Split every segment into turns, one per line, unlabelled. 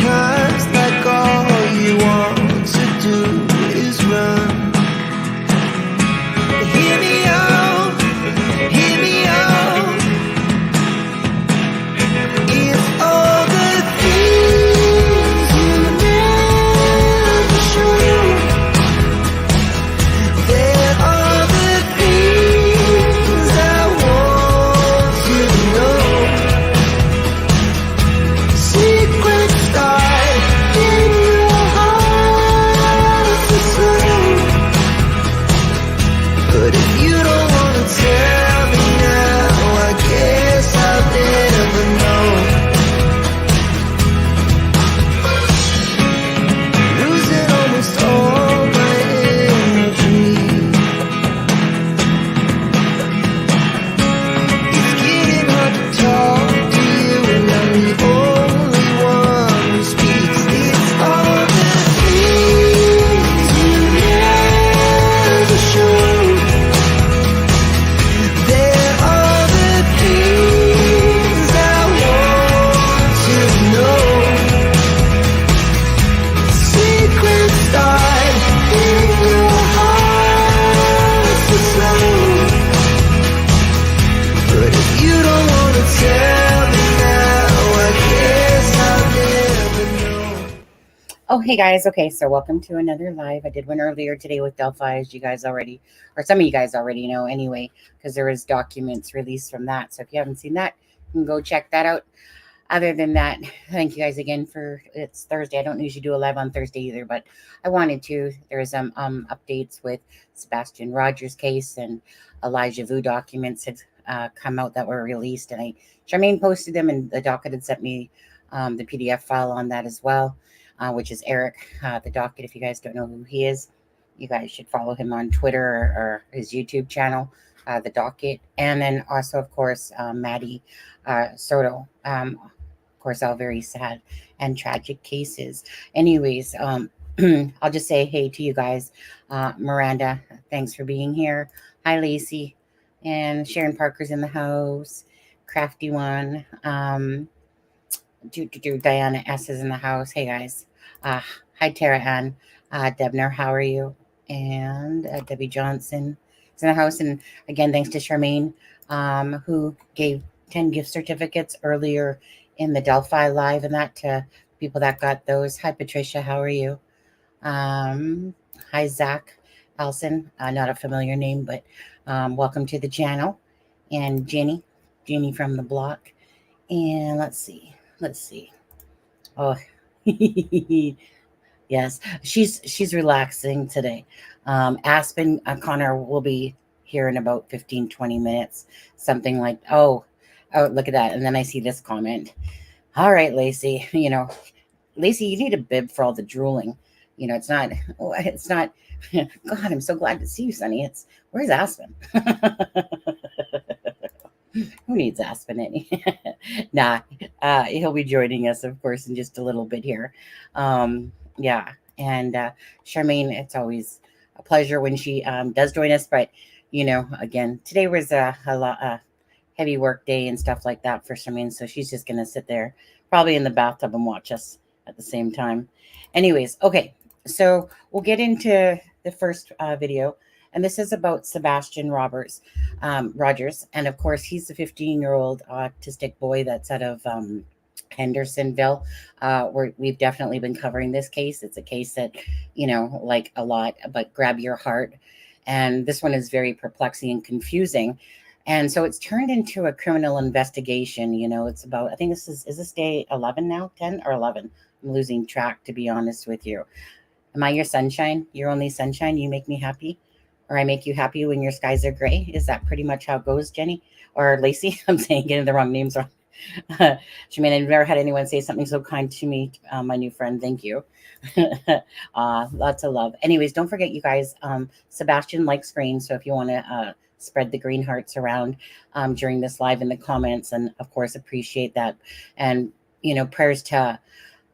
Sometimes like all you want to do is run. Hear me out, hear me out. It's all the things you never show. There are the things I want you to know. Secrets start in your heart to slow. But if you don't wanna tell me now, I guess I'll never know. Losing almost all my energy. It's getting hard to talk to you, and I'm the only one who speaks. It's all the things you never show. There are the things I want to know. Secrets start in your heart to slow. But if you don't wanna tell me now, I guess I'll never know.
Oh, hey guys. Okay, so welcome to another live. I did one earlier today with Delphi, as you guys already, or some of you guys already know anyway, because there was documents released from that. So if you haven't seen that, you can go check that out. Other than that, thank you guys again for, it's Thursday. I don't usually do a live on Thursday either, but I wanted to. There's updates with Sebastian Rogers' case, and Elijah Vu documents had come out that were released, and Charmaine posted them, and the docket had sent me the PDF file on that as well, which is Eric, the docket. If you guys don't know who he is, you guys should follow him on Twitter or his YouTube channel, the docket. And then also, of course, Maddie Soto. Of course, all very sad and tragic cases. Anyways, I'll just say hey to you guys. Miranda, thanks for being here. Hi, Lacey. And Sharon Parker's in the house. Crafty one. Diana S is in the house. Hey, guys. Hi, Tara Ann. Debner, how are you? And Debbie Johnson is in the house. And again, thanks to Charmaine, who gave 10 gift certificates earlier in the Delphi live, and that to people that got those. Hi, Patricia. How are you? Hi, Zach Elson. Not a familiar name, but welcome to the channel. And Jenny from the block. And let's see. Oh, yes, she's relaxing today. Aspen Connor will be here in about 15-20 minutes, something like, oh, look at that. And then I see this comment. All right, Lacey, Lacey, you need a bib for all the drooling. It's not God, I'm so glad to see you, Sonny. Where's Aspen? Who needs Aspen any? Nah, he'll be joining us, of course, in just a little bit here. Yeah, and Charmaine, it's always a pleasure when she does join us. But again, today was a heavy work day and stuff like that for Charmaine, so she's just gonna sit there, probably in the bathtub, and watch us at the same time. Anyways, okay, so we'll get into the first video. And this is about Sebastian Rogers. And of course, he's the 15-year-old autistic boy that's out of Hendersonville. We've definitely been covering this case. It's a case that, like a lot, but grab your heart. And this one is very perplexing and confusing. And so it's turned into a criminal investigation. It's about, I think is this day 11 now, 10 or 11? I'm losing track, to be honest with you. Am I your sunshine? Your only sunshine? You make me happy? Or I make you happy when your skies are gray? Is that pretty much how it goes, Jenny? Or Lacey? I'm getting the wrong names wrong. Charmaine, I've never had anyone say something so kind to me, my new friend. Thank you. Lots of love. Anyways, don't forget, you guys, Sebastian likes green. So if you want to spread the green hearts around during this live in the comments, and of course, appreciate that. And, prayers to,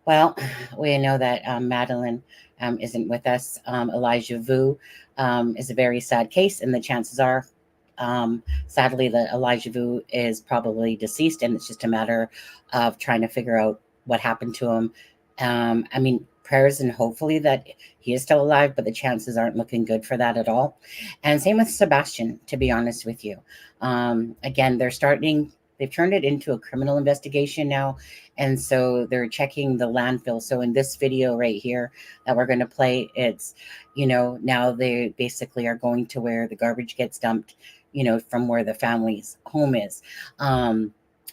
well, we know that Madeline isn't with us. Elijah Vu is a very sad case, and the chances are, sadly, that Elijah Vu is probably deceased, and it's just a matter of trying to figure out what happened to him I mean, prayers and hopefully that he is still alive, but the chances aren't looking good for that at all. And same with Sebastian, to be honest with you. Again, they've turned it into a criminal investigation now. And so they're checking the landfill. So in this video right here that we're going to play, it's, now they basically are going to where the garbage gets dumped, from where the family's home is.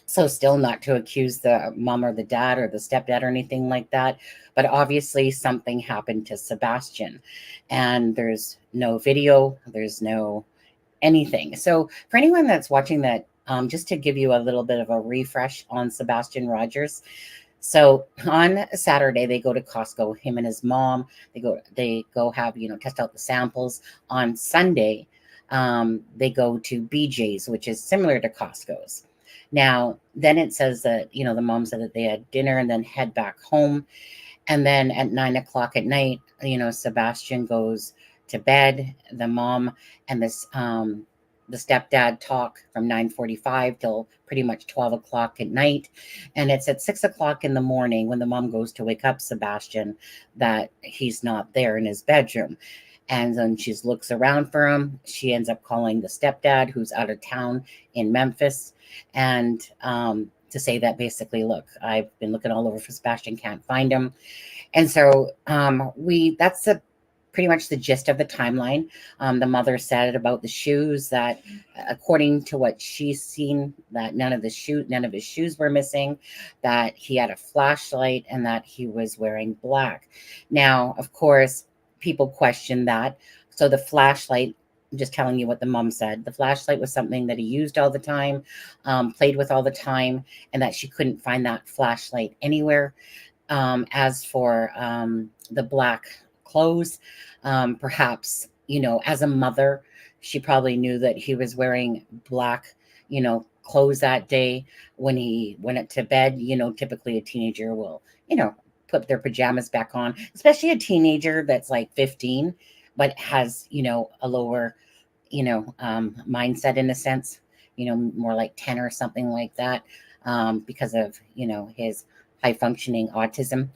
So still not to accuse the mom or the dad or the stepdad or anything like that. But obviously something happened to Sebastian. And there's no video, there's no anything. So for anyone that's watching that, just to give you a little bit of a refresh on Sebastian Rogers. So on Saturday they go to Costco, him and his mom. They go have, test out the samples. On Sunday, they go to BJ's, which is similar to Costco's. Now, then it says that, the mom said that they had dinner and then head back home. And then at 9 o'clock at night, Sebastian goes to bed. The mom and the stepdad talk from 9:45 till pretty much 12 o'clock at night. And it's at 6 o'clock in the morning when the mom goes to wake up Sebastian that he's not there in his bedroom. And then she looks around for him. She ends up calling the stepdad, who's out of town in Memphis, and to say that basically, look, I've been looking all over for Sebastian, can't find him. And so that's pretty much the gist of the timeline. The mother said about the shoes that, according to what she's seen, that none of his shoes were missing, that he had a flashlight, and that he was wearing black. Now, of course, people question that. So the flashlight, I'm just telling you what the mom said. The flashlight was something that he used all the time, played with all the time, and that she couldn't find that flashlight anywhere. As for the black clothes, perhaps, as a mother, she probably knew that he was wearing black, clothes that day when he went to bed. Typically a teenager will, put their pajamas back on, especially a teenager that's like 15, but has, a lower, mindset in a sense, more like 10 or something like that, because of, his high functioning autism.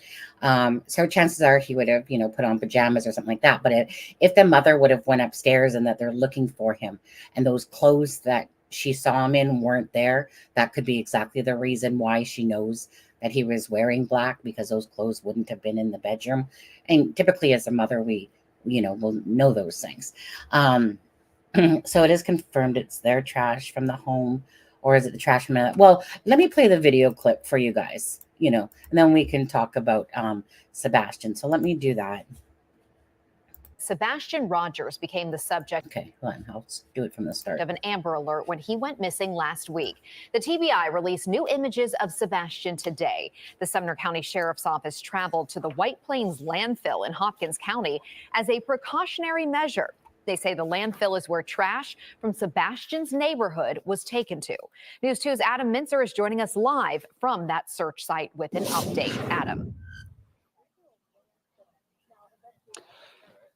So chances are he would have, put on pajamas or something like that. But if the mother would have went upstairs and that they're looking for him, and those clothes that she saw him in weren't there, that could be exactly the reason why she knows that he was wearing black, because those clothes wouldn't have been in the bedroom. And typically as a mother, we, will know those things. So it is confirmed it's their trash from the home, or is it the trash from well, let me play the video clip for you guys, and then we can talk about Sebastian. So let me do that.
Sebastian Rogers became the subject
Okay, hold on, I'll do it from the start.
of an Amber Alert when he went missing last week. The TBI released new images of Sebastian today. The Sumner County Sheriff's Office traveled to the White Plains Landfill in Hopkins County as a precautionary measure. They say the landfill is where trash from Sebastian's neighborhood was taken to. News 2's Adam Mincer is joining us live from that search site with an update. Adam.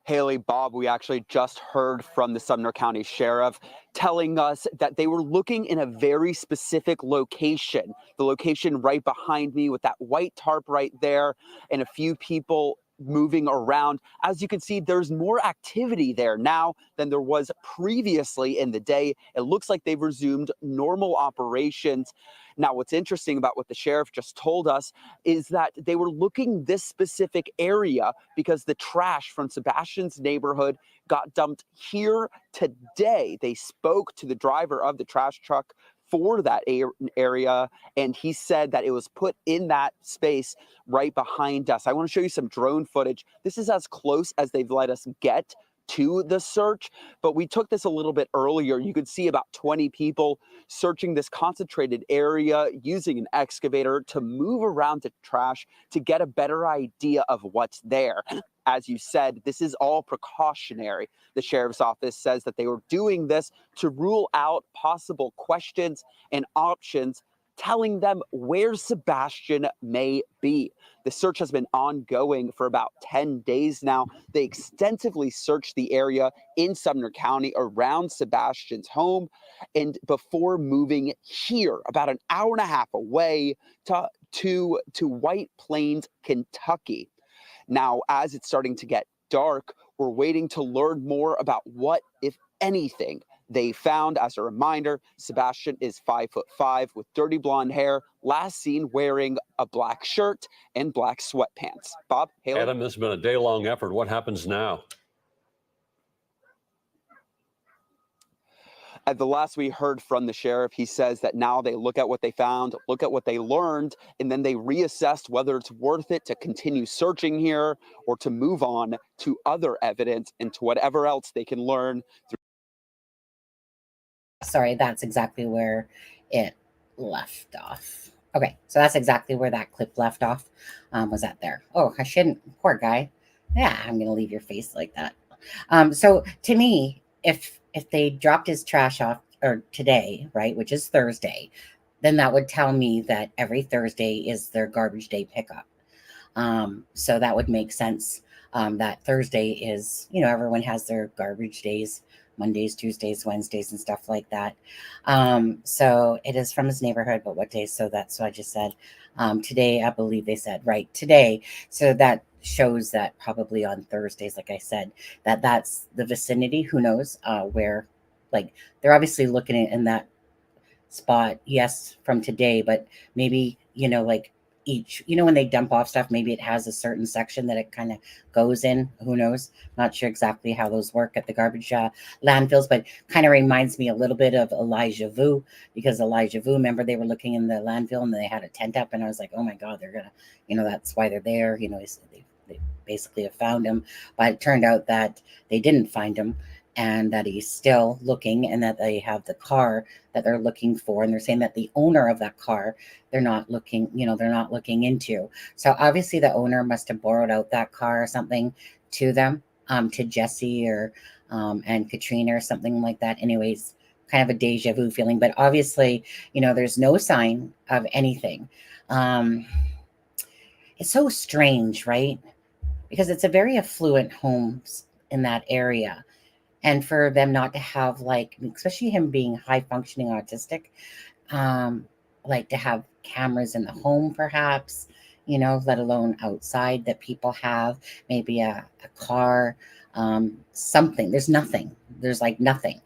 Haley, Bob, we actually just heard from the Sumner County Sheriff telling us that they were looking in a very specific location. The location right behind me with that white tarp right there and a few people moving around. As you can see, there's more activity there now than there was previously in the day. It looks like they've resumed normal operations. Now, what's interesting about what the sheriff just told us is that they were looking this specific area because the trash from Sebastian's neighborhood got dumped here today. They spoke to the driver of the trash truck for that area, and he said that it was put in that space right behind us. I want to show you some drone footage. This is as close as they've let us get to the search, but we took this a little bit earlier. You could see about 20 people searching this concentrated area using an excavator to move around the trash to get a better idea of what's there. As you said, this is all precautionary. The sheriff's office says that they were doing this to rule out possible questions and options telling them where Sebastian may be. The search has been ongoing for about 10 days now. They extensively searched the area in Sumner County around Sebastian's home, and before moving here, about an hour and a half away to White Plains, Kentucky. Now, as it's starting to get dark, we're waiting to learn more about what, if anything, they found. As a reminder, Sebastian is 5'5" with dirty blonde hair, last seen wearing a black shirt and black sweatpants. Bob, Haley?
Adam, this has been a day-long effort. What happens now?
At the last we heard from the sheriff, he says that now they look at what they found, look at what they learned, and then they reassess whether it's worth it to continue searching here or to move on to other evidence and to whatever else they can learn.
Sorry, that's exactly where it left off. Okay, so that's exactly where that clip left off. Was that there? Oh, I shouldn't. Poor guy. Yeah, I'm gonna leave your face like that. So to me, if they dropped his trash off or today, right, which is Thursday, then that would tell me that every Thursday is their garbage day pickup. So that would make sense. That Thursday is, everyone has their garbage days, Mondays, Tuesdays, Wednesdays, and stuff like that. So it is from his neighborhood, but what day? So that's what I just said. Today, I believe they said, right, today. So that shows that probably on Thursdays, like I said, that's the vicinity. Who knows where, like, they're obviously looking in that spot, yes, from today, but maybe, like each, when they dump off stuff, maybe it has a certain section that it kind of goes in. Who knows? Not sure exactly how those work at the garbage landfills, but kind of reminds me a little bit of Elijah Vu, because Elijah Vu, remember, they were looking in the landfill and they had a tent up, and I was like, oh my God, they're gonna, that's why they're there. They basically have found him, but it turned out that they didn't find him, and that he's still looking, and that they have the car that they're looking for, and they're saying that the owner of that car they're not looking into. So obviously the owner must have borrowed out that car or something to them, to Jesse or and Katrina or something like that. Anyways, kind of a deja vu feeling, but obviously there's no sign of anything. It's so strange, right? Because it's a very affluent homes in that area, and for them not to have, like, especially him being high functioning autistic, like, to have cameras in the home, perhaps, let alone outside, that people have maybe a car, something. There's nothing. There's like nothing.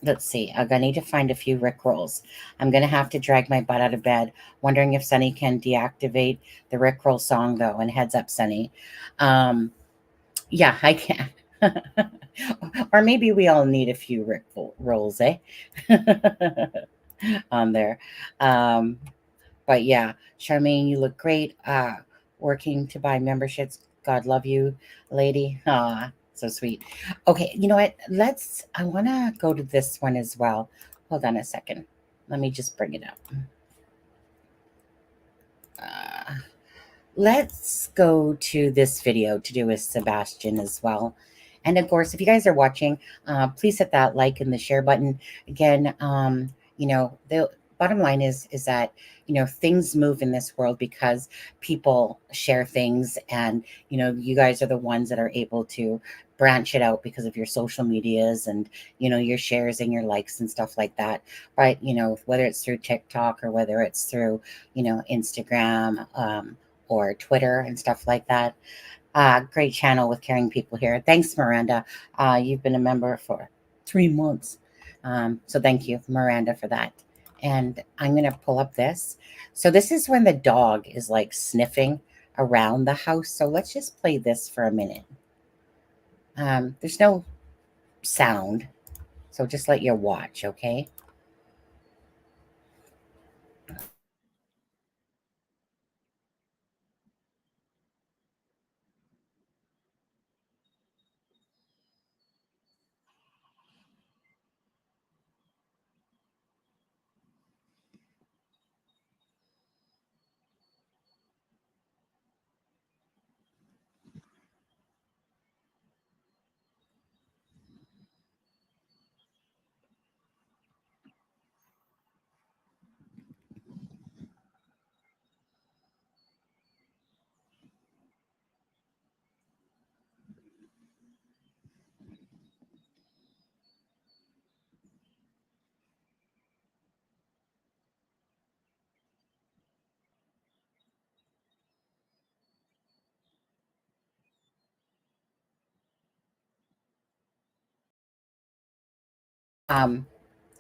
Let's see. I'm gonna need to find a few Rick rolls. I'm gonna have to drag my butt out of bed, wondering if Sunny can deactivate the Rick roll song though. And heads up, Sunny. Yeah, I can. Or maybe we all need a few Rick rolls, eh? On there. But yeah, Charmaine, you look great. Working to buy memberships. God love you, lady. So sweet. Okay, you know what? I want to go to this one as well. Hold on a second. Let me just bring it up. Let's go to this video to do with Sebastian as well. And of course, if you guys are watching, please hit that like and the share button. Again, the bottom line is that, things move in this world because people share things, and, you guys are the ones that are able to branch it out because of your social medias and, your shares and your likes and stuff like that. But, whether it's through TikTok or whether it's through, Instagram, or Twitter and stuff like that. Great channel with caring people here. Thanks, Miranda. You've been a member for 3 months. So thank you, Miranda, for that. And I'm going to pull up this. So this is when the dog is like sniffing around the house. So let's just play this for a minute. There's no sound, so just let you watch, okay?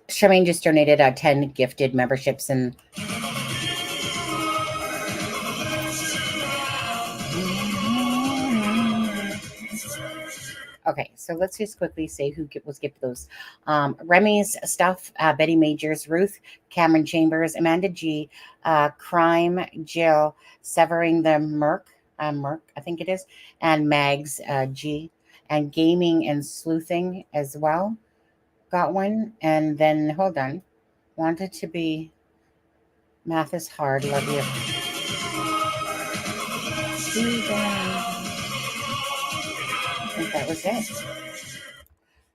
Charmaine just donated 10 gifted memberships and okay, so let's just quickly say who was gifted those. Remy's stuff, Betty Majors, Ruth, Cameron Chambers, Amanda G, Crime, Jill, Severing the Merc, I think it is, and Mags G, and Gaming and Sleuthing as well. Got one, and then hold on. Wanted to be math is hard. Love you. I think that was it.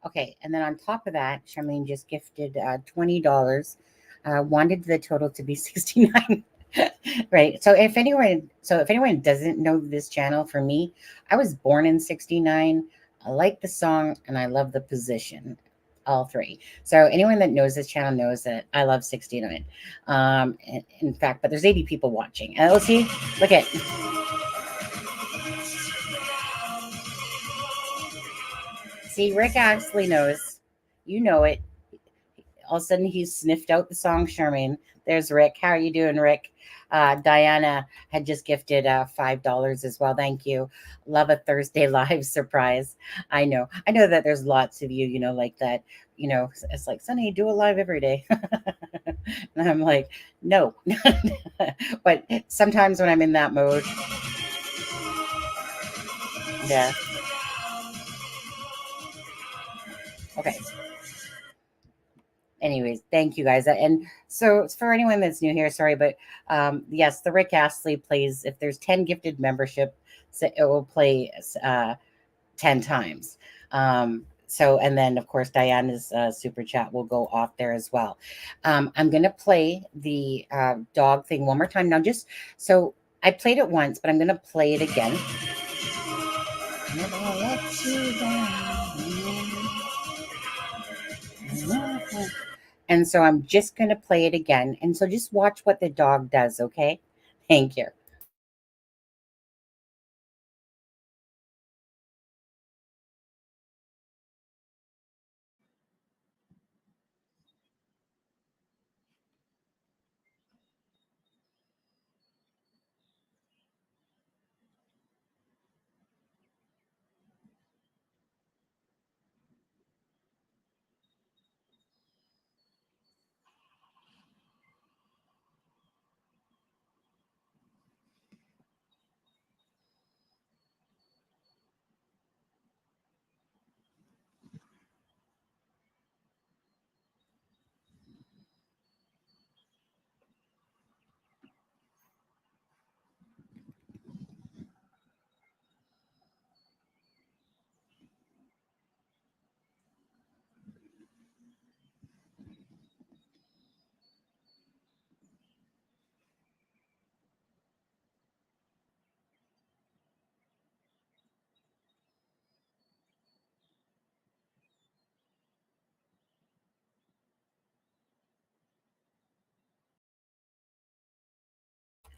Okay, and then on top of that, Charmaine just gifted $20. Wanted the total to be 69. Right. So if anyone doesn't know this channel, for me, I was born in 69. I like the song and I love the position. All three. So anyone that knows this channel knows that I love 69. In fact, but there's 80 people watching. And let's see, look at. See, Rick actually knows. You know it. All of a sudden, he sniffed out the song, Charmaine. There's Rick. How are you doing, Rick? Diana had just gifted $5 as well. Thank you. Love a Thursday live surprise. I know that there's lots of you, like that. It's like, Sunny, do a live every day. And I'm like, no. But sometimes when I'm in that mode, yeah. Okay. Anyways, thank you guys. And so for anyone that's new here, sorry, but yes, the Rick Astley plays, if there's 10 gifted membership, so it will play 10 times. So, and then of course, Diana's super chat will go off there as well. I'm going to play the dog thing one more time. Now, just so I played it once, but I'm going to play it again. Never let you down. And so I'm just going to play it again. And so just watch what the dog does, okay? Thank you.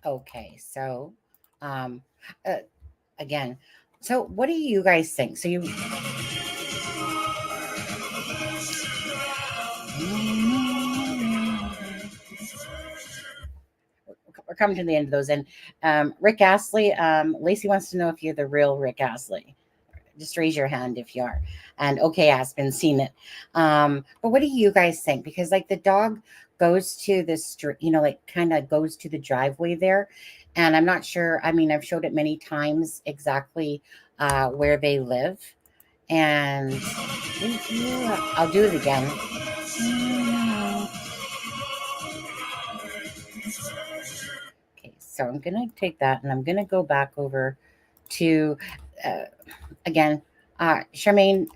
Okay, so um, uh, again, so what do you guys think? So you. We're coming to the end of those. And Rick Astley, Lacey wants to know if you're the real Rick Astley. Just raise your hand if you are. And okay, Aspen, seen it. But what do you guys think? Because like the dog goes to the street, like kind of goes to the driveway there. And I'm not sure. I mean, I've showed it many times exactly where they live. And I'll do it again. Okay, so I'm going to take that and I'm going to go back over to, again, Charmaine,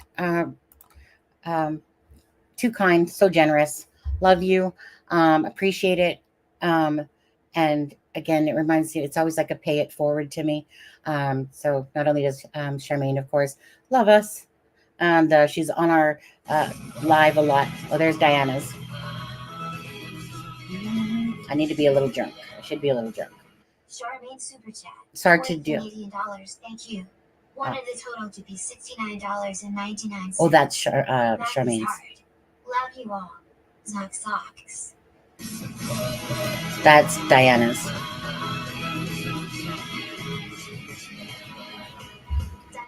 too kind, so generous. Love you. Appreciate it. And again, it reminds you, it's always like a pay it forward to me. So not only does Charmaine, of course, love us, and she's on our live a lot. Oh, there's Diana's. I need to be a little drunk. I should be a little drunk.
Charmaine super chat.
Sorry to do.
Canadian dollars. Thank you. Wanted the total to be $69.99.
Oh, that's
That is
Charmaine's.
hard. Love you all. Zach socks.
That's Diana's.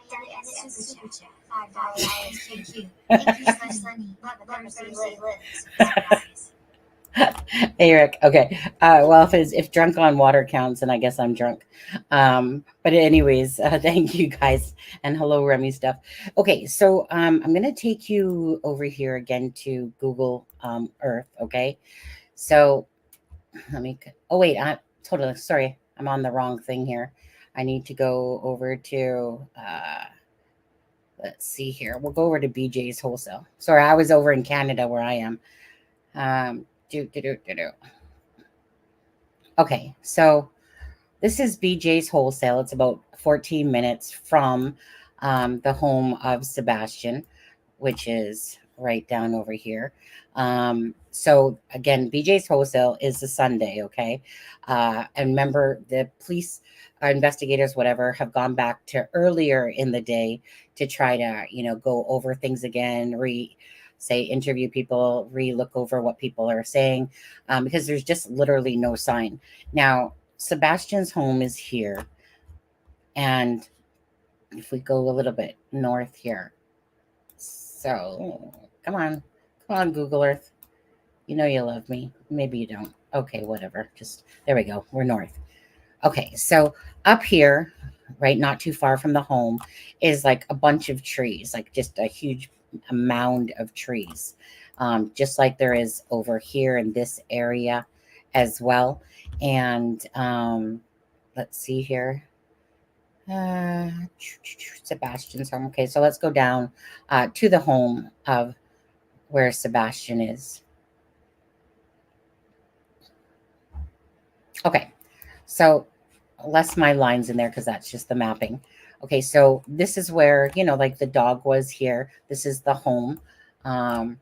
Diana super chat. $5. Thank you. Thank you, Sunny. Never say lives.
Eric. Okay. Well, if drunk on water counts, then I guess I'm drunk. But anyways, thank you guys, and hello, Remy stuff. Okay, so I'm gonna take you over here again to Google Earth. Okay, so let me. Oh wait, I totally sorry. I'm on the wrong thing here. I need to go over to. Let's see here. We'll go over to BJ's Wholesale. Sorry, I was over in Canada where I am. Do. Okay, so this is BJ's Wholesale. It's about 14 minutes from the home of Sebastian, which is right down over here. So again, BJ's Wholesale is a Sunday, okay? And remember, the police investigators, whatever, have gone back to earlier in the day to try to, go over things again, interview people, look over what people are saying, because there's just literally no sign. Now, Sebastian's home is here. And if we go a little bit north here, so come on, Google Earth. You know you love me. Maybe you don't. Okay, whatever. Just there we go. We're north. Okay, so up here, right, not too far from the home, is like a bunch of trees, like just a huge mound of trees, just like there is over here in this area as well. And let's see here. Sebastian's home. Okay, so let's go down to the home of where Sebastian is. Okay, so less my lines in there because that's just the mapping. Okay, so this is where, like the dog was here. This is the home of,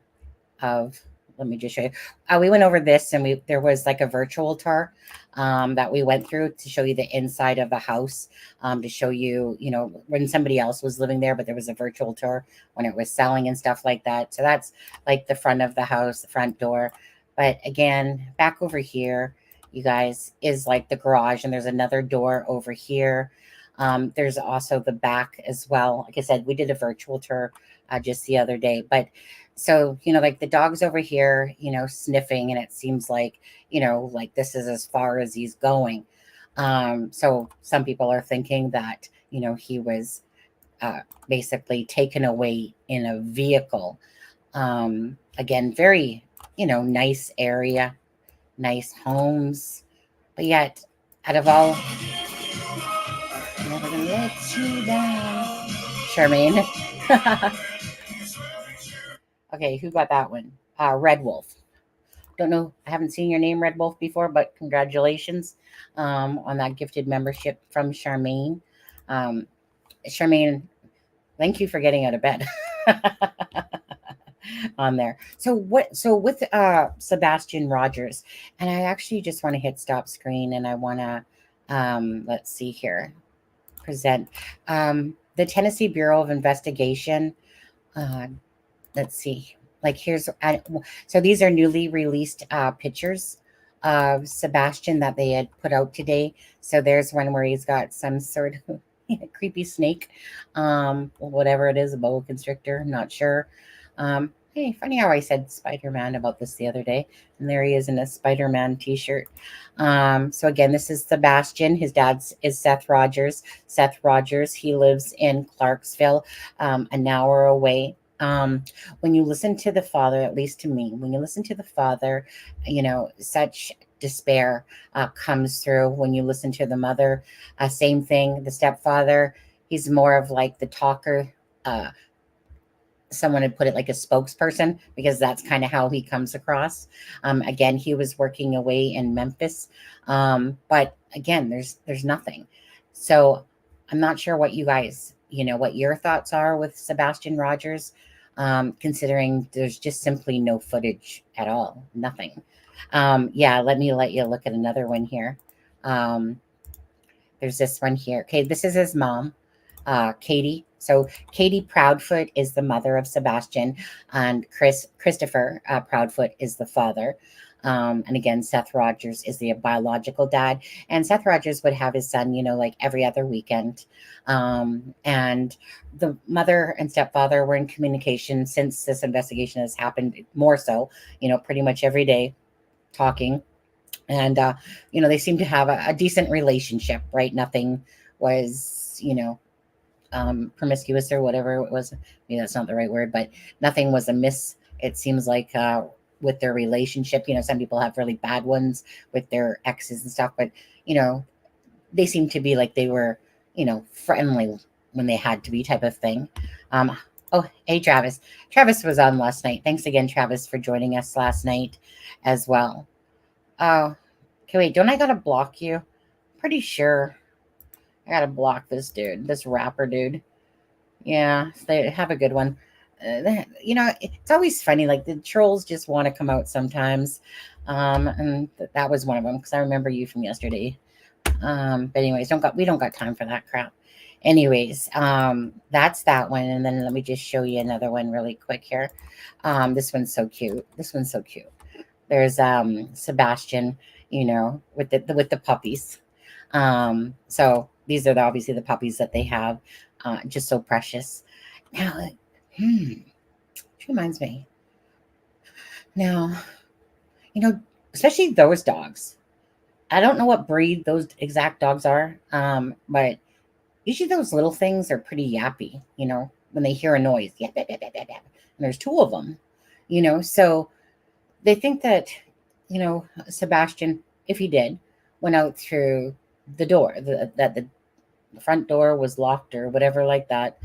let me just show you. We went over this, and there was like a virtual tour that we went through to show you the inside of the house, to show you, when somebody else was living there, but there was a virtual tour when it was selling and stuff like that. So that's like the front of the house, the front door. But again, back over here, you guys, is like the garage, and there's another door over here. There's also the back as well. Like I said, we did a virtual tour just the other day. But so, like the dog's over here, sniffing, and it seems like, like this is as far as he's going. So some people are thinking that, he was basically taken away in a vehicle. Again, very, nice area, nice homes, but yet out of all, never gonna let you down, Charmaine. Okay, who got that one? Red Wolf. Don't know. I haven't seen your name, Red Wolf, before, but congratulations on that gifted membership from Charmaine. Charmaine, thank you for getting out of bed on there. So with Sebastian Rogers, and I actually just want to hit stop screen, and I want to let's see here, present the Tennessee Bureau of Investigation. Let's see, like here's so these are newly released pictures of Sebastian that they had put out today. So there's one where he's got some sort of creepy snake, whatever it is, a boa constrictor, I'm not sure. Hey, funny how I said Spider-Man about this the other day, and there he is in a Spider-Man t-shirt. So again, this is Sebastian. His dad is Seth Rogers. Seth Rogers, he lives in Clarksville, an hour away. When you listen to the father, at least to me, when you listen to the father, such despair comes through. When you listen to the mother, same thing. The stepfather, he's more of like the talker. Someone had put it like a spokesperson, because that's kind of how he comes across. Again, he was working away in Memphis. But again, there's nothing. So I'm not sure what you guys, what your thoughts are with Sebastian Rogers, considering there's just simply no footage at all, nothing. Yeah, let you look at another one here. There's this one here. Okay, this is his mom, Katie. So Katie Proudfoot is the mother of Sebastian, and Christopher Proudfoot is the father. And again, Seth Rogers is the biological dad. And Seth Rogers would have his son, like every other weekend. And the mother and stepfather were in communication since this investigation has happened, more so, pretty much every day, talking. And, they seem to have a decent relationship, right? Nothing was, promiscuous or whatever it was. Maybe that's not the right word, but nothing was amiss. It seems like with their relationship, some people have really bad ones with their exes and stuff, but they seem to be like they were, friendly when they had to be, type of thing. Oh, hey, Travis. Travis was on last night. Thanks again, Travis, for joining us last night as well. Oh, okay, wait, don't I gotta block you? Pretty sure I gotta block this dude, this rapper dude. Yeah, they have a good one. It's always funny. Like the trolls just want to come out sometimes, and that was one of them because I remember you from yesterday. But anyways, we don't got time for that crap. Anyways, that's that one, and then let me just show you another one really quick here. This one's so cute. There's Sebastian, with the puppies. So these are obviously the puppies that they have. Just so precious. Now, which reminds me. Now, especially those dogs. I don't know what breed those exact dogs are, but usually those little things are pretty yappy, when they hear a noise. Yap, yap, yap, yap, yap, yap. And there's two of them, so they think that, Sebastian, if he did, went out through the door, that the front door was locked or whatever like that.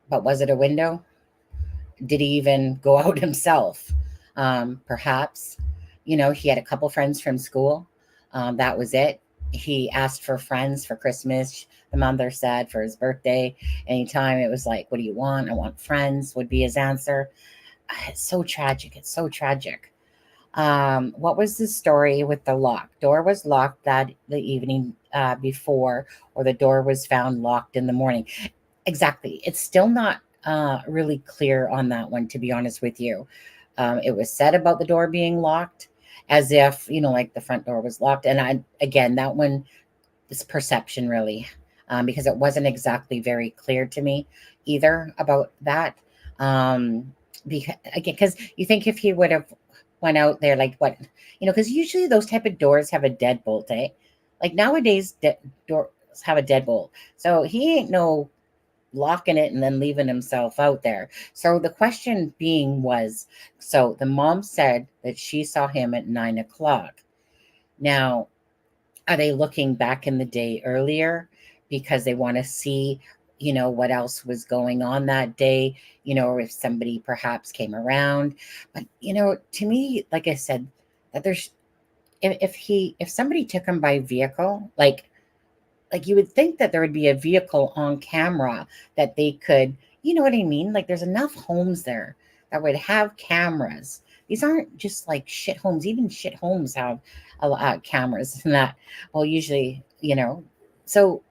But was it a window? Did he even go out himself? Perhaps, he had a couple friends from school. That was it. He asked for friends for Christmas. The mother said for his birthday. Anytime it was like, what do you want? I want friends, would be his answer. It's so tragic. It's so tragic. What was the story with the lock? Door was locked the evening before, or the door was found locked in the morning. Exactly. It's still not really clear on that one, to be honest with you. It was said about the door being locked as if, like the front door was locked. And again, that one is perception, really, because it wasn't exactly very clear to me either about that. Because you think if he would have went out there, like what, because usually those type of doors have a deadbolt, eh? Like nowadays, doors have a deadbolt. So he ain't no locking it and then leaving himself out there. So the question being was, so the mom said that she saw him at 9:00. Now, are they looking back in the day earlier because they want to see, what else was going on that day, or if somebody perhaps came around? But, to me, like I said, that there's, if somebody took him by vehicle, like you would think that there would be a vehicle on camera that they could, you know what I mean? Like there's enough homes there that would have cameras. These aren't just like shit homes. Even shit homes have a lot of cameras and that. Well, usually, so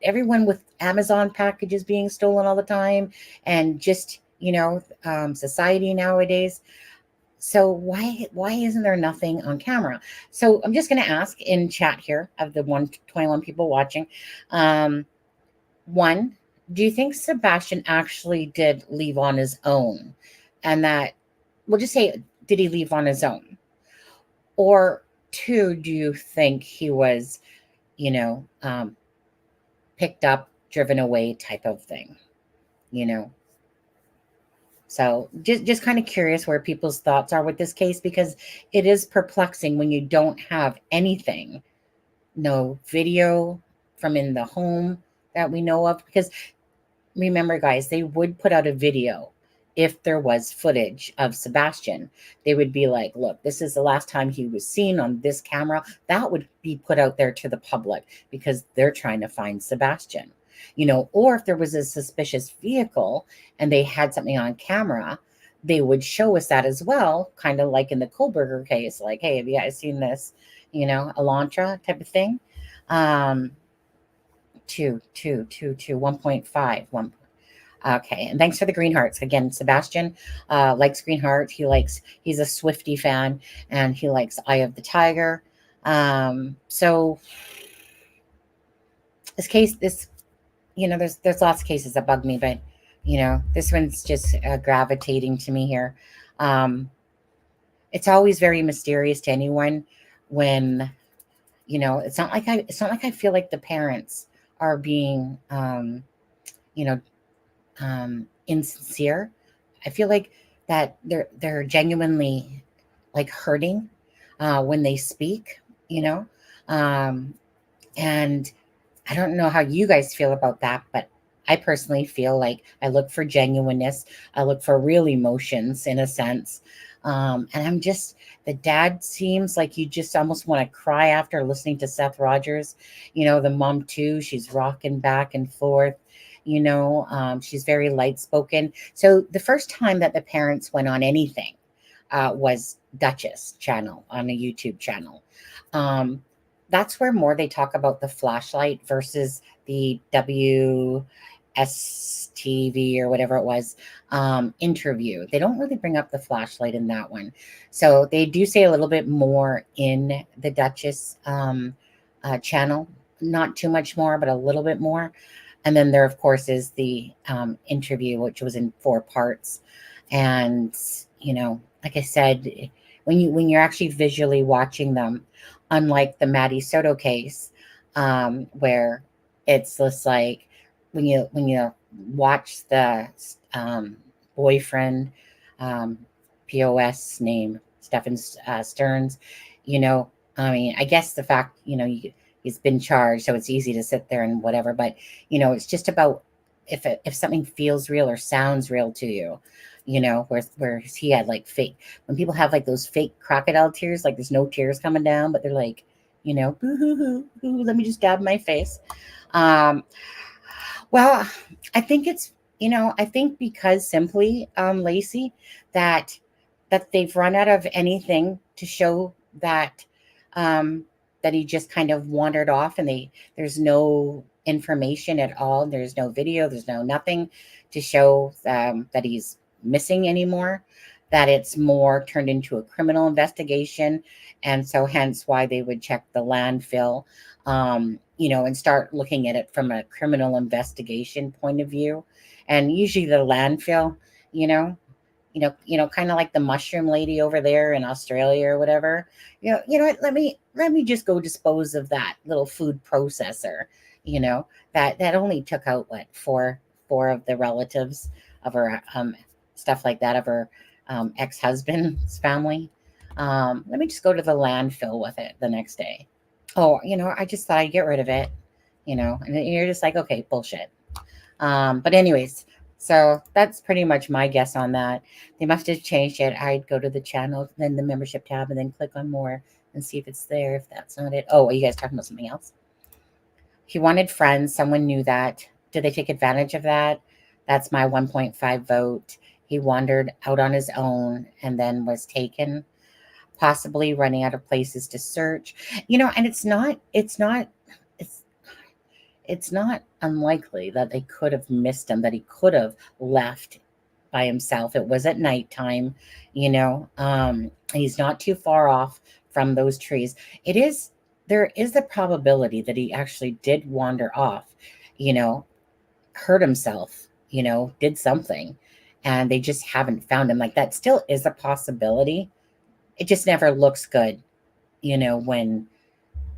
everyone with Amazon packages being stolen all the time, and just, society nowadays. So why isn't there nothing on camera? So I'm just going to ask in chat here of the 121 people watching. One, do you think Sebastian actually did leave on his own? And that, we'll just say, did he leave on his own? Or two, do you think he was, picked up, driven away type of thing? So just kind of curious where people's thoughts are with this case, because it is perplexing when you don't have anything, no video from in the home that we know of. Because remember, guys, they would put out a video if there was footage of Sebastian. They would be like, look, this is the last time he was seen on this camera. That would be put out there to the public because they're trying to find Sebastian. Or if there was a suspicious vehicle and they had something on camera, they would show us that as well, kind of like in the Kohlberger case, like, hey, have you guys seen this, Elantra type of thing? 1.5. Okay, and thanks for the green hearts again. Sebastian likes green heart. He's a Swiftie fan, and he likes Eye of the Tiger. So this there's lots of cases that bug me, but this one's just gravitating to me here. It's always very mysterious to anyone when it's not like I feel like the parents are being insincere. I feel like that they're genuinely like hurting when they speak, and I don't know how you guys feel about that, but I personally feel like I look for genuineness. I look for real emotions in a sense. And the dad seems like you just almost want to cry after listening to Seth Rogers. The mom too, she's rocking back and forth. She's very light spoken. So the first time that the parents went on anything was Duchess channel on a YouTube channel. That's where more they talk about the flashlight versus the WSTV or whatever it was interview. They don't really bring up the flashlight in that one. So they do say a little bit more in the Duchess channel. Not too much more, but a little bit more. And then there, of course, is the interview, which was in 4 parts. And, like I said, when you're actually visually watching them, unlike the Maddie Soto case, where it's just like when you watch the boyfriend, POS name, Stephan Stearns, I guess the fact, he's been charged, so it's easy to sit there and whatever, but, it's just about if something feels real or sounds real to you, where he had like fake, when people have like those fake crocodile tears, like there's no tears coming down, but they're like, boo hoo hoo hoo, let me just dab my face. Well, I think I think because simply, Lacey, that they've run out of anything to show that that he just kind of wandered off, and there's no information at all. There's no video. There's no nothing to show that he's missing anymore. That it's more turned into a criminal investigation, and so hence why they would check the landfill, and start looking at it from a criminal investigation point of view. And usually the landfill, kind of like the mushroom lady over there in Australia or whatever. What, let me just go dispose of that little food processor. That only took out what four of the relatives of her, stuff like that, of her ex-husband's family. Let me just go to the landfill with it the next day. Oh, I just thought I'd get rid of it, and you're just like, okay, bullshit. But anyways, so that's pretty much my guess on that. They must have changed it. I'd go to the channel, then the membership tab, and then click on more and see if it's there. If that's not it. Oh, are you guys talking about something else? He wanted friends. Someone knew that. Did they take advantage of that? That's my 1.5 vote. He wandered out on his own and then was taken, possibly running out of places to search. And it's not unlikely that they could have missed him, that he could have left by himself. It was at nighttime, he's not too far off from those trees. There is the probability that he actually did wander off, hurt himself, did something, and they just haven't found him. Like, that still is a possibility. It just never looks good, when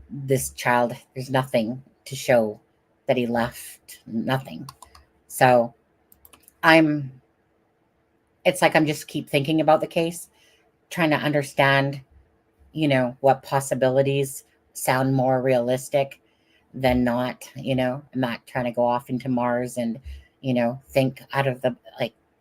this child, there's nothing to show that he left, nothing. So it's like I'm just keep thinking about the case, trying to understand, what possibilities sound more realistic than not. I'm not trying to go off into Mars and, think out of the,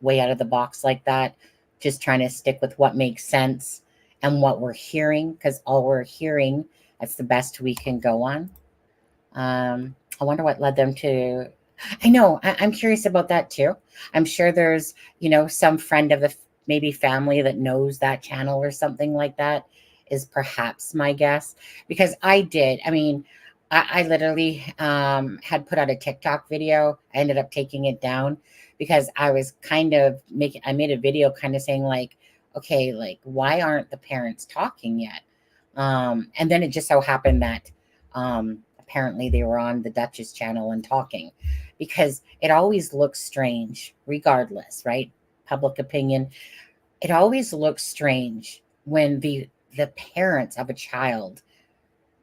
way out of the box like that. Just trying to stick with what makes sense and what we're hearing, because all we're hearing, that's the best we can go on. I wonder what led them to. I know. I'm curious about that too. I'm sure there's, some friend of the maybe family that knows that channel or something like that, is perhaps my guess. Because I I literally had put out a TikTok video. I ended up taking it down because I was kind of I made a video kind of saying like, okay, like why aren't the parents talking yet? And then it just so happened that apparently they were on the Duchess channel and talking, because it always looks strange, regardless, right? Public opinion. It always looks strange when the parents of a child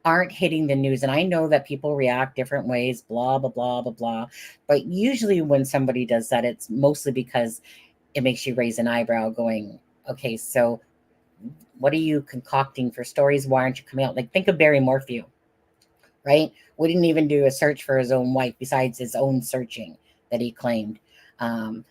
aren't hitting the news. And I know that people react different ways, blah, blah, blah, blah, blah. But usually when somebody does that, it's mostly because it makes you raise an eyebrow going, okay, so what are you concocting for stories? Why aren't you coming out? Like, think of Barry Morphew, right? We didn't even do a search for his own wife besides his own searching that he claimed. And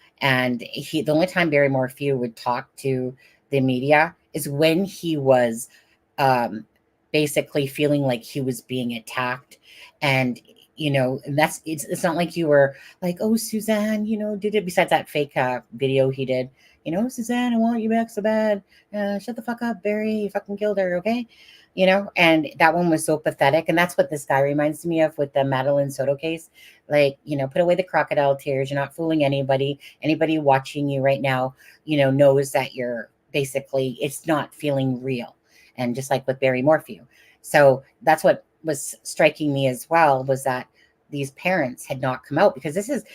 the only time Barry Morphew would talk to the media is when he was um, basically feeling like he was being attacked. And, and it's not like you were like, oh, Suzanne, did it, besides that fake video he did, Suzanne, I want you back so bad. Shut the fuck up, Barry. You fucking killed her. Okay. And that one was so pathetic. And that's what this guy reminds me of with the Madeline Soto case. Like, put away the crocodile tears. You're not fooling anybody. Anybody watching you right now, knows that you're basically, it's not feeling real. And just like with Barry Morphew. So that's what was striking me as well, was that these parents had not come out, because this is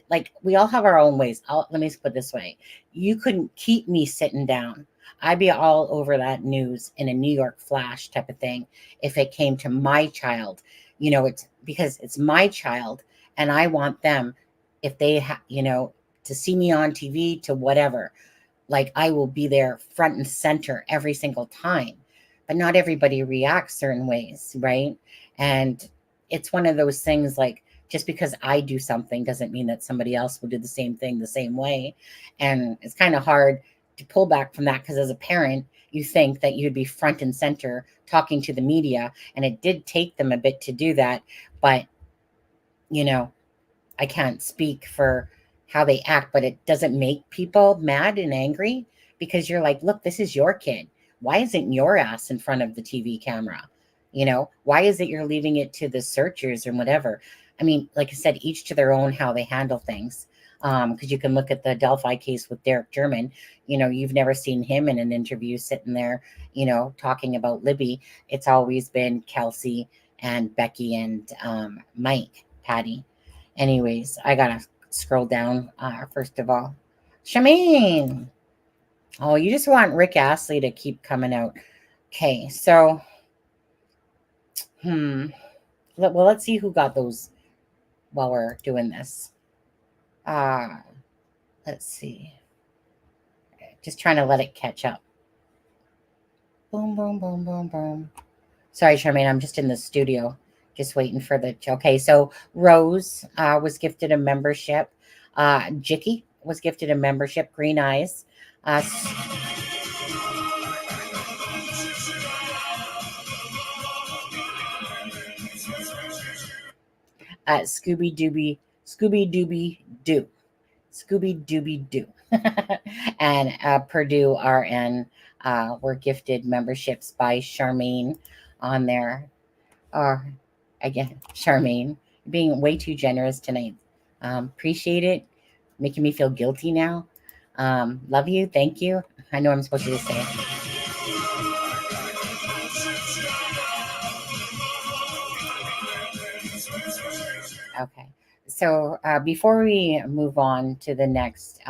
like, we all have our own ways. Let me put it this way. You couldn't keep me sitting down. I'd be all over that news in a New York flash type of thing if it came to my child. It's because it's my child, and I want them, if they to see me on TV, to whatever, like I will be there front and center every single time. But not everybody reacts certain ways, right? And it's one of those things, like, just because I do something doesn't mean that somebody else will do the same thing the same way. And it's kind of hard to pull back from that, because as a parent, you think that you'd be front and center talking to the media, and it did take them a bit to do that. But I can't speak for how they act, but it doesn't make people mad and angry, because you're like, look, this is your kid. Why isn't your ass in front of the TV camera? Why is it you're leaving it to the searchers or whatever? I mean, like I said, each to their own how they handle things. Because you can look at the Delphi case with Derek German. You've never seen him in an interview sitting there, talking about Libby. It's always been Kelsey and Becky and Mike, Patty. Anyways, I gotta scroll down. First of all, Shameen. Oh, you just want Rick Astley to keep coming out. Okay, so, well, let's see who got those while we're doing this. Let's see. Just trying to let it catch up. Boom, boom, boom, boom, boom. Sorry, Charmaine, I'm just in the studio, just waiting for the. Okay, so Rose was gifted a membership. Jicky was gifted a membership. Green Eyes. Scooby Dooby Doo. Scooby Dooby Doo. And Purdue RN were gifted memberships by Charmaine on there. Again, Charmaine, being way too generous tonight. Appreciate it. Making me feel guilty now. Love you. Thank you. I know I'm supposed to just say it. Okay. So before we move on to the next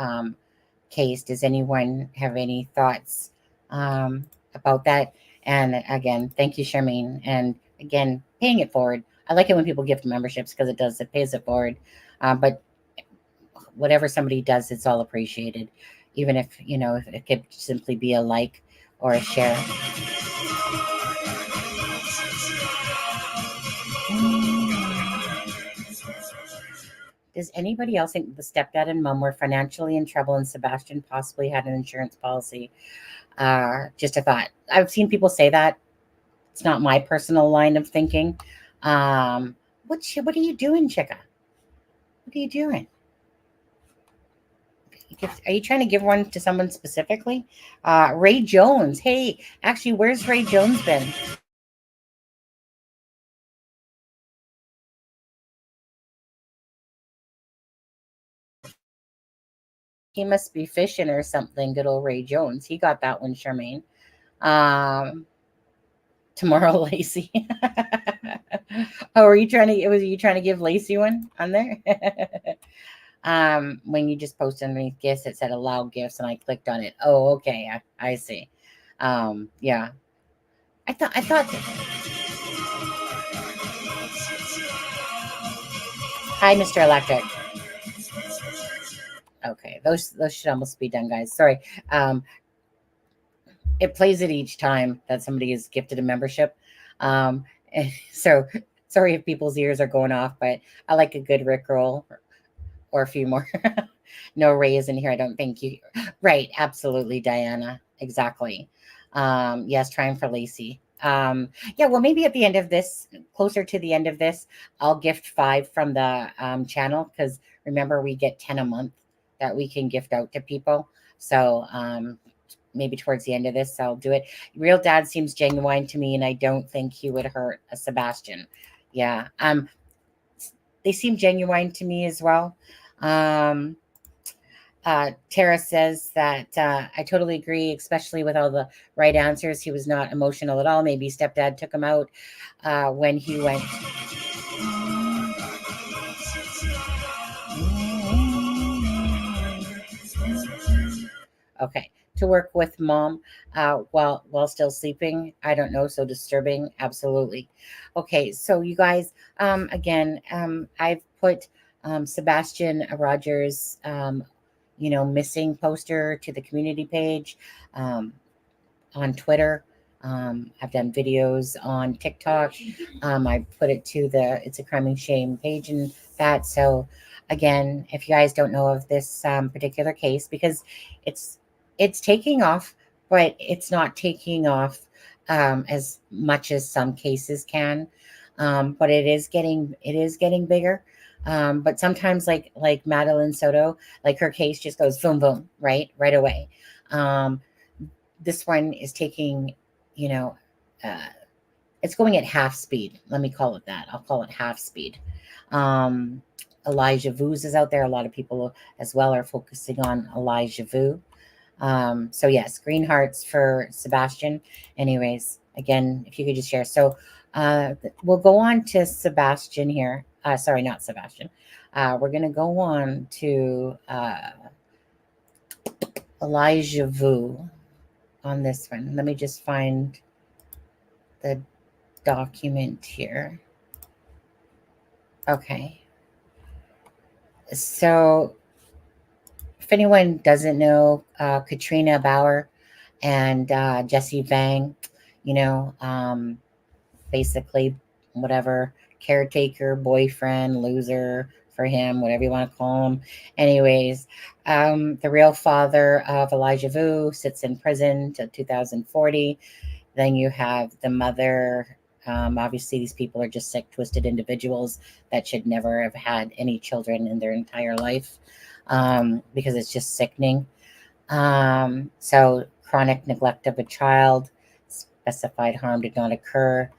case, does anyone have any thoughts about that? And again, thank you, Charmaine. And again, paying it forward. I like it when people gift memberships, because it pays it forward. But whatever somebody does, it's all appreciated. Even if, if it could simply be a like or a share. Does anybody else think the stepdad and mom were financially in trouble and Sebastian possibly had an insurance policy? Just a thought. I've seen people say that. It's not my personal line of thinking. What are you doing, Chica? What are you doing? Are you trying to give one to someone specifically? Ray Jones. Hey, actually, where's Ray Jones been? He must be fishing or something. Good old Ray Jones. He got that one, Charmaine. Tomorrow, Lacey. Oh, were you trying to? Was you trying to give Lacey one on there? When you just posted underneath gifts, it said allow gifts, and I clicked on it. Oh, okay, I see. Yeah, I thought. Hi, Mr. Electric. Okay, those should almost be done, guys. Sorry. It plays it each time that somebody is gifted a membership. So sorry if people's ears are going off, but I like a good Rickroll or a few more. No, Ray isn't here. I don't think you. Right. Absolutely, Diana. Exactly. Yes, trying for Lacey. Yeah, well, maybe at the end of this, closer to the end of this, I'll gift 5 from the channel, because remember, we get 10 a month that we can gift out to people. So maybe towards the end of this, I'll do it. Real Dad seems genuine to me, and I don't think he would hurt a Sebastian. Yeah. They seem genuine to me as well. Tara says that I totally agree, especially with all the right answers. He was not emotional at all. Maybe stepdad took him out when he went. Okay, to work with mom while still sleeping. I don't know. So disturbing. Absolutely. Okay, so you guys, again, I've put Sebastian Rogers, missing poster to the community page on Twitter. I've done videos on TikTok. I put it to the It's a Crime and Shame page and that. So again, if you guys don't know of this particular case, because it's taking off, but it's not taking off as much as some cases can. But it is getting bigger. But sometimes, like Madeline Soto, like her case just goes boom boom right away. This one is taking, it's going at half speed. Let me call it that. I'll call it half speed. Elijah Vu's is out there. A lot of people as well are focusing on Elijah Vu. So yes, green hearts for Sebastian. Anyways, again, if you could just share. So we'll go on to Sebastian here. Sorry, not Sebastian. We're going to go on to Elijah Vu on this one. Let me just find the document here. Okay. So if anyone doesn't know, Katrina Bauer and Jesse Vang, basically whatever, caretaker, boyfriend, loser for him, whatever you want to call him. Anyways, the real father of Elijah Vu sits in prison till 2040. Then you have the mother. Obviously, these people are just sick, twisted individuals that should never have had any children in their entire life, because it's just sickening. So chronic neglect of a child, specified harm did not occur.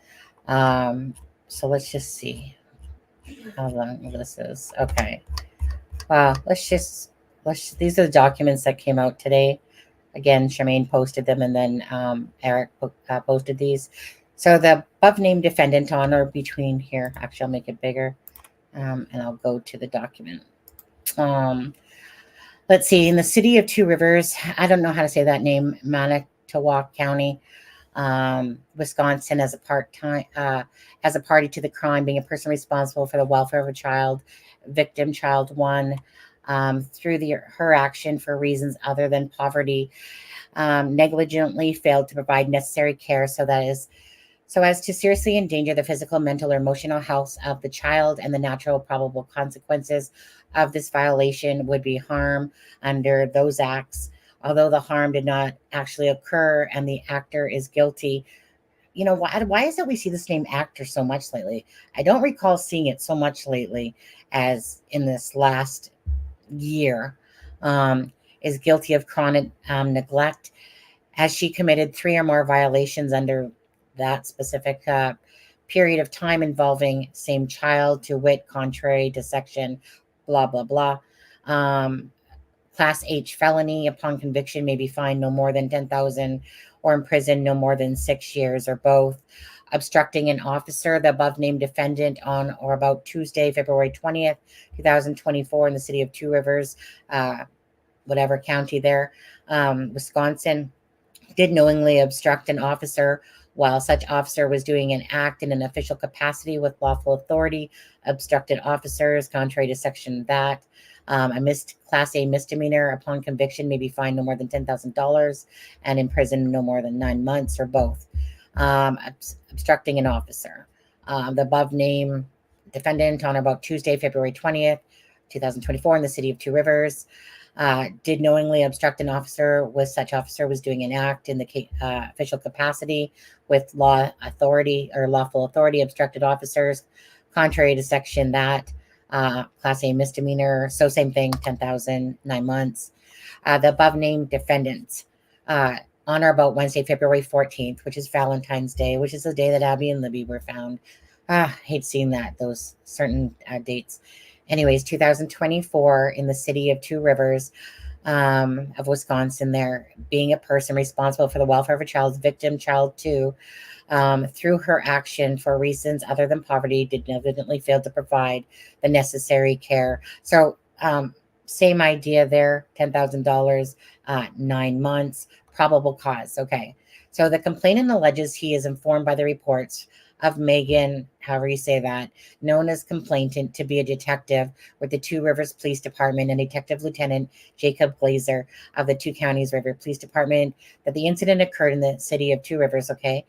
So let's just see how long this is. Okay. Wow. These are the documents that came out today. Again, Charmaine posted them, and then Eric posted these. So the above named defendant on or between here, actually I'll make it bigger, and I'll go to the document. Let's see, in the city of Two Rivers, I don't know how to say that name, Manitowoc County, Wisconsin, as a party to the crime, being a person responsible for the welfare of a child, victim child 1, through her action for reasons other than poverty, negligently failed to provide necessary care so as to seriously endanger the physical, mental, or emotional health of the child, and the natural probable consequences of this violation would be harm under those acts. Although the harm did not actually occur and the actor is guilty. Why is it we see this name actor so much lately? I don't recall seeing it so much lately as in this last year. Is guilty of chronic neglect, as she committed 3 or more violations under that specific period of time involving same child, to wit, contrary to section blah, blah, blah. Class H felony. Upon conviction, may be fined no more than 10,000 or imprisoned no more than 6 years, or both. Obstructing an officer. The above named defendant on or about Tuesday, February 20th, 2024, in the city of Two Rivers, whatever county there, Wisconsin, did knowingly obstruct an officer while such officer was doing an act in an official capacity with lawful authority. Obstructed officers, contrary to section that. Class A misdemeanor. Upon conviction, may be fined no more than $10,000 and imprisoned no more than 9 months, or both. Obstructing an officer. The above named defendant on about Tuesday, February 20th, 2024, in the city of Two Rivers, did knowingly obstruct an officer with such officer was doing an act in the official capacity with law authority or lawful authority. Obstructed officers, contrary to section that. Class A misdemeanor. So same thing, 10,000, 9 months. The above named defendants, on or about Wednesday, February 14th, which is Valentine's Day, which is the day that Abby and Libby were found. I hate seeing that, those certain dates. Anyways, 2024, in the city of Two Rivers, of Wisconsin, there, being a person responsible for the welfare of a child's victim, child 2, through her action for reasons other than poverty, did evidently fail to provide the necessary care. So, same idea there, $10,000, 9 months, probable cause. Okay. So the complainant alleges he is informed by the reports of Megan, however you say that, known as complainant, to be a detective with the Two Rivers Police Department, and Detective Lieutenant Jacob Glazer of the Two Counties River Police Department, that the incident occurred in the city of Two Rivers. Okay.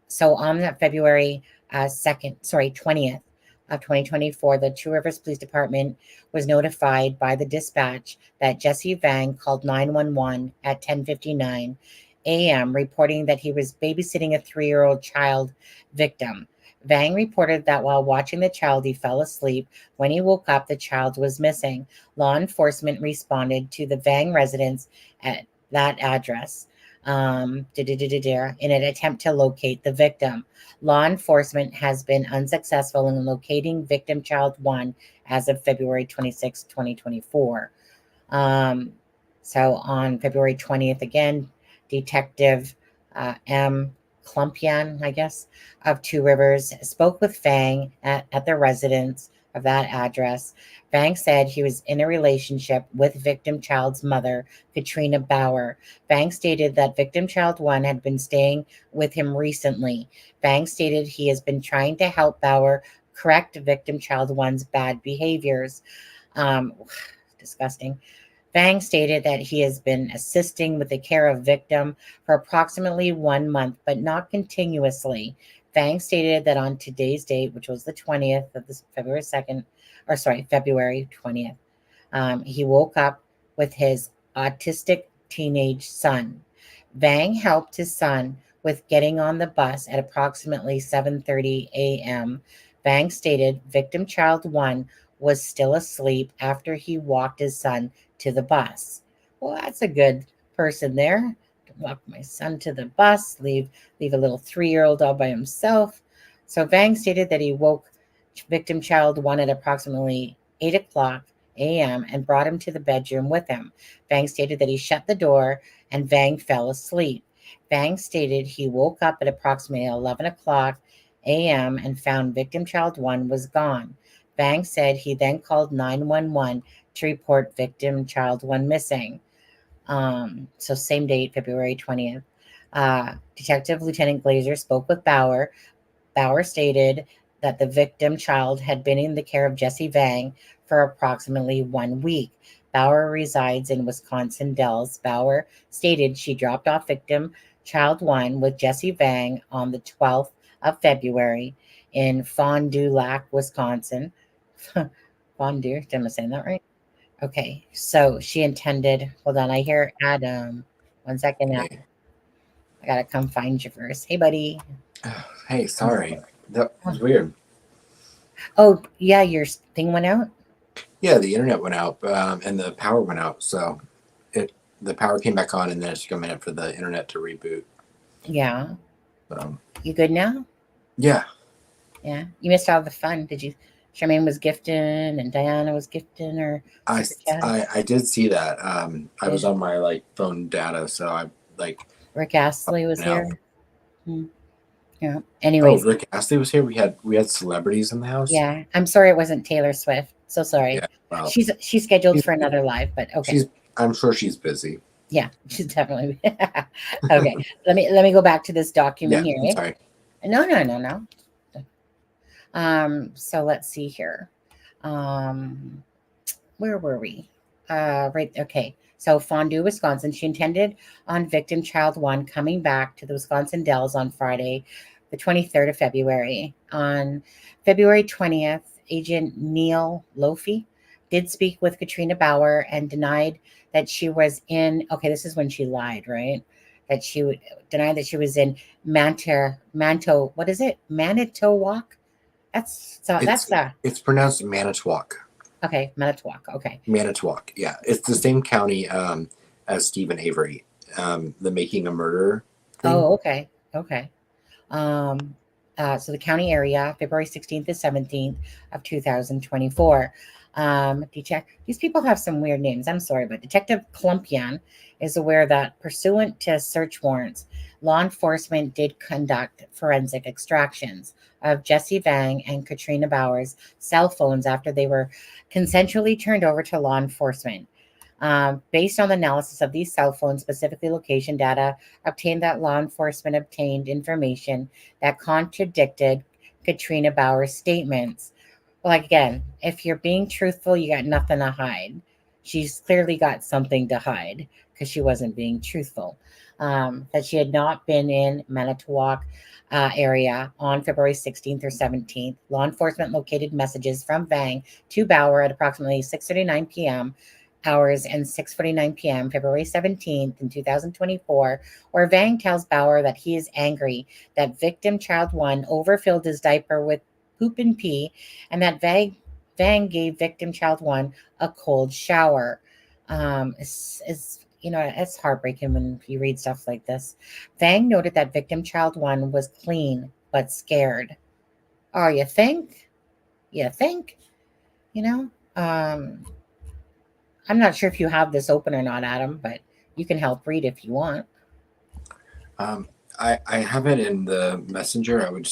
So on that February 20th of 2024, the Two Rivers Police Department was notified by the dispatch that Jesse Vang called 911 at 10:59 a.m., reporting that he was babysitting a 3-year-old child victim. Vang reported that while watching the child, he fell asleep. When he woke up, the child was missing. Law enforcement responded to the Vang residence at that address in an attempt to locate the victim. Law enforcement has been unsuccessful in locating victim child 1 as of February 26, 2024. So on February 20th, again, Detective M. Klumpian, I guess, of Two Rivers, spoke with Vang at the residence of that address. Vang said he was in a relationship with victim child's mother, Katrina Bauer. Vang stated that victim child 1 had been staying with him recently. Vang stated he has been trying to help Bauer correct victim child 1's bad behaviors. Disgusting. Vang stated that he has been assisting with the care of victim for approximately 1 month, but not continuously. Vang stated that on today's date, which was the 20th of this February 20th, he woke up with his autistic teenage son. Vang helped his son with getting on the bus at approximately 7:30 a.m. Vang stated victim child 1 was still asleep after he walked his son to the bus. Well, that's a good person there. Walk my son to the bus, leave a little 3-year-old all by himself. So Vang stated that he woke victim child 1 at approximately 8 o'clock a.m. and brought him to the bedroom with him. Vang stated that he shut the door and Vang fell asleep. Vang stated he woke up at approximately 11 o'clock a.m. and found victim child 1 was gone. Vang said he then called 911 to report victim child 1 missing. So same date, February 20th. Detective Lieutenant Glazer spoke with Bauer. Bauer stated that the victim child had been in the care of Jesse Vang for approximately 1 week. Bauer resides in Wisconsin Dells. Bauer stated she dropped off victim child 1 with Jesse Vang on the 12th of February in Fond du Lac, Wisconsin. Fond du, am I saying that right? Okay, so she intended, hold on, I hear Adam. 1 second now.
Hey.
I gotta come find you first. Hey, buddy.
Hey, sorry. That was weird.
Oh, yeah, your thing went out?
Yeah, the internet went out and the power went out. So the power came back on and then it took a minute for the internet to reboot.
Yeah. You good now?
Yeah.
Yeah. You missed all the fun. Did you Charmaine was gifting and Diana was gifting her super chat.
I did see that. I was
Yeah.
on my like phone data, so I like.
Rick Astley was
now.
here. Yeah.
Oh,
Anyways,
Rick Astley was here. We had celebrities in the house.
yeah. I'm sorry it wasn't Taylor Swift. So sorry.
Yeah. Well,
She's scheduled
she's-
for another live, but okay.
I'm sure she's busy.
Yeah, she's definitely okay. Let me go back to this document
Yeah.
here.
I'm
eh?
sorry.
No. So let's see here. Where were we? Right. Okay. So Fondue, Wisconsin. She intended on victim child one coming back to the Wisconsin Dells on Friday, the 23rd of February. On February 20th, Agent Neil Lofi did speak with Katrina Bauer and denied that she was in. Okay, this is when she lied, right? That she would deny that she was in What is it? Manitowoc. That's
It's pronounced Manitowoc.
okay. Manitowoc. Okay.
Manitowoc. Yeah, it's the same county as Stephen Avery, the Making a Murderer thing.
Oh, okay. Okay. So the county area, February 16th to 17th of 2024. These people have some weird names. I'm sorry, but Detective Klumpian is aware that pursuant to search warrants, law enforcement did conduct forensic extractions of Jesse Vang and Katrina Bauer's cell phones after they were consensually turned over to law enforcement. Based on the analysis of these cell phones, specifically location data obtained that law enforcement obtained information that contradicted Katrina Bauer's statements. Well, again, if you're being truthful, you got nothing to hide. She's clearly got something to hide because she wasn't being truthful. That she had not been in Manitowoc area on February 16th or 17th. Law enforcement located messages from Vang to Bauer at approximately 6:39 p.m. hours and 6:49 p.m. February 17th in 2024, where Vang tells Bauer that he is angry that victim child one overfilled his diaper with poop and pee, and that Vang gave victim child one a cold shower. It's heartbreaking when you read stuff like this. Vang noted that victim child one was clean but scared. Oh, you think? You think? You know? I'm not sure if you have this open or not, Adam, but you can help read if you want.
I have it in the messenger. I would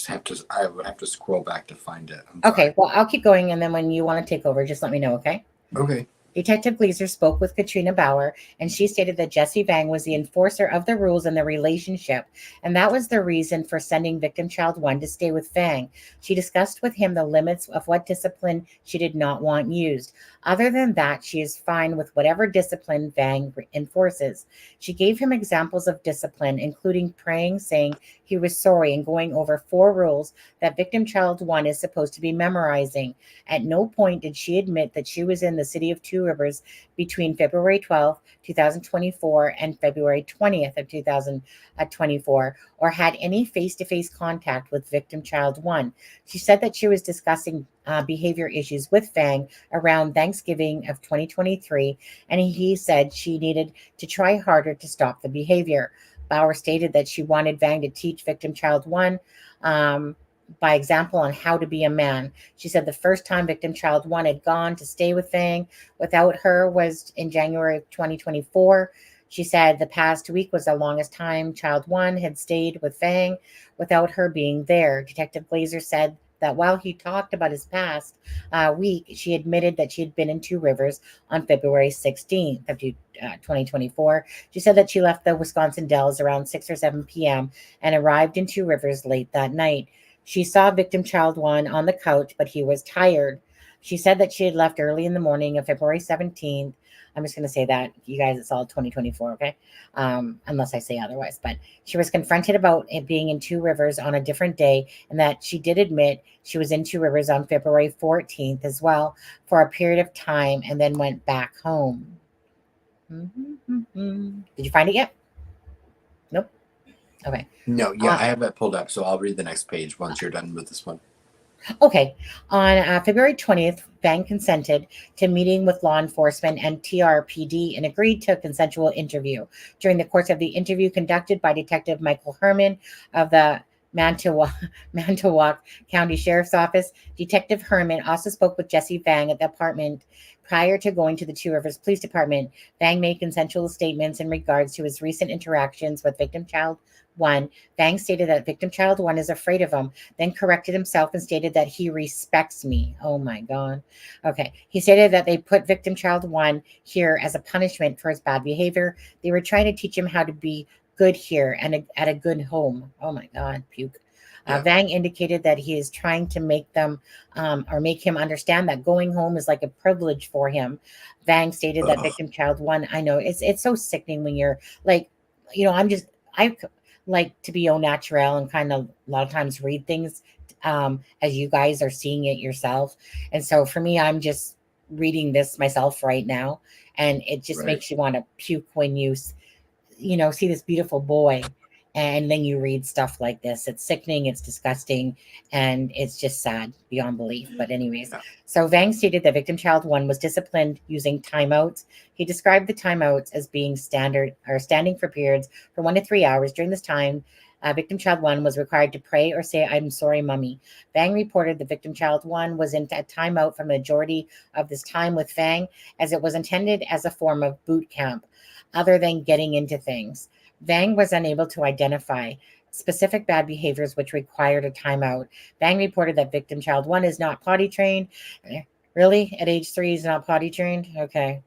have to scroll back to find it.
Okay, well, I'll keep going, and then when you want to take over, just let me know, okay?
Okay.
Detective Gleaser spoke with Katrina Bauer, and she stated that Jesse Vang was the enforcer of the rules in the relationship, and that was the reason for sending victim child one to stay with Vang. She discussed with him the limits of what discipline she did not want used. Other than that, she is fine with whatever discipline Vang enforces. She gave him examples of discipline, including praying, saying he was sorry, and going over 4 rules that victim child one is supposed to be memorizing. At no point did she admit that she was in the city of Two Rivers between February 12th, 2024 and February 20th of 2024, or had any face-to-face contact with victim child one. She said that she was discussing behavior issues with Vang around Thanksgiving of 2023, and he said she needed to try harder to stop the behavior. Bauer stated that she wanted Vang to teach victim child one by example on how to be a man. She said the first time victim child one had gone to stay with Vang without her was in January of 2024. She said the past week was the longest time child one had stayed with Vang without her being there. Detective Glazer said that while he talked about his past week, she admitted that she had been in Two Rivers on February 16th of 2024. She said that she left the Wisconsin Dells around 6 or 7 p.m. and arrived in Two Rivers late that night. She saw victim child one on the couch, but he was tired. She said that she had left early in the morning of February 17th. I'm just going to say that, you guys, it's all 2024, okay? Unless I say otherwise. But she was confronted about it being in Two Rivers on a different day, and that she did admit she was in Two Rivers on February 14th as well for a period of time and then went back home. Did you find it yet? Nope. Okay.
No, yeah, I have it pulled up, so I'll read the next page once you're done with this one.
Okay. On February 20th, Vang consented to meeting with law enforcement and TRPD and agreed to a consensual interview. During the course of the interview conducted by Detective Michael Herman of the Manitowoc, Manitowoc County Sheriff's Office. Detective Herman also spoke with Jesse Vang at the apartment prior to going to the Two Rivers Police Department. Vang made consensual statements in regards to his recent interactions with victim child 1. Vang stated that victim child 1 is afraid of him, then corrected himself and stated that he respects me. Oh my God. Okay. He stated that they put victim child 1 here as a punishment for his bad behavior. They were trying to teach him how to be good here and at a good home. Oh my God, puke.
Yeah.
Vang indicated that he is trying to make them or make him understand that going home is like a privilege for him. Vang stated that victim child 1, I know it's so sickening when you're like, I like to be au naturel and kind of a lot of times read things as you guys are seeing it yourself. And so for me, I'm just reading this myself right now, and it just
Right.
makes you want to puke when you see this beautiful boy and then you read stuff like this. It's sickening, it's disgusting, and it's just sad beyond belief. But anyways,
Yeah.
so Vang stated that victim child 1 was disciplined using timeouts. He described the timeouts as being standard or standing for periods for 1 to 3 hours. During this time, victim child 1 was required to pray or say, "I'm sorry, mommy." Vang reported that victim child 1 was in a timeout for the majority of this time with Vang, as it was intended as a form of boot camp other than getting into things. Vang was unable to identify specific bad behaviors which required a timeout. Vang reported that victim child 1 is not potty trained. Really? At age 3, he's not potty trained? Okay.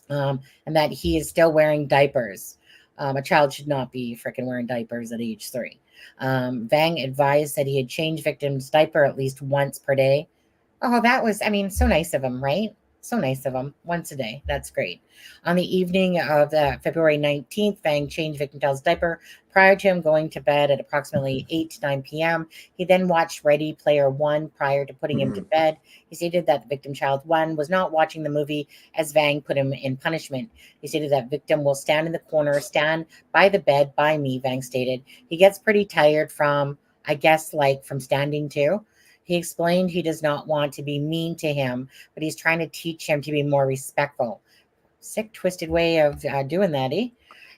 And that he is still wearing diapers. A child should not be freaking wearing diapers at age 3. Vang advised that he had changed victim's diaper at least once per day. Oh, that was, so nice of him, right? So nice of him. Once a day. That's great. On the evening of February 19th, Vang changed victim child's diaper prior to him going to bed at approximately 8 to 9 p.m. He then watched Ready Player One prior to putting him to bed. He stated that victim child 1 was not watching the movie as Vang put him in punishment. He stated that victim will stand in the corner, stand by the bed by me, Vang stated. He gets pretty tired from, I guess, like from standing too. He explained he does not want to be mean to him, but he's trying to teach him to be more respectful. Sick, twisted way of doing that, eh?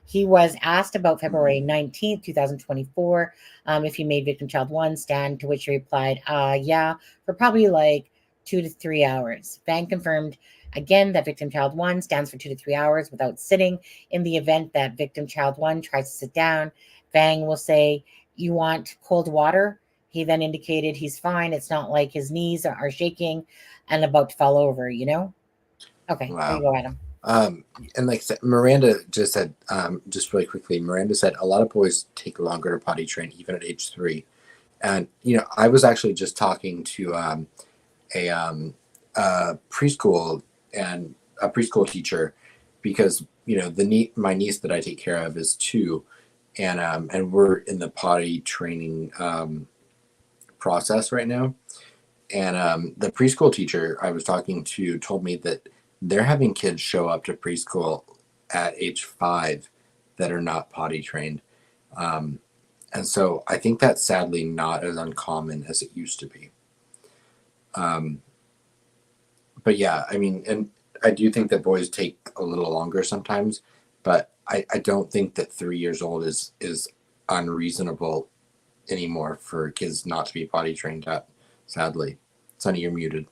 He was asked about February 19th, 2024, if he made victim child 1 stand, to which he replied, yeah, for probably like 2 to 3 hours. Vang confirmed again that victim child 1 stands for 2 to 3 hours without sitting. In the event that victim child 1 tries to sit down, Vang will say, "You want cold water?" He then indicated he's fine. It's not like his knees are shaking and about to fall over, Okay, there
Wow.
you go, Adam.
And like I said, Miranda just said, just really quickly, Miranda said a lot of boys take longer to potty train, even at age 3. And, I was actually just talking to a preschool and a preschool teacher because, my niece that I take care of is 2, and we're in the potty training process right now. And the preschool teacher I was talking to told me that they're having kids show up to preschool at age 5 that are not potty trained. And so I think that's sadly not as uncommon as it used to be. But yeah, and I do think that boys take a little longer sometimes, but I don't think that 3 years old is unreasonable anymore for kids not to be potty trained at, sadly. Sonny, you're muted.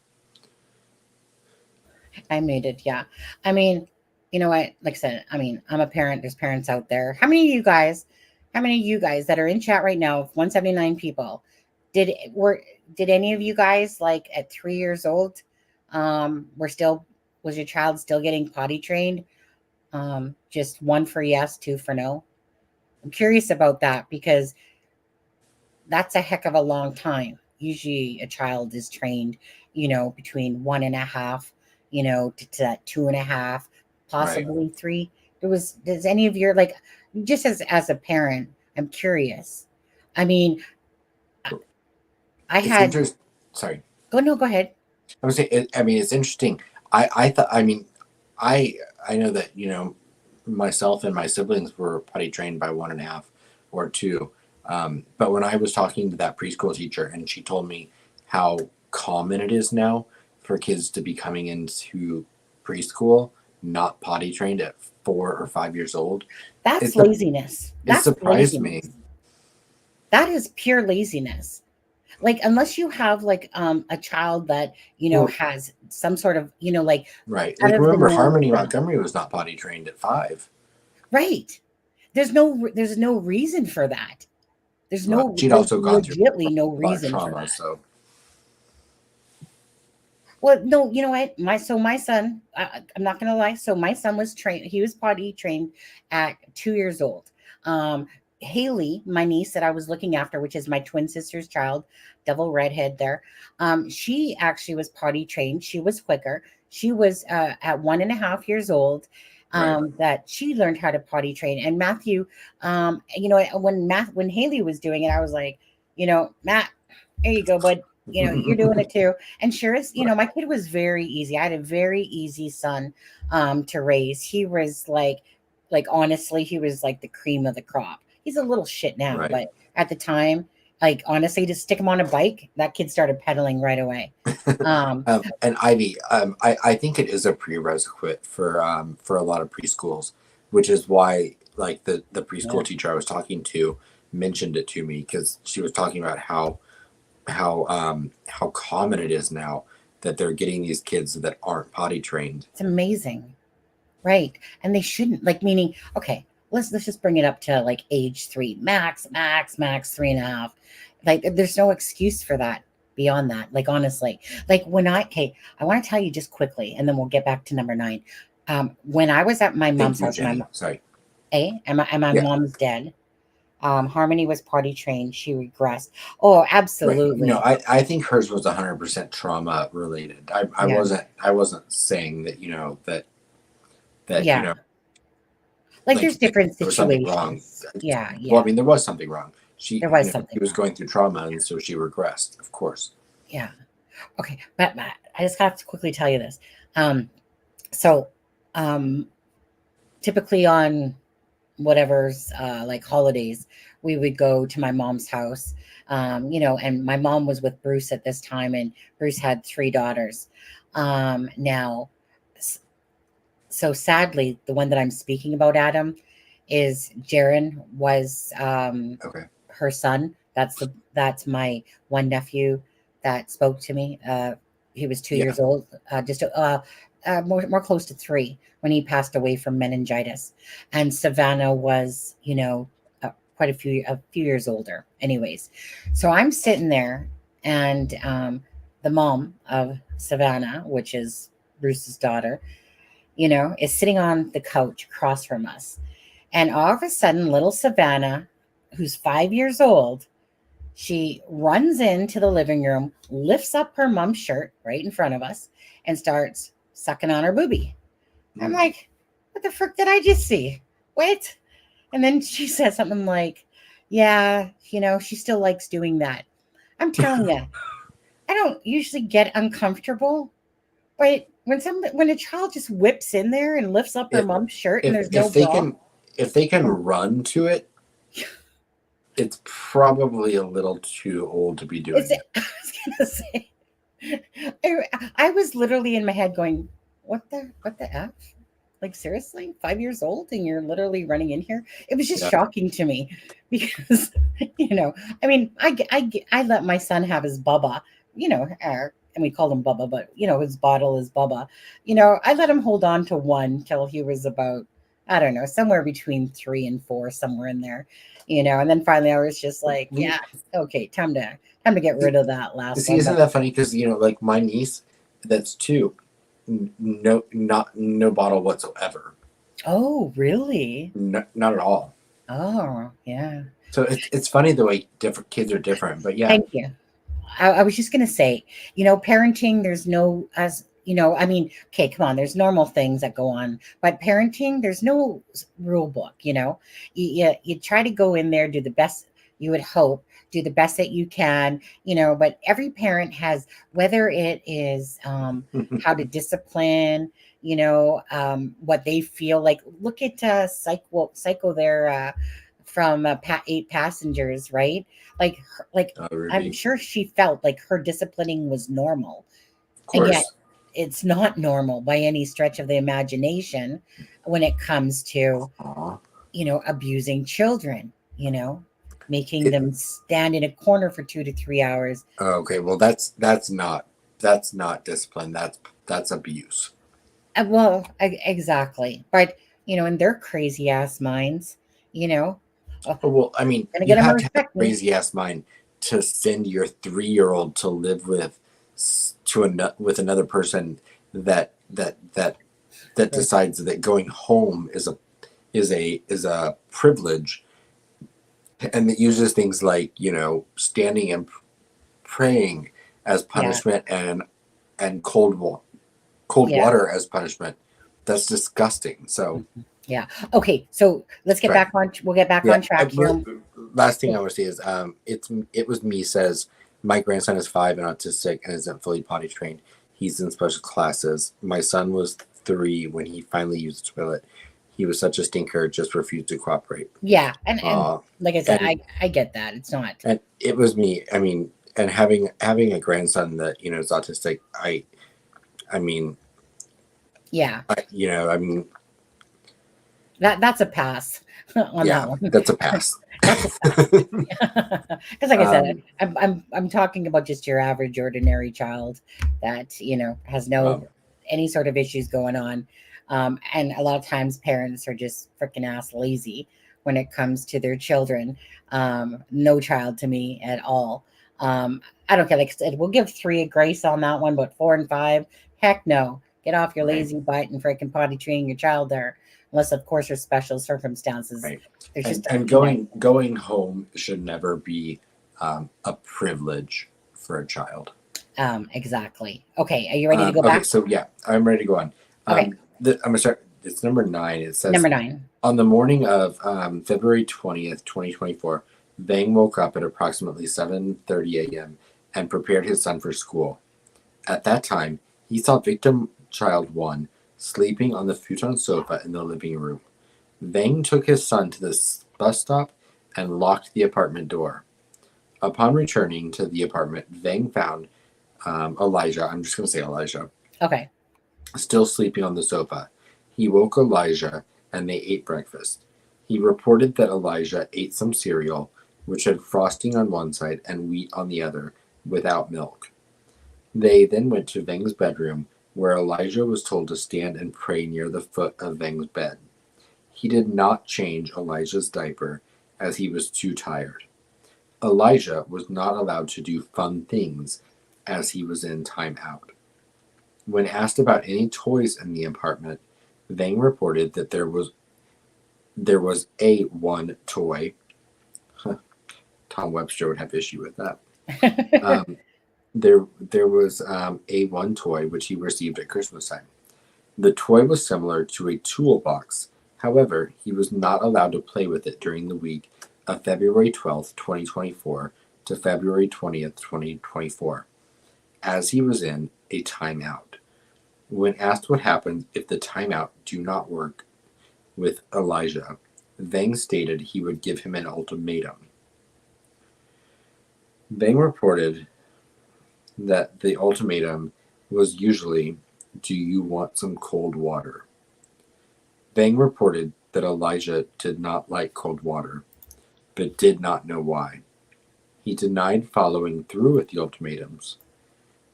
I made it, yeah. You know what? Like I said, I'm a parent. There's parents out there. How many of you guys that are in chat right now, 179 people, did any of you guys like at 3 years old, was your child still getting potty trained? Just 1 for yes, 2 for no. I'm curious about that because that's a heck of a long time. Usually a child is trained, between 1.5, to that 2.5, possibly
Right.
3. Does any of your just as a parent, I'm curious. I mean, I
It's
had
interesting. Sorry.
go ahead.
I would say, it's interesting. I thought, I know that, myself and my siblings were potty trained by 1.5 or 2. But when I was talking to that preschool teacher and she told me how common it is now for kids to be coming into preschool not potty trained at 4 or 5 years old,
That's
it
laziness.
it
That's
surprised
laziness.
me.
That is pure laziness. Like, unless you have like a child that,
Well,
has some sort of, like
right.
out
Like
of the
remember,
norm.
Harmony Montgomery was not potty trained at 5.
Right. There's no reason for that. There's
Well,
no
she'd also gone through
legitly no
a lot of
reason for
trauma,
that.
so
Well, no, you know what? My son, I'm not gonna lie. So my son was trained. He was potty trained at 2 years old. Um, Haley, my niece that I was looking after, which is my twin sister's child, double redhead there. She actually was potty trained. She was quicker. She was at 1.5 years old.
right.
That she learned how to potty train. And Matthew, when Haley was doing it, I was like, Matt, here you go, bud. You're doing it too. And sure as my kid was very easy. I had a very easy son to raise. He was like honestly, he was like the cream of the crop. He's a little shit now,
Right.
but at the time, like honestly, to stick him on a bike, that kid started pedaling right away.
And Ivy, I think it is a prerequisite for a lot of preschools, which is why like the preschool
Yeah.
teacher I was talking to mentioned it to me, because she was talking about how common it is now that they're getting these kids that aren't potty trained.
It's amazing. Right. And they shouldn't, like, meaning, okay, let's just bring it up to like age 3, max 3.5. Like, there's no excuse for that beyond that. Like, honestly, like okay, I want to tell you just quickly, and then we'll get back to number 9. When I was at my
Thank
mom's
you,
house,
Jenny. Sorry.
and my
Yeah.
mom's dead. Harmony was potty trained. She regressed. Oh,
Right.
absolutely.
No, I think hers was 100% trauma related. I
Yeah.
wasn't saying that that
Yeah. Like, there's different
there was something wrong.
situations. Yeah.
Well, I mean, there was something wrong. She
There was
she
something
was
wrong.
going through trauma, and so she regressed. Of course.
Yeah. Okay. But Matt, I just have to quickly tell you this. So typically on whatever's like holidays, we would go to my mom's house. And my mom was with Bruce at this time, and Bruce had 3 daughters. Now, so sadly, the one that I'm speaking about, Adam, is Jaron was
Okay.
her son. That's my one nephew that spoke to me. He was 2 years old, just more close to 3 when he passed away from meningitis. And Savannah was, quite a few years older. Anyways, so I'm sitting there, and the mom of Savannah, which is Bruce's daughter, is sitting on the couch across from us. And all of a sudden, little Savannah, who's 5 years old, she runs into the living room, lifts up her mom's shirt right in front of us, and starts sucking on her boobie. I'm like, what the frick did I just see? What? And then she said something like, yeah, she still likes doing that. I'm telling you, I don't usually get uncomfortable, but when a child just whips in there and lifts up her mom's shirt and there's no bra,
if they can run to it, it's probably a little too old to be doing it.
I was gonna say, I was literally in my head going, what the F? Like, seriously, 5 years old and you're literally running in here? It was just shocking to me because, I mean, I let my son have his Bubba, and we called him Bubba, but his bottle is Bubba. I let him hold on to one till he was about, I don't know, somewhere between 3 and 4, somewhere in there, and then finally I was just like, yeah, okay, time to get rid of that last
See,
one.
isn't that funny? Because like my niece, that's 2, no bottle whatsoever.
Oh, really?
No, not at all.
Oh, yeah.
So it's funny the way different kids are different, but yeah.
Thank you. I was just going to say, parenting, there's no, I mean, okay, come on, there's normal things that go on, but parenting, there's no rule book, you try to go in there, do the best you would hope, do the best that you can, but every parent has, whether it is how to discipline, what they feel like. Look at Psycho there from 8 Passengers, right? Like I'm sure she felt like her disciplining was normal.
Of course.
And yet it's not normal by any stretch of the imagination when it comes to, abusing children, making them stand in a corner for 2 to 3 hours.
Okay, well that's not discipline. That's abuse.
Well, exactly. But, in their crazy ass minds, you know, oh,
Oh, well, I mean,
gonna
you
get them to
have to have a
respect me.
crazy ass mind to send your 3-year-old to live with another person that decides that going home is a privilege, and that uses things like standing and praying as
Yeah.
punishment, and cold
Yeah.
water as punishment. That's disgusting. So
Yeah. Okay. So let's get
Right.
back on. We'll get back on track here.
last thing I want to say is it was me says my grandson is 5 and autistic and isn't fully potty trained. He's in special classes. My son was 3 when he finally used the toilet. He was such a stinker, just refused to cooperate.
Yeah. And like I said,
and-
I get that. It's not.
And it was me. I mean, and having a grandson that is autistic, I mean,
Yeah.
I mean,
That's a pass on
yeah,
that one.
that's a pass.
Because, like I said, I'm talking about just your average, ordinary child that has no any sort of issues going on, and a lot of times parents are just freaking ass lazy when it comes to their children. No child to me at all. I don't care. Like I said, we'll give 3 a grace on that one, but 4 and 5, heck no. Get off your lazy butt and freaking potty train your child there. Unless, of course, there's special circumstances.
Right.
There's just
And going home should never be a privilege for a child.
Exactly. Okay, are you ready to go back?
Okay, so yeah, I'm ready to go on.
Okay.
I'm gonna start. It's number 9. It says
Number 9.
on the morning of February 20th, 2024, Vang woke up at approximately 7:30 a.m. and prepared his son for school. At that time, he saw victim child 1 sleeping on the futon sofa in the living room. Vang took his son to the bus stop and locked the apartment door. Upon returning to the apartment, Vang found Elijah, I'm just going to say Elijah,
Okay.
still sleeping on the sofa. He woke Elijah and they ate breakfast. He reported that Elijah ate some cereal, which had frosting on one side and wheat on the other, without milk. They then went to Vang's bedroom, where Elijah was told to stand and pray near the foot of Vang's bed. He did not change Elijah's diaper as he was too tired. Elijah was not allowed to do fun things as he was in timeout. When asked about any toys in the apartment, Vang reported that there was a one toy. Tom Webster would have issue with that. There was a one toy which he received at Christmas time. The toy was similar to a toolbox. However, he was not allowed to play with it during the week of February 12th, 2024 to February 20th, 2024, as he was in a timeout. When asked what happens if the timeout do not work with Elijah, Vang stated he would give him an ultimatum. Vang reported that the ultimatum was usually, "Do you want some cold water?" Vang reported that Elijah did not like cold water, but did not know why. He denied following through with the ultimatums.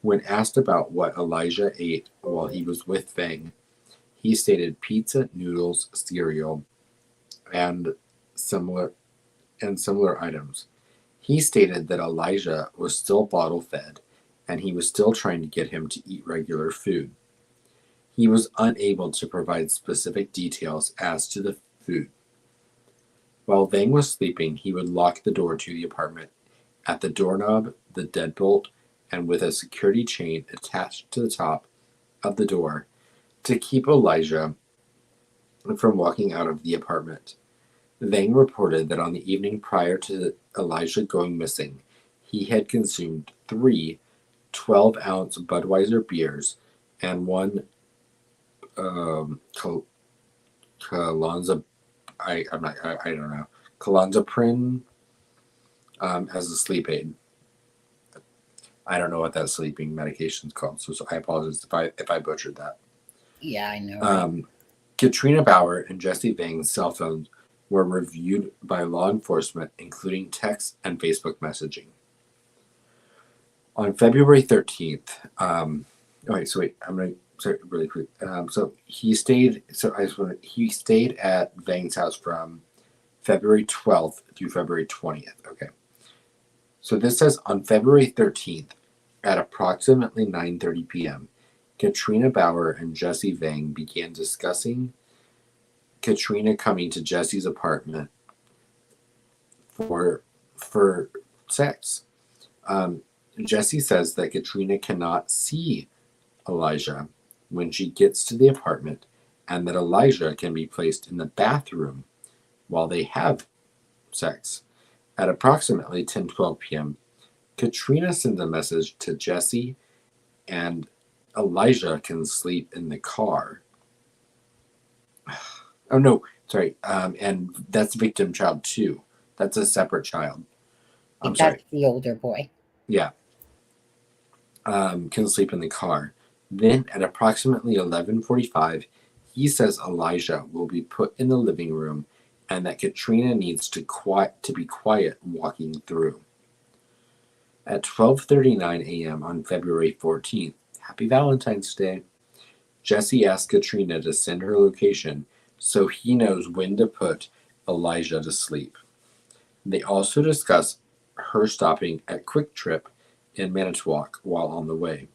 When asked about what Elijah ate while he was with Vang, he stated pizza, noodles, cereal, and similar items. He stated that Elijah was still bottle fed and he was still trying to get him to eat regular food. He was unable to provide specific details as to the food. While Vang was sleeping, he would lock the door to the apartment at the doorknob, the deadbolt, and with a security chain attached to the top of the door to keep Elijah from walking out of the apartment. Vang reported that on the evening prior to Elijah going missing, he had consumed 3 12-ounce Budweiser beers and 1 Kalanza, I don't know, Kalanzaprin as a sleep aid. I don't know what that sleeping medication is called, so I apologize if I butchered that.
Yeah, I know. Right?
Katrina Bauer and Jesse Vang's cell phones were reviewed by law enforcement, including text and Facebook messaging. On February 13th, I'm going to start really quick. He stayed at Vang's house from February 12th through February 20th. Okay. So this says on February 13th at approximately 9:30 p.m., Katrina Bauer and Jesse Vang began discussing Katrina coming to Jesse's apartment for sex. Jesse says that Katrina cannot see Elijah when she gets to the apartment, and that Elijah can be placed in the bathroom while they have sex. At approximately 10:12 p.m., Katrina sends a message to Jesse, and Elijah can sleep in the car. Oh, no, sorry. And that's victim child 2. That's a separate child. I'm sorry.
That's the older boy.
Yeah. Can sleep in the car. Then at approximately 11:45, he says Elijah will be put in the living room and that Katrina needs to be quiet walking through. At 12:39 a.m. on February 14th, Happy Valentine's Day, Jesse asks Katrina to send her location so he knows when to put Elijah to sleep. They also discuss her stopping at Quick Trip in Manitowoc while on the way.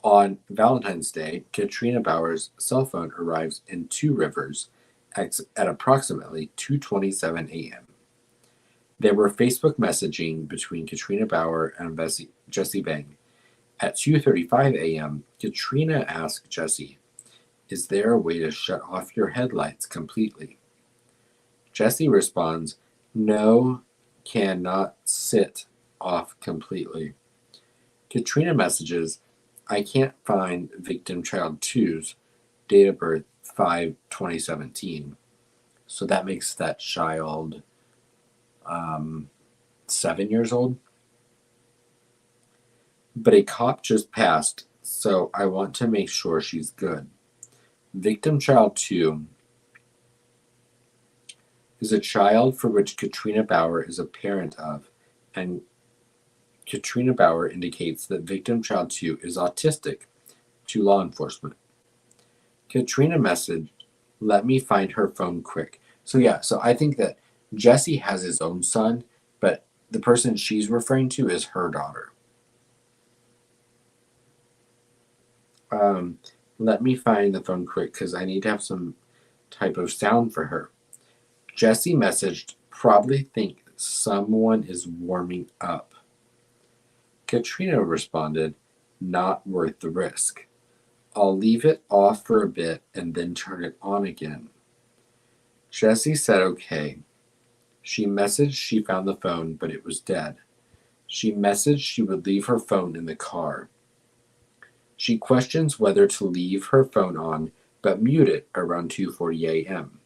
On Valentine's Day, Katrina Bauer's cell phone arrives in Two Rivers at approximately 2:27 a.m. There were Facebook messaging between Katrina Bauer and Jesse Vang. At 2:35 a.m., Katrina asked Jesse, "Is there a way to shut off your headlights completely?" Jesse responds, "No, cannot sit off completely." Katrina messages, "I can't find victim child 2's date of birth 5/2017." So that makes that child 7 years old. But a cop just passed, so I want to make sure she's good. Victim child 2 is a child for which Katrina Bauer is a parent of, and Katrina Bauer indicates that victim child 2 is autistic to law enforcement. Katrina messaged, "Let me find her phone quick." So I think that Jesse has his own son, but the person she's referring to is her daughter. Let me find the phone quick because I need to have some type of sound for her. Jesse messaged, "Probably think someone is warming up." Katrina responded, "Not worth the risk. I'll leave it off for a bit and then turn it on again." Jesse said okay. She messaged she found the phone, but it was dead. She messaged she would leave her phone in the car. She questions whether to leave her phone on, but mute it around 2:40 a.m.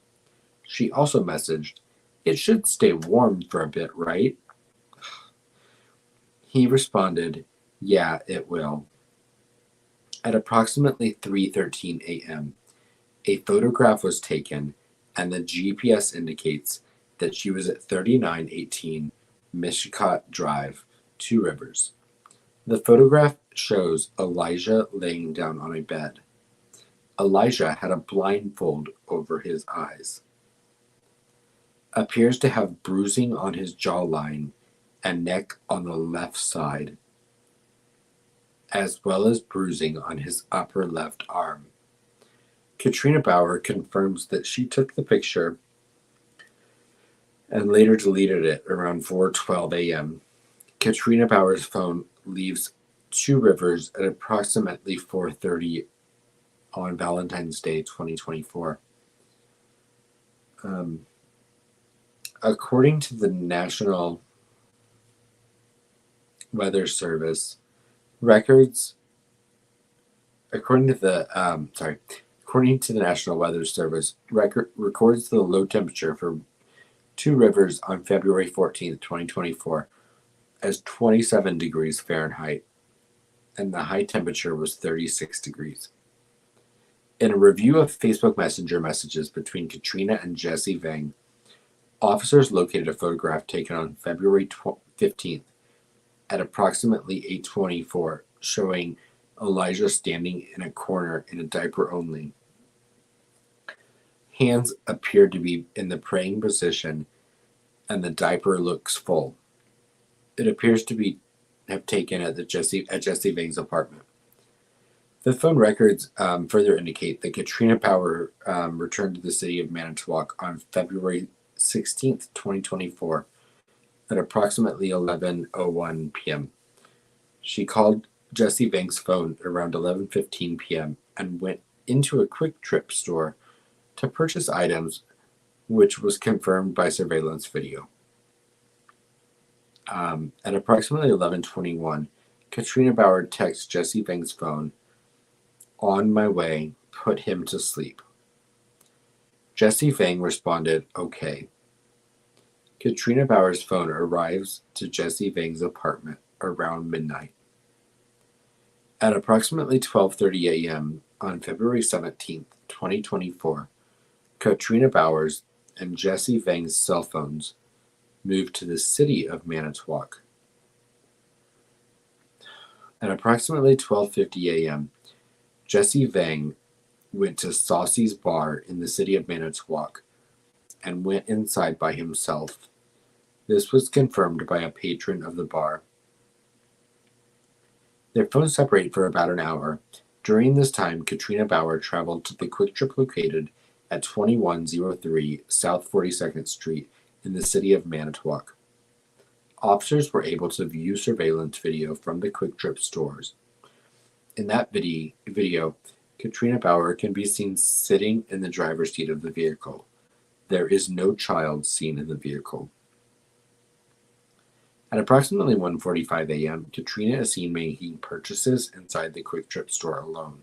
She also messaged, "It should stay warm for a bit, right?" He responded, "Yeah, it will." At approximately 3:13 a.m., a photograph was taken, and the GPS indicates that she was at 3918 Mishicot Drive, Two Rivers. The photograph shows Elijah laying down on a bed. Elijah had a blindfold over his eyes. Appears to have bruising on his jawline and neck on the left side, as well as bruising on his upper left arm. Katrina Bauer confirms that she took the picture and later deleted it around 4:12 a.m. Katrina Bauer's phone leaves Two Rivers at approximately 4:30 on Valentine's Day 2024. According to the National Weather Service, records records the low temperature for Two Rivers on February 14th, 2024 as 27 degrees Fahrenheit, and the high temperature was 36 degrees. In a review of Facebook Messenger messages between Katrina and Jesse Vang, Officers located a photograph taken on February 15th at approximately 8:24, showing Elijah standing in a corner in a diaper only. Hands appear to be in the praying position, and the diaper looks full. It appears to have taken at Jesse Vang's apartment. The phone records further indicate that Katrina Power returned to the city of Manitowoc on February 16th, 2024, at approximately 11:01 p.m. She called Jesse Vang's phone around 11:15 p.m. and went into a Quick Trip store to purchase items, which was confirmed by surveillance video. At approximately 11:21, Katrina Bauer texts Jesse Vang's phone, "On my way, put him to sleep." Jesse Vang responded, "Okay." Katrina Bauer's phone arrives to Jesse Vang's apartment around midnight. At approximately 12:30 a.m. on February 17th, 2024, Katrina Bauer's and Jesse Vang's cell phones moved to the city of Manitowoc. At approximately 12:50 a.m., Jesse Vang went to Saucy's bar in the city of Manitowoc and went inside by himself. This was confirmed by a patron of the bar. Their phones separate for about an hour. During this time, Katrina Bauer traveled to the Quick Trip located at 2103 South 42nd Street in the city of Manitowoc. Officers were able to view surveillance video from the Quick Trip stores. In that video, Katrina Bauer can be seen sitting in the driver's seat of the vehicle. There is no child seen in the vehicle. At approximately 1:45 a.m., Katrina is seen making purchases inside the Quick Trip store alone.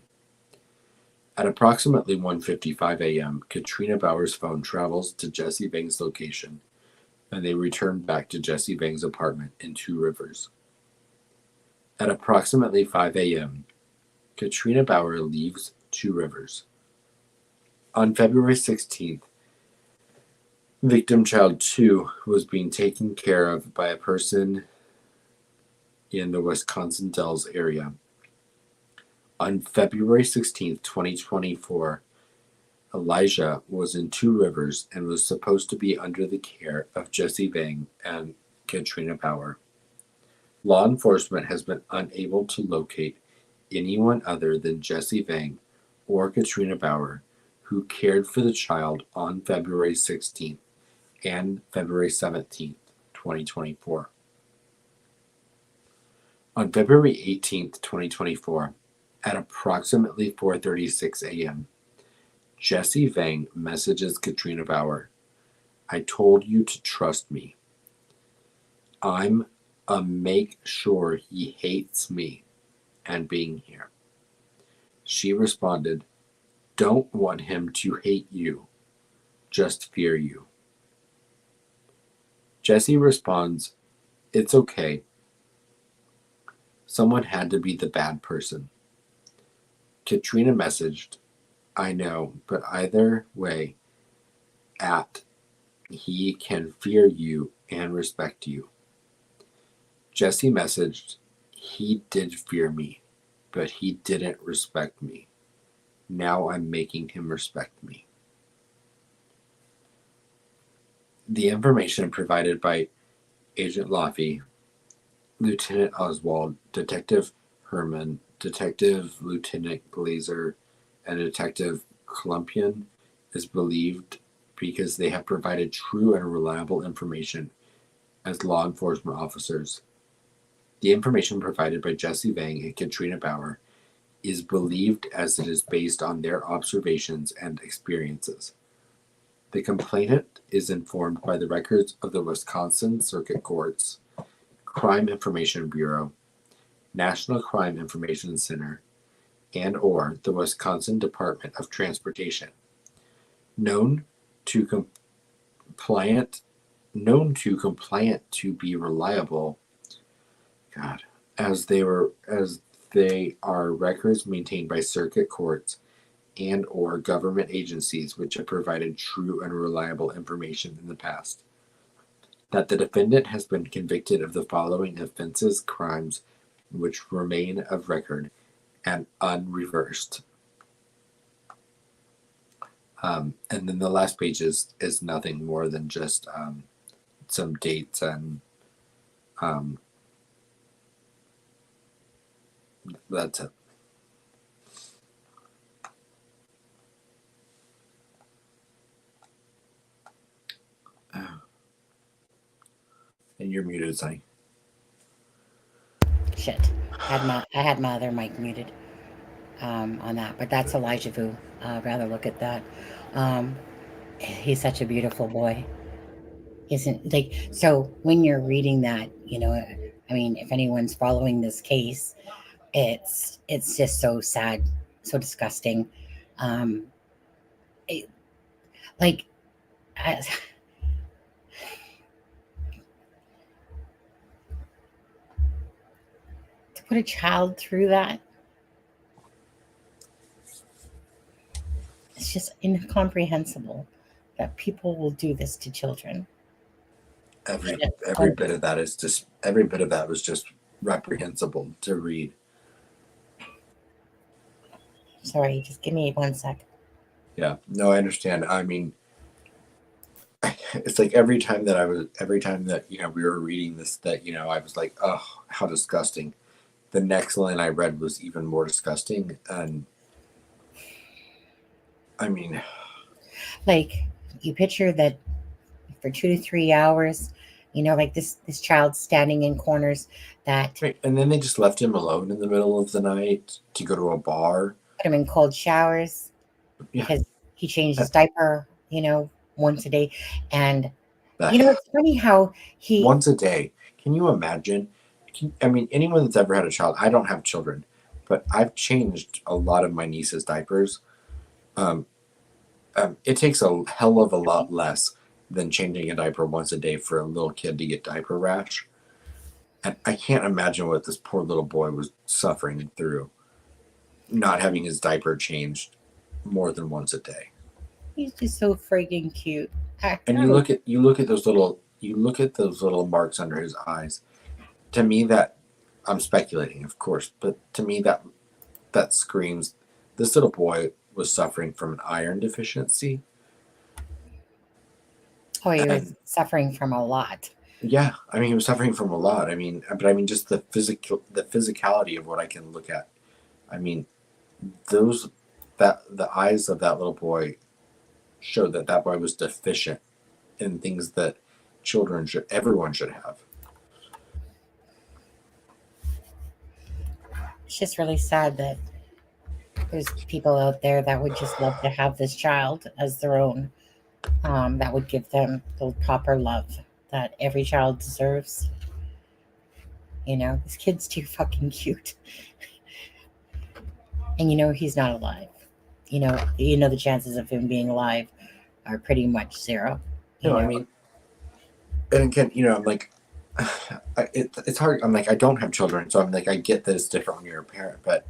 At approximately 1:55 a.m., Katrina Bauer's phone travels to Jesse Vang's location, and they return back to Jesse Vang's apartment in Two Rivers. At approximately 5 a.m., Katrina Bauer leaves Two Rivers. On February 16th, victim child 2 was being taken care of by a person in the Wisconsin Dells area. On February 16th, 2024, Elijah was in Two Rivers and was supposed to be under the care of Jesse Vang and Katrina Bauer. Law enforcement has been unable to locate anyone other than Jesse Vang or Katrina Bauer who cared for the child on February 16th and February 17th, 2024. On February 18th, 2024, at approximately 4:36 a.m., Jesse Vang messages Katrina Bauer, "I told you to trust me. I'm a make sure he hates me and being here." She responded, "Don't want him to hate you, just fear you." Jesse responds, "It's okay. Someone had to be the bad person." Katrina messaged, "I know, but either way, he can fear you and respect you." Jesse messaged, "He did fear me, but he didn't respect me. Now I'm making him respect me." The information provided by Agent Laffey, Lieutenant Oswald, Detective Herman, Detective Lieutenant Glazer, and Detective Klumpian is believed because they have provided true and reliable information as law enforcement officers. The information provided by Jesse Vang and Katrina Bauer is believed as it is based on their observations and experiences. The complainant is informed by the records of the Wisconsin Circuit Courts, Crime Information Bureau, National Crime Information Center, and/or the Wisconsin Department of Transportation, known to compliant to be reliable. As they are records maintained by circuit courts and/or government agencies which have provided true and reliable information in the past. that the defendant has been convicted of the following offenses, crimes, which remain of record and unreversed. And then the last page is nothing more than just some dates and that's it. And you're muted, Sonny.
Shit. I had my other mic muted on that, but that's Elijah Vu. Rather look at that. He's such a beautiful boy. Isn't like so when you're reading that, I mean, if anyone's following this case, it's just so sad, so disgusting. It, like I, to put a child through that, it's just incomprehensible that people will do this to children.
Every bit of that is just every bit of that was just reprehensible to read.
Sorry, just give me 1 sec.
Yeah, no, I understand. I mean, it's like every time that we were reading this, that I was like, oh, how disgusting. The next line I read was even more disgusting, and I mean,
like you picture that for 2 to 3 hours, like this child standing in corners that
right. And then they just left him alone in the middle of the night to go to a bar.
put him in cold showers because he changed his diaper, once a day. And it's funny how he
once a day. Can you imagine? I mean, anyone that's ever had a child, I don't have children, but I've changed a lot of my niece's diapers. It takes a hell of a lot less than changing a diaper once a day for a little kid to get diaper rash. And I can't imagine what this poor little boy was suffering through, not having his diaper changed more than once a day.
He's just so friggin' cute.
And you look at those little marks under his eyes. To me, that I'm speculating, of course, but to me that screams this little boy was suffering from an iron deficiency.
Oh, he was suffering from a lot.
Yeah, I mean, he was suffering from a lot. I mean, just the physicality of what I can look at. I mean, the eyes of that little boy showed that boy was deficient in things that everyone should have.
It's just really sad that there's people out there that would just love to have this child as their own, that would give them the proper love that every child deserves. This kid's too fucking cute. And he's not alive. The chances of him being alive are pretty much zero.
I mean, and again, I'm like, it's hard. I'm like, I don't have children, so I'm like, I get that it's different when you're a parent, but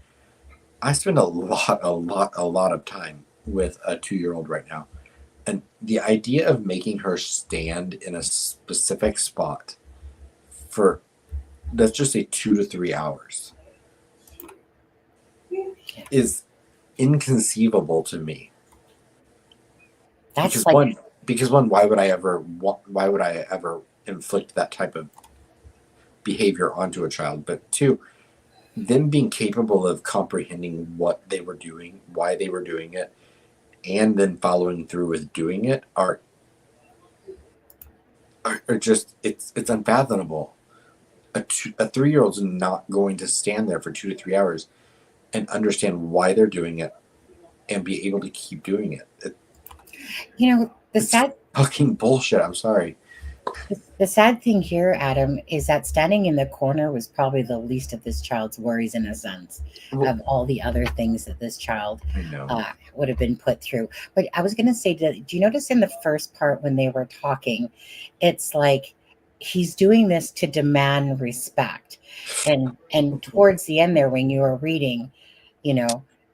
I spend a lot of time with a 2-year-old right now. And the idea of making her stand in a specific spot for, let's just say 2 to 3 hours, is inconceivable to me.
That's
because one, why would I ever inflict that type of behavior onto a child? But 2, them being capable of comprehending what they were doing, why they were doing it, and then following through with doing it are just it's unfathomable. A 3-year-old's not going to stand there for 2 to 3 hours and understand why they're doing it and be able to keep doing it.
The sad
fucking bullshit. I'm sorry.
The sad thing here, Adam, is that standing in the corner was probably the least of this child's worries, in a sense, of all the other things that this child would have been put through. But I was going to say, do you notice in the first part when they were talking, it's like he's doing this to demand respect, and towards the end there, when you were reading,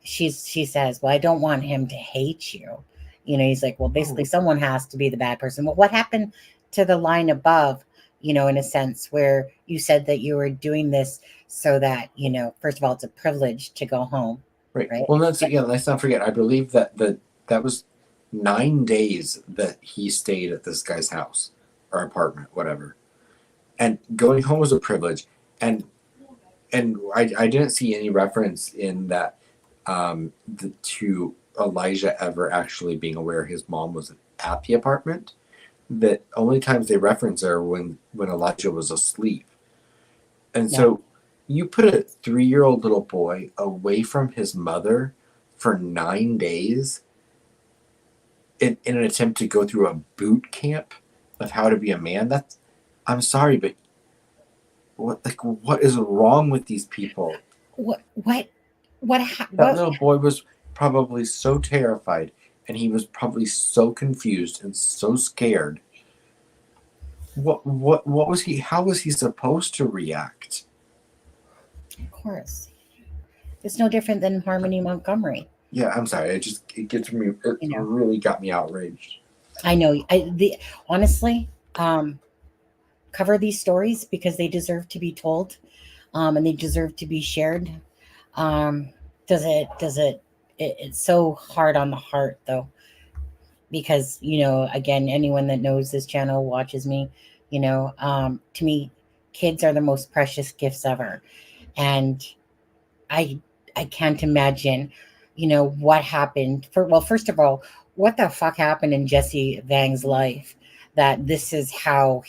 she says, "Well, I don't want him to hate you." He's like, "Well, basically, someone has to be the bad person." Well, what happened to the line above, in a sense where you said that you were doing this so that, first of all, it's a privilege to go home.
Right.
Right.
Well, let's not forget. I believe that that was 9 days that he stayed at this guy's house or apartment, whatever. And going home was a privilege. And I didn't see any reference in that to Elijah ever actually being aware his mom was at the apartment. That only times they reference are when Elijah was asleep. And so you put a 3-year-old little boy away from his mother for 9 days in an attempt to go through a boot camp of how to be a man. I'm sorry, but what is wrong with these people?
That
Little boy was probably so terrified, and he was probably so confused and so scared. What was he? How was he supposed to react?
Of course, it's no different than Harmony Montgomery.
Yeah, I'm sorry. It gets me. It really got me outraged.
I know. Honestly, cover these stories because they deserve to be told, and they deserve to be shared. It's so hard on the heart though, because again, anyone that knows this channel, watches me, to me, kids are the most precious gifts ever, and I can't imagine, what happened. First of all, what the fuck happened in Jesse Vang's life that this is how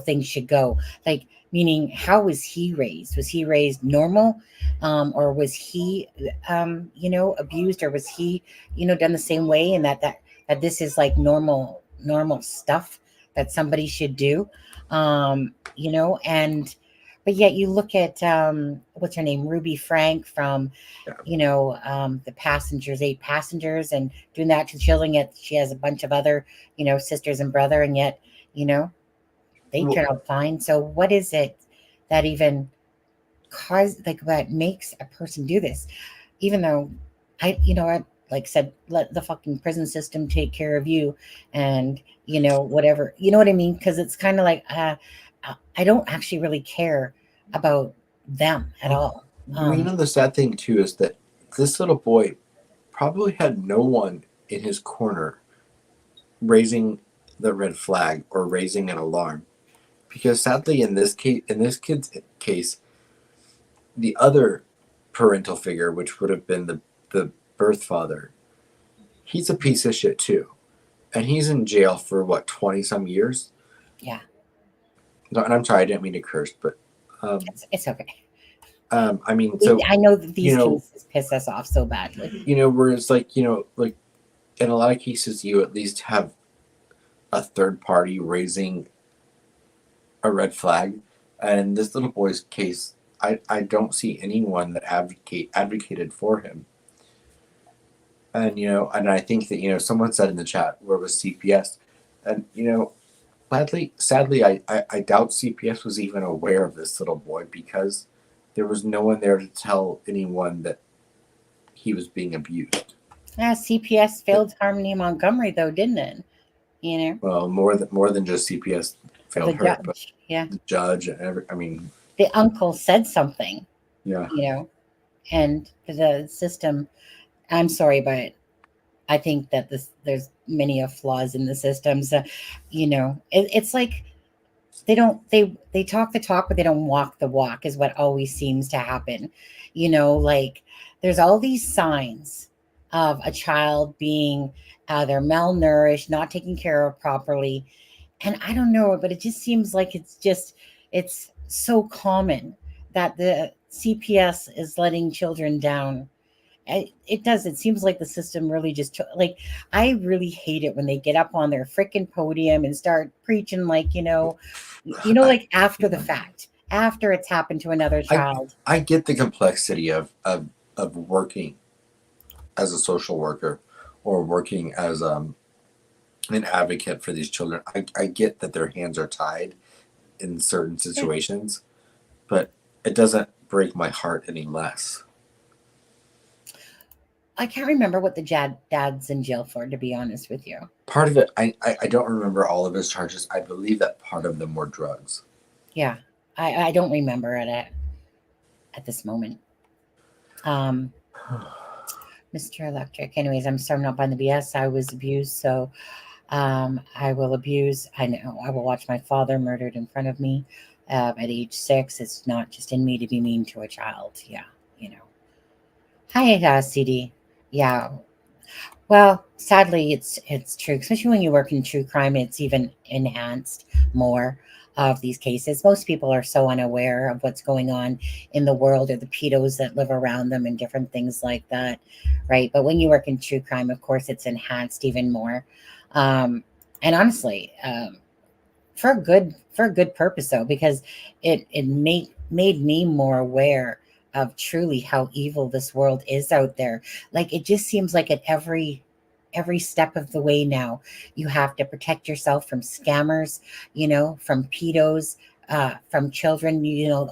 things should go? Like, meaning, how was he raised? Was he raised normal, or was he, abused, or was he, done the same way? And that this is like normal stuff that somebody should do, and. But yet you look at what's her name, Ruby Frank from, the Passengers, 8 Passengers, and doing that to children. Yet she has a bunch of other, sisters and brother, and yet, they turn out fine. So what is it that even that makes a person do this? Even though I said, let the fucking prison system take care of you, and whatever, you know what I mean? Because it's kind of like I don't actually really care about them at all.
The sad thing too is that this little boy probably had no one in his corner raising the red flag or raising an alarm, because sadly in this kid's case, the other parental figure, which would have been the birth father, he's a piece of shit too, and he's in jail for 20 some years.
Yeah.
No, and I'm sorry, I didn't mean to curse, but
it's okay.
I mean, so
I know that these cases piss us off so badly.
Whereas like in a lot of cases, you at least have a third party raising a red flag, and in this little boy's case, I don't see anyone that advocated for him. And and I think that someone said in the chat, where was CPS, and sadly, I doubt CPS was even aware of this little boy, because there was no one there to tell anyone that he was being abused.
Yeah, CPS failed Harmony Montgomery, though, didn't it?
Well, more than just CPS failed her, but the judge and
the uncle said something.
Yeah.
And the system. I'm sorry, but I think that there's many flaws in the systems. It's like they talk the talk, but they don't walk the walk, is what always seems to happen. Like, there's all these signs of a child being either malnourished, not taken care of properly. And I don't know, but it just seems like it's so common that the CPS is letting children down. It does. It seems like the system really just I really hate it when they get up on their freaking podium and start preaching like after the fact, after it's happened to another child.
I get the complexity of working as a social worker or working as an advocate for these children. I get that their hands are tied in certain situations, but it doesn't break my heart any less.
I can't remember what the dad's in jail for, to be honest with you.
Part of it, I don't remember all of his charges. I believe that part of them were drugs.
Yeah, I don't remember it at this moment. Mr. Electric. Anyways, I'm starting up on the BS. I was abused, so I will abuse. I know I will watch my father murdered in front of me at age 6. It's not just in me to be mean to a child. Yeah, you know. Hi, CD. Yeah. Well, sadly, it's true, especially when you work in true crime. It's even enhanced more of these cases. Most people are so unaware of what's going on in the world or the pedos that live around them and different things like that, right? But when you work in true crime, of course, it's enhanced even more. And honestly, for a good purpose though, because it made me more aware of truly how evil this world is out there. Like it just seems like at every step of the way now you have to protect yourself from scammers, from pedos, from children,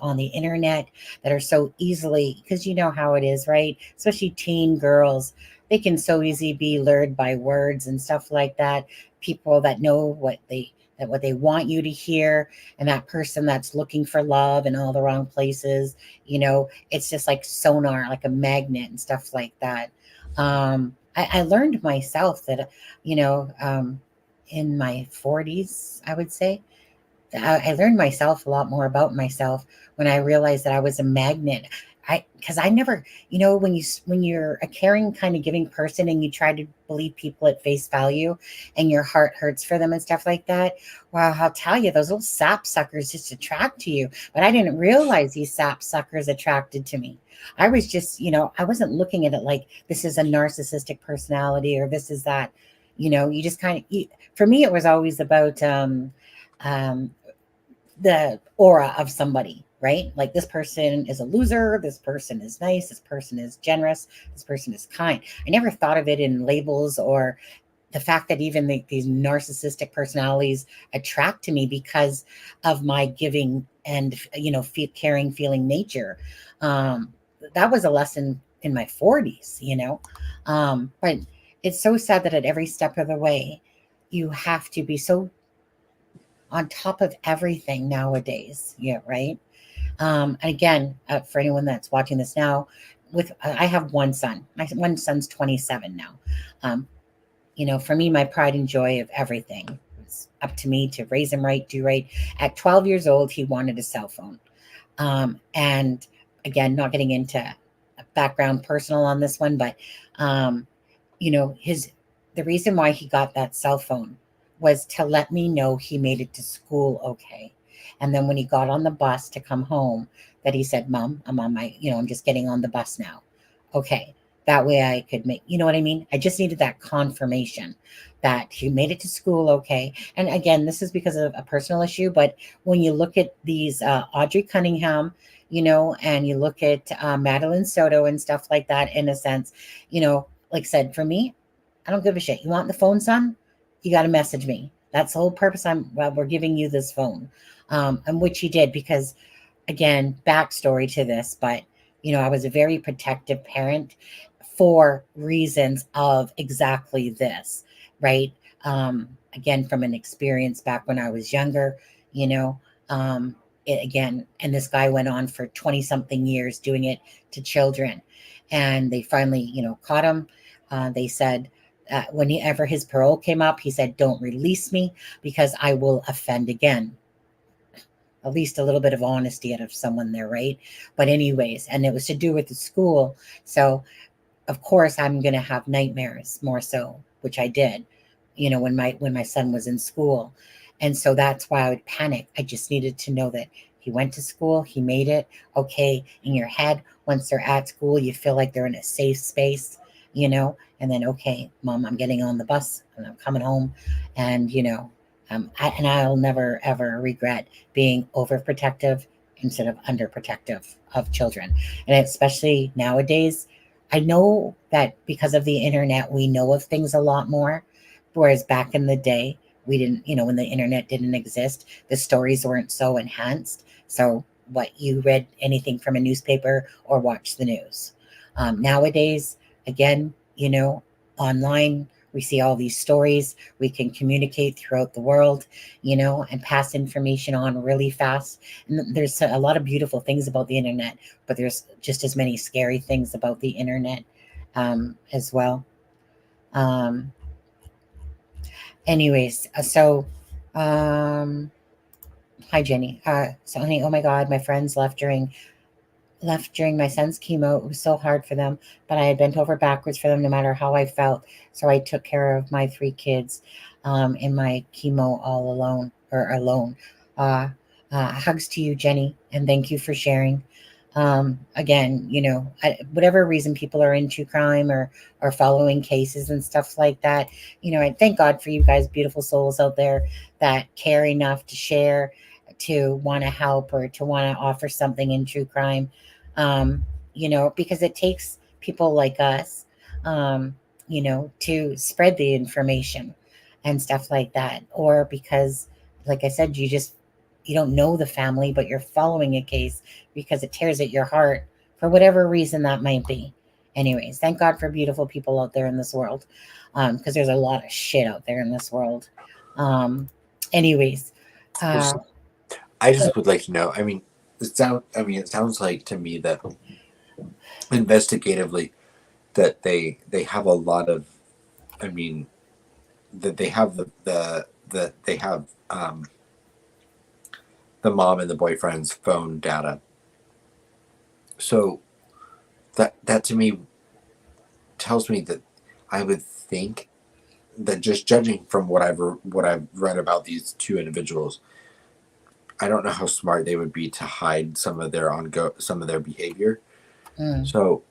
on the internet that are so easily, because you know how it is, right? Especially teen girls, they can so easily be lured by words and stuff like that. People that know what they want you to hear, and that person that's looking for love in all the wrong places, it's just like sonar, like a magnet and stuff like that. I learned myself that, in my 40s, I would say, I learned myself a lot more about myself when I realized that I was a magnet. Because I never, when you're a caring kind of giving person and you try to believe people at face value and your heart hurts for them and stuff like that, well, I'll tell you, those little sap suckers just attract to you. But I didn't realize these sap suckers attracted to me. I was just, I wasn't looking at it like this is a narcissistic personality or this is that. You just kind of, for me, it was always about um, the aura of somebody, right? Like this person is a loser, this person is nice, this person is generous, this person is kind. I never thought of it in labels or the fact that even these narcissistic personalities attract to me because of my giving and caring feeling nature. That was a lesson in my 40s, but it's so sad that at every step of the way you have to be so on top of everything nowadays. Yeah, right. And again, for anyone that's watching this now, I have one son. My one son's 27 now. For me, my pride and joy of everything. It's up to me to raise him right, do right. At 12 years old, he wanted a cell phone. And again, not getting into background personal on this one, but the reason why he got that cell phone was to let me know he made it to school okay. And then when he got on the bus to come home, that he said, Mom, I'm on my, I'm just getting on the bus now. Okay. That way I could make, you know what I mean? I just needed that confirmation that he made it to school okay. And again, this is because of a personal issue, but when you look at these Audrey Cunningham, and you look at Madeline Soto and stuff like that, in a sense, like I said, for me, I don't give a shit. You want the phone, son? You got to message me. That's the whole purpose. We're giving you this phone, and which he did because, again, backstory to this, but I was a very protective parent for reasons of exactly this, right? Again, from an experience back when I was younger, again, and this guy went on for 20 something years doing it to children, and they finally, caught him. They said, whenever his parole came up, he said, don't release me because I will offend again. At least a little bit of honesty out of someone there, right? But anyways, and it was to do with the school. So of course I'm going to have nightmares more so, which I did, when my son was in school. And so that's why I would panic. I just needed to know that he went to school, he made it okay. In your head, once they're at school, you feel like they're in a safe space, and then, okay, Mom, I'm getting on the bus and I'm coming home. And, I'll never, ever regret being overprotective instead of underprotective of children. And especially nowadays, I know that because of the internet, we know of things a lot more. Whereas back in the day, we didn't, when the internet didn't exist, the stories weren't so enhanced. So what you read anything from a newspaper or watched the news. Nowadays, again, you know, online. We see all these stories. We can communicate throughout the world, you know, and pass information on really fast. And there's a lot of beautiful things about the internet, but there's just as many scary things about the internet as well. Um, anyways, hi Jenny. So honey, oh my God, my friends left during my son's chemo. It was so hard for them, but I had bent over backwards for them no matter how I felt. So I took care of my 3 kids in my chemo all alone. Uh, Hugs to you, Jenny, and thank you for sharing. Again, you know, whatever reason people are into crime or following cases and stuff like that, you know, I thank God for you guys, beautiful souls out there that care enough to share, to want to help, or to want to offer something in true crime. You know, because it takes people like us, you know, to spread the information and stuff like that. Or because, like I said, you don't know the family, but you're following a case because it tears at your heart for whatever reason that might be. Anyways, thank God for beautiful people out there in this world, because there's a lot of shit out there in this world. Anyways,
There's- I just would like to know. I mean, it sounds like to me that investigatively that they have a lot of. I mean, that they have that they have the mom and the boyfriend's phone data. So that to me tells me that I would think that, just judging from what I've read about these 2 individuals, I don't know how smart they would be to hide some of their behavior. So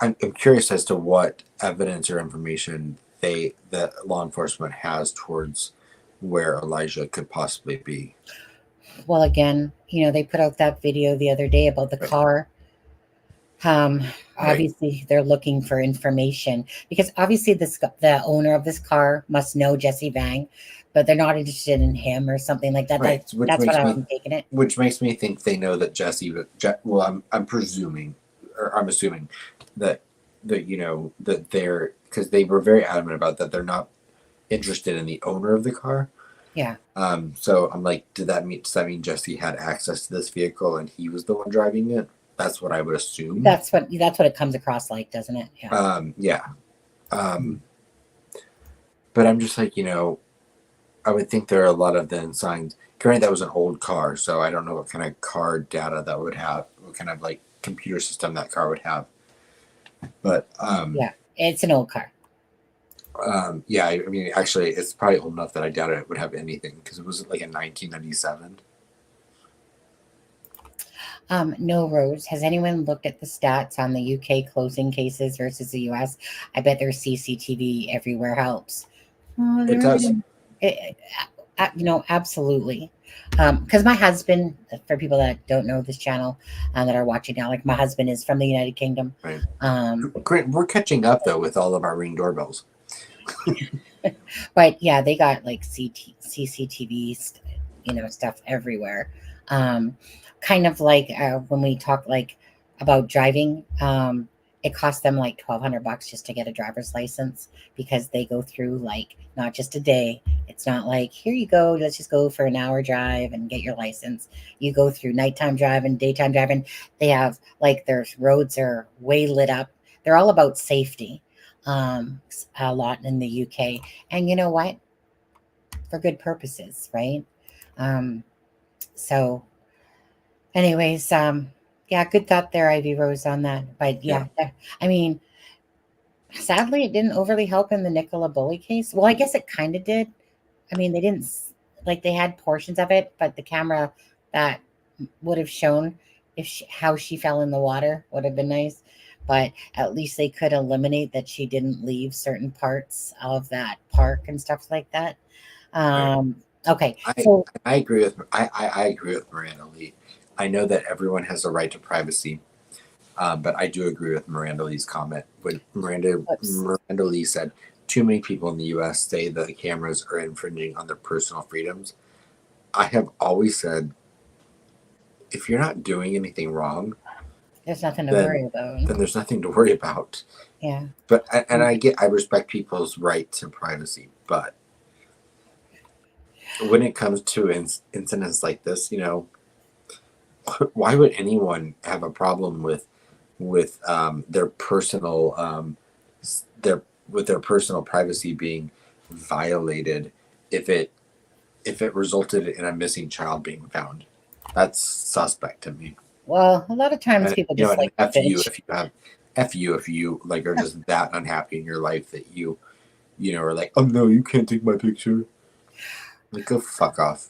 I'm curious as to what evidence or information the law enforcement has towards where Elijah could possibly be.
well, again, you know, they put out that video the other day about the
Right.
car. Obviously they're looking for information because obviously the owner of this car must know Jesse Vang, but they're not interested in him or something like that.
Right.
That's what I'm taking it.
Which makes me think they know that Jesse. Well, I'm presuming, or I'm assuming that you know that they're, because they were very adamant about that they're not interested in the owner of the car.
Yeah.
So I'm like, does that mean Jesse had access to this vehicle and he was the one driving it? That's what I would assume.
That's what it comes across like, doesn't it? Yeah.
Yeah. But I'm just like, you know, I would think there are a lot of then signs. Granted, that was an old car, so I don't know what kind of car data that would have, what kind of like computer system that car would have. But
yeah, it's an old car.
Yeah, I mean, actually, it's probably old enough that I doubt it would have anything because it was like in 1997.
No, Rose. Has anyone looked at the stats on the UK closing cases versus the US? I bet their CCTV everywhere helps. Oh,
It does.
You know, absolutely. Because my husband, for people that don't know this channel and that are watching now, like my husband is from the United Kingdom.
Right. We're catching up though with all of our Ring doorbells.
But yeah, they got like CCTV, you know, stuff everywhere. Kind of like when we talk like about driving, it costs them like $1,200 just to get a driver's license because they go through like not just a day. It's not like, here you go, let's just go for an hour drive and get your license. You go through nighttime driving, daytime driving. They have like their roads are way lit up. They're all about safety. A lot in the UK, and you know what? For good purposes, right? So, anyways, yeah, good thought there, Ivy Rose, on that. But yeah, I mean, sadly, it didn't overly help in the Nicola Bully case. Well, I guess it kind of did. I mean, they didn't like they had portions of it, but the camera that would have shown how she fell in the water would have been nice. But at least they could eliminate that she didn't leave certain parts of that park and stuff like that. Okay, so
I agree with Miranda Lee. I know that everyone has a right to privacy, but I do agree with Miranda Lee's comment when Miranda Lee said, "Too many people in the U.S. say that the cameras are infringing on their personal freedoms." I have always said, if you're not doing anything wrong,
There's nothing to
then
worry about.
then there's nothing to worry about.
Yeah.
But I respect people's right to privacy, but when it comes to incidents like this, why would anyone have a problem with their personal their personal privacy being violated if it resulted in a missing child being found? That's suspect to me.
Well, a lot of times
And
people just
and
like to
F you
bitch.
if you have F you if you like are just that unhappy in your life that you are like, oh no, you can't take my picture. Like, go fuck off.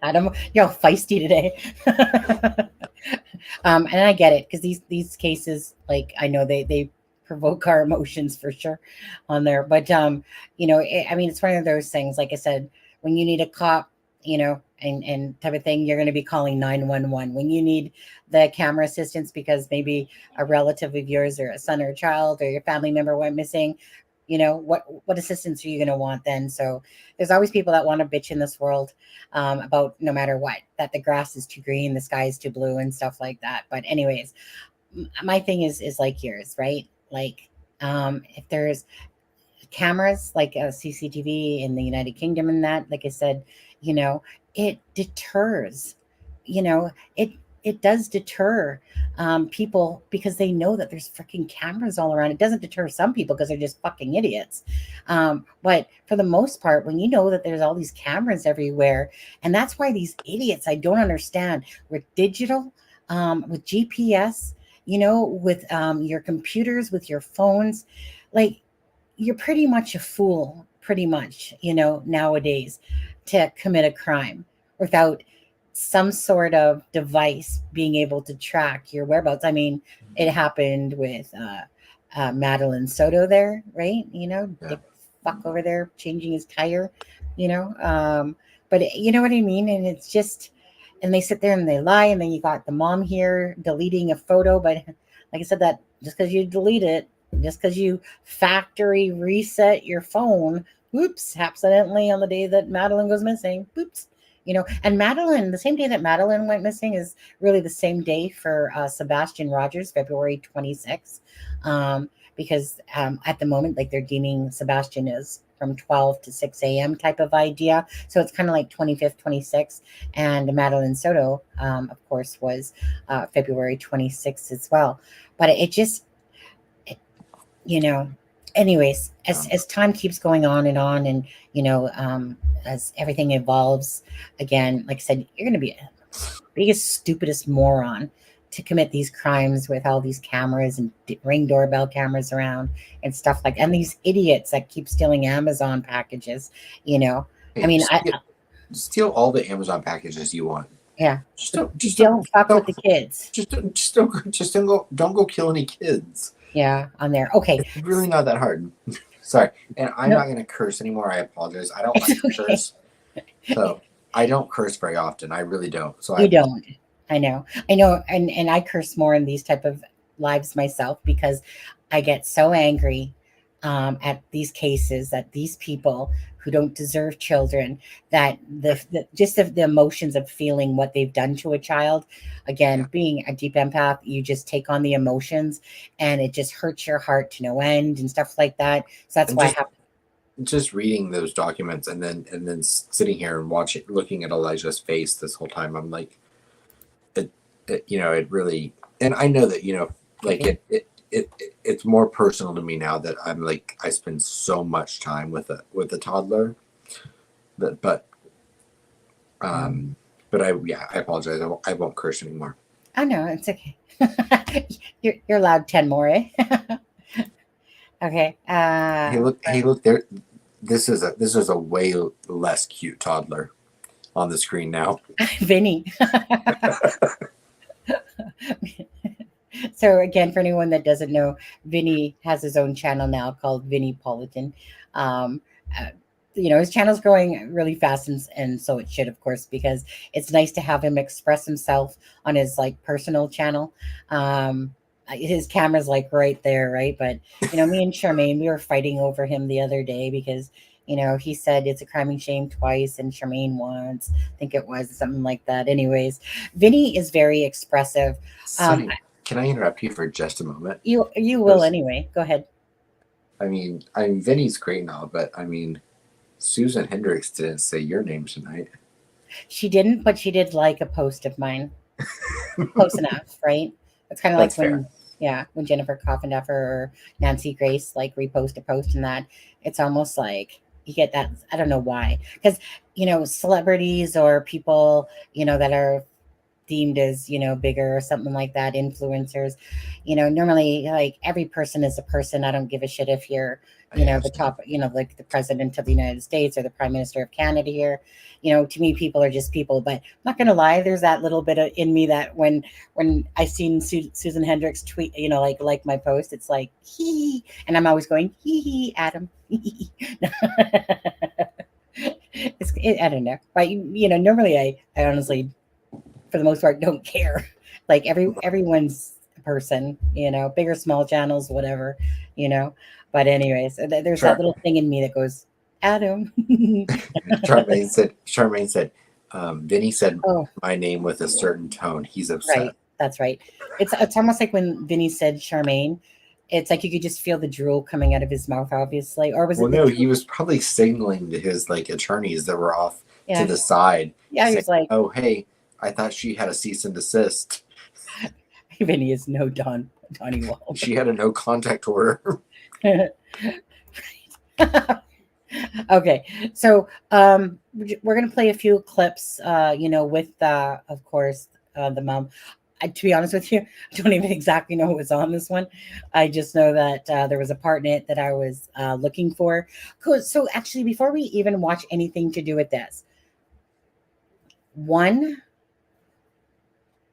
Adam, you're all feisty today. And I get it because these cases, like I know they provoke our emotions for sure on there. But I mean, it's one of those things. Like I said, when you need a cop, and type of thing, you're going to be calling 911. When you need the camera assistance because maybe a relative of yours or a son or a child or your family member went missing, what assistance are you going to want then? So there's always people that want to bitch in this world about no matter what, that the grass is too green, the sky is too blue, and stuff like that. But anyways, my thing is like yours, right? Like, if there's cameras like a CCTV in the United Kingdom and that, like I said, it deters, it does deter people because they know that there's freaking cameras all around. It doesn't deter some people because they're just fucking idiots. But for the most part, when you know that there's all these cameras everywhere, and that's why these idiots, I don't understand, with digital, with GPS, with your computers, with your phones, like, you're pretty much a fool, pretty much, nowadays to commit a crime without some sort of device being able to track your whereabouts. I mean, it happened with Madeline Soto there, right? Dick fuck over there changing his tire, but you know what I mean? And it's just, and they sit there and they lie, and then you got the mom here deleting a photo. But like I said, that just because you delete it, just because you factory reset your phone, whoops, accidentally on the day that Madeline goes missing, whoops, and Madeline, the same day that Madeline went missing is really the same day for Sebastian Rogers, February 26th, because at the moment, like, they're deeming Sebastian as from 12 to 6 a.m. type of idea. So it's kind of like 25th, 26th. And Madeline Soto, of course, was February 26th as well. But it just, anyways, as time keeps going on, and as everything evolves, again, like I said, you're going to be a biggest stupidest moron to commit these crimes with all these cameras and ring doorbell cameras around and stuff like, and these idiots that keep stealing Amazon packages. I mean,
steal all the Amazon packages you want.
Yeah,
just
don't fuck with the kids.
Don't go kill any kids.
Yeah, on there. Okay,
it's really not that hard. Sorry, and I'm not going to curse anymore. I apologize. I don't like to curse, so I don't curse very often. I really don't. So
you don't. I know, and I curse more in these type of lives myself because I get so angry at these cases, that these people who don't deserve children, that the emotions of feeling what they've done to a child. Again, being a deep empath, you just take on the emotions, and it just hurts your heart to no end and stuff like that. So that's why I have
just reading those documents and then sitting here and looking at Elijah's face this whole time. I'm like, it really, and I know that like it's more personal to me now that I'm like, I spend so much time with a toddler, but I apologize. I won't curse anymore.
I know, it's okay. you're allowed 10 more, eh? Okay.
Hey, look there. This is a way less cute toddler on the screen now.
Vinny. So again, for anyone that doesn't know, Vinny has his own channel now called Vinny Politan. His channel's growing really fast, and so it should, of course, because it's nice to have him express himself on his like personal channel. His camera's like right there, right? But me and Charmaine, we were fighting over him the other day because he said it's a crime and shame twice, and Charmaine once, I think it was something like that. Anyways, Vinny is very expressive.
can I interrupt you for just a moment?
You will
Because,
anyway. Go ahead.
I mean, Vinny's great now, but I mean, Susan Hendricks didn't say your name tonight.
She didn't, but she did like a post of mine. Close enough, right? It's kind of like
That's fair.
when Jennifer Coffinduffer or Nancy Grace like repost a post and that it's almost like you get that. I don't know why, because celebrities or people that are deemed as bigger or something like that, influencers, normally like every person is a person. I don't give a shit if you're the top, like the president of the United States or the prime minister of Canada here. To me, people are just people. But I'm not gonna lie, there's that little bit in me that when I seen Susan Hendricks tweet, like my post, it's like hee, and I'm always going hee Adam. I don't know, but normally I honestly, for the most part, don't care. Like everyone's a person, big or small channels, whatever, you know. But anyways, there's that
Char-
little thing in me that goes, Adam.
Charmaine said, Vinny said
Oh,
my name with a certain tone. He's upset.
right. That's right. It's almost like when Vinny said Charmaine, it's like you could just feel the drool coming out of his mouth, obviously. Or was
Well,
it the
no,
drool?
he was probably signaling to his attorneys that were off
Yeah.
to the side.
Yeah, he
saying,
was like,
"Oh, hey, I thought she had a cease and desist.
Vinny is no Donnie Wall.
She had a no contact order."
Okay, so we're gonna play a few clips, with of course, the mom. To be honest with you, I don't even exactly know who was on this one. I just know that there was a part in it that I was looking for. Cool. So actually, before we even watch anything to do with this, one,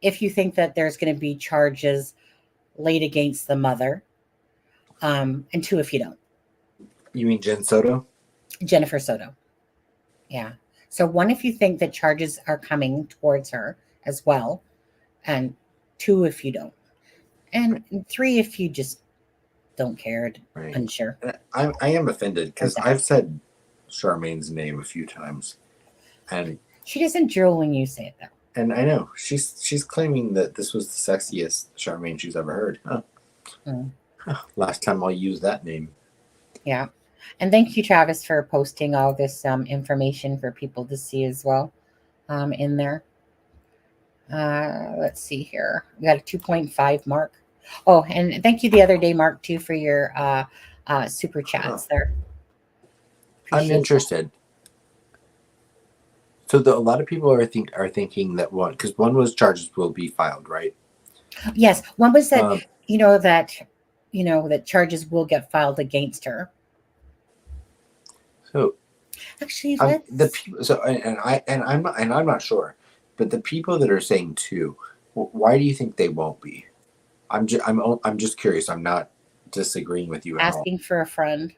if you think that there's going to be charges laid against the mother, and two, if you don't.
You mean Jen Soto?
Jennifer Soto. Yeah. So one, if you think that charges are coming towards her as well, and two, if you don't, and three, if you just don't care,
Right.
unsure.
I am offended because I've said Charmaine's name a few times, and
She doesn't drool when you say it, though.
and I know she's claiming that this was the sexiest Charmaine she's ever heard. Huh.
Mm.
Last time I'll use that name.
Yeah. And thank you, Travis, for posting all this information for people to see as well in there. Let's see here. We got a 2.5 mark. Oh, and thank you the other day, Mark, too, for your super chats there. Appreciate
I'm interested. So a lot of people are thinking that one, because one was charges will be filed, right?
that. Yes, one was that that charges will get filed against her.
So
Actually,
the people. So I'm not sure, but the people that are saying two, why do you think they won't be? I'm just curious. I'm not disagreeing with you at all.
asking for a friend.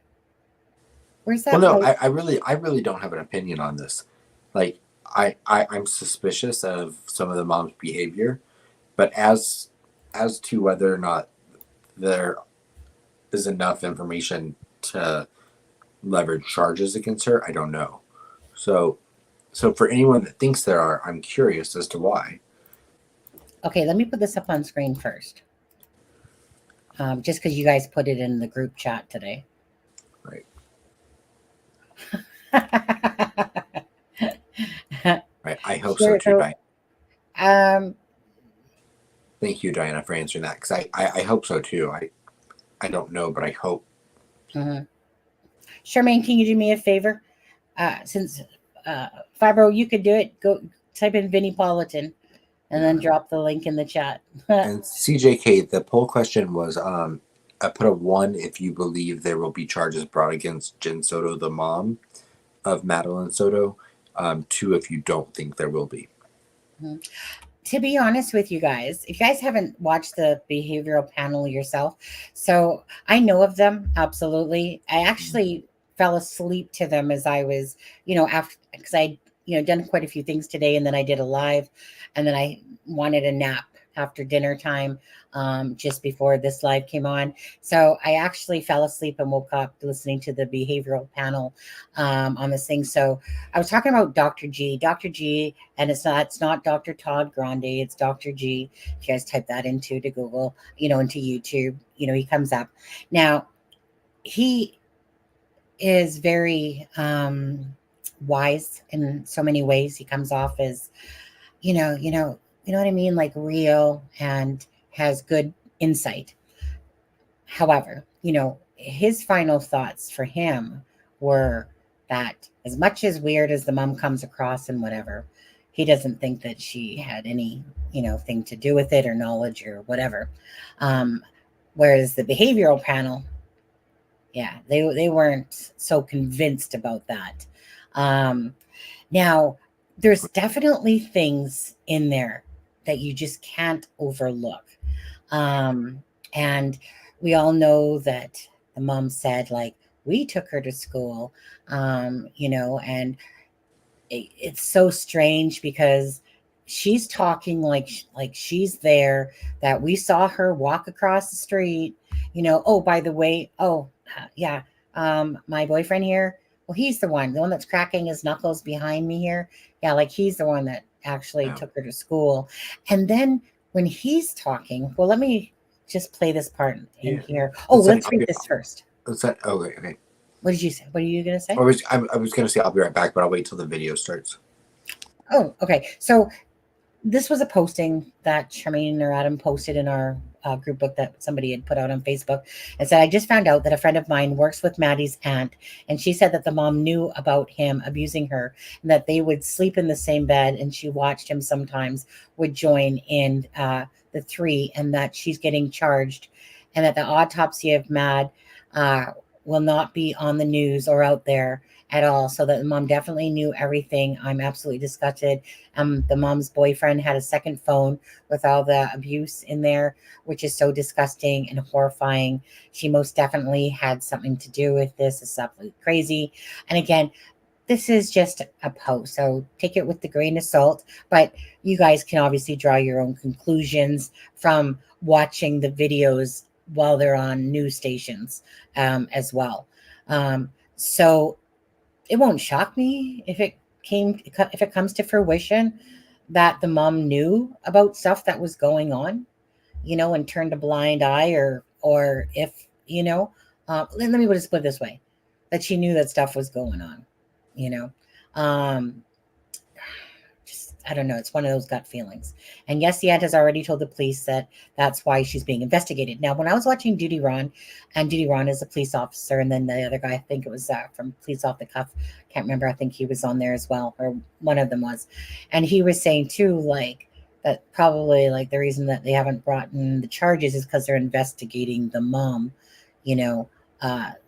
Where's that?
Well, no, I really don't have an opinion on this. Like I'm suspicious of some of the mom's behavior, but as to whether or not there is enough information to leverage charges against her, I don't know. So for anyone that thinks there are, I'm curious as to why.
Okay, let me put this up on screen first. Just because you guys put it in the group chat today.
Right. Right. I hope so too, Diana. Thank you, Diana, for answering that, because I hope so too. I don't know, but I hope.
Mm-hmm. Charmaine, can you do me a favor? Since Fibro, you could do it. Go type in Vinnie Politan and then drop the link in the chat.
And CJK, the poll question was, I put a 1 if you believe there will be charges brought against Jen Soto, the mom of Madeline Soto. 2 if you don't think there will be.
Mm-hmm. To be honest with you guys, if you guys haven't watched the behavioral panel yourself, so I know of them, absolutely. I actually fell asleep to them as I was, after, because I, done quite a few things today, and then I did a live, and then I wanted a nap after dinner time, just before this live came on. So I actually fell asleep and woke up listening to the behavioral panel on this thing. So I was talking about Dr. G, and it's not Dr. Todd Grande, it's Dr. G. If you guys type that into Google, into YouTube, he comes up. Now, he is very wise in so many ways. He comes off as, you know what I mean, like real, and has good insight. However, his final thoughts for him were that, as much as weird as the mom comes across and whatever, he doesn't think that she had any, thing to do with it or knowledge or whatever. Whereas the behavioral panel, yeah, they weren't so convinced about that. Now, there's definitely things in there that you just can't overlook. And we all know that the mom said, like, we took her to school, and it's so strange because she's talking like she's there, that we saw her walk across the street, oh, by the way, yeah, my boyfriend here, well, he's the one that's cracking his knuckles behind me here. Yeah, like he's the one that actually took her to school. And then when he's talking, well, let me just play this part in here. Oh, let's read this first.
Okay.
What did you say? What are you going to say?
I was going to say I'll be right back, but I'll wait till the video starts.
Oh, okay. So this was a posting that Charmaine or Adam posted in our group book that somebody had put out on Facebook, and said, I just found out that a friend of mine works with Maddie's aunt, and she said that the mom knew about him abusing her, and that they would sleep in the same bed, and she watched him sometimes would join in the three, and that she's getting charged, and that the autopsy of Mad will not be on the news or out there at all. So that the mom definitely knew everything. I'm absolutely disgusted. The mom's boyfriend had a second phone with all the abuse in there, which is so disgusting and horrifying. She most definitely had something to do with this. It's absolutely crazy. And again, this is just a post, so take it with the grain of salt, but you guys can obviously draw your own conclusions from watching the videos while they're on news stations as well. So it won't shock me if it comes to fruition that the mom knew about stuff that was going on, and turned a blind eye, or if, let me just put it this way, that she knew that stuff was going on, just, I don't know. It's one of those gut feelings. And yes, the aunt has already told the police that that's why she's being investigated. Now, when I was watching Duty Ron, and Duty Ron is a police officer, and then the other guy, I think it was from Police Off the Cuff, can't remember. I think he was on there as well, or one of them was. And he was saying too, like, that probably like the reason that they haven't brought in the charges is because they're investigating the mom,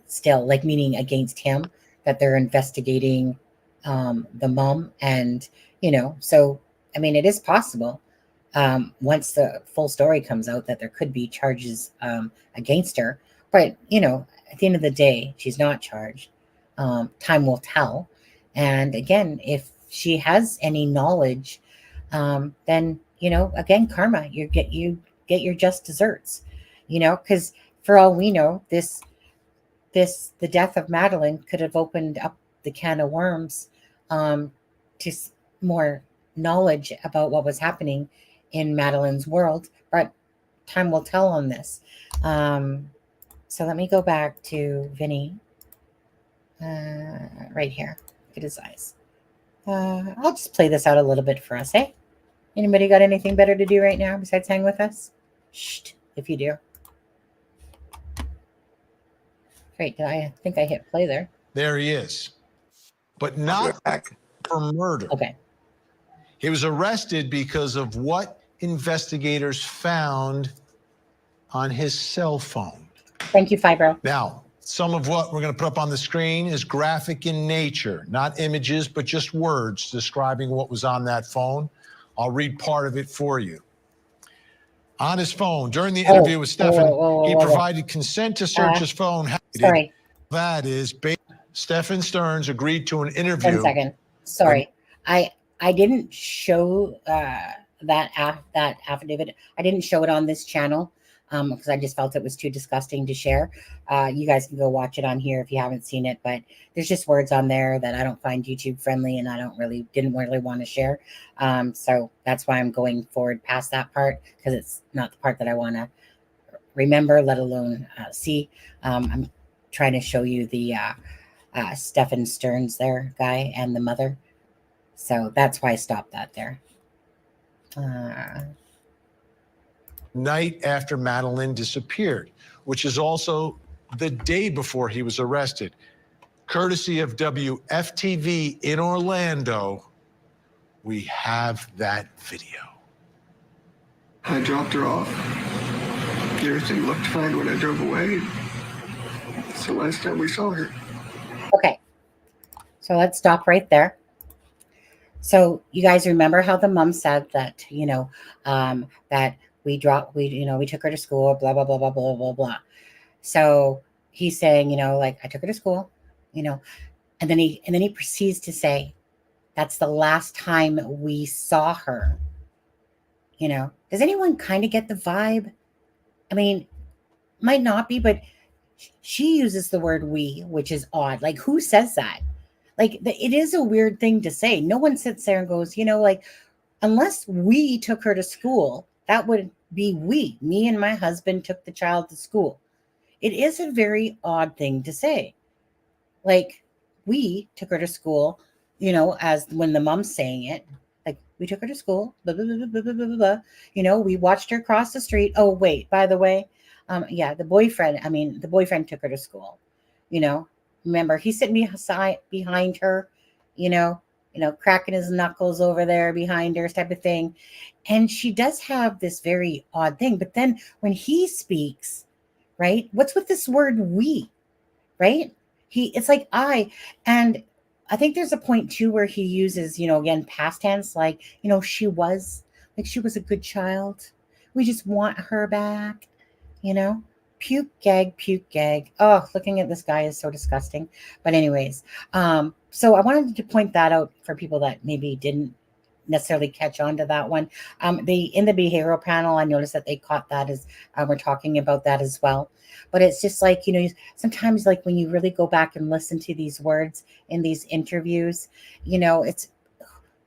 still, like, meaning against him, that they're investigating the mom. And so I mean, it is possible once the full story comes out that there could be charges against her, but at the end of the day, she's not charged. Time will tell. And again, if she has any knowledge, then again, karma, you get your just desserts, because for all we know, the death of Madeline could have opened up the can of worms to more knowledge about what was happening in Madeline's world, but time will tell on this. So let me go back to Vinny right here. Look at his eyes. I'll just play this out a little bit for us, eh? Anybody got anything better to do right now besides hang with us? Shh, if you do. Great, I think I hit play there.
There he is, but not for murder.
Okay.
He was arrested because of what investigators found on his cell phone.
Thank you, Fibro.
Now, some of what we're going to put up on the screen is graphic in nature, not images, but just words describing what was on that phone. I'll read part of it for you. On his phone, during the interview with Stephan, he provided consent to search his phone.
Sorry.
That is, Stephan Stearns agreed to an interview.
1 second. Sorry. I didn't show that affidavit. I didn't show it on this channel because I just felt it was too disgusting to share. You guys can go watch it on here if you haven't seen it, but there's just words on there that I don't find YouTube friendly, and I didn't really want to share. So that's why I'm going forward past that part, because it's not the part that I want to remember, let alone see. I'm trying to show you the Stephan Stearns there guy and the mother. So that's why I stopped that there.
Night after Madeline disappeared, which is also the day before he was arrested. Courtesy of WFTV in Orlando, we have that video.
I dropped her off. Everything looked fine when I drove away. It's the last time we saw her.
Okay, so let's stop right there. So you guys remember how the mom said that, that we took her to school, blah, blah, blah, blah, blah, blah, blah. So he's saying, I took her to school, and then he proceeds to say, that's the last time we saw her. Does anyone kind of get the vibe? I mean, might not be, but she uses the word we, which is odd. Like, who says that? Like, it is a weird thing to say. No one sits there and goes, unless we took her to school, that would be we. Me and my husband took the child to school. It is a very odd thing to say. Like, we took her to school, as when the mom's saying it. Like, we took her to school, blah, blah, blah, blah, blah, blah, blah. We watched her cross the street. Oh, wait, by the way, the boyfriend took her to school, Remember, he's sitting behind her, cracking his knuckles over there behind her type of thing. And she does have this very odd thing. But then when he speaks, right, what's with this word we, right? It's like I. And I think there's a point, too, where he uses, again, past tense, like, she was a good child. We just want her back, Puke, gag. Oh, looking at this guy is so disgusting. But anyways, so I wanted to point that out for people that maybe didn't necessarily catch on to that one. In the behavioral panel, I noticed that they caught that as we're talking about that as well. But it's just like, sometimes like when you really go back and listen to these words in these interviews, it's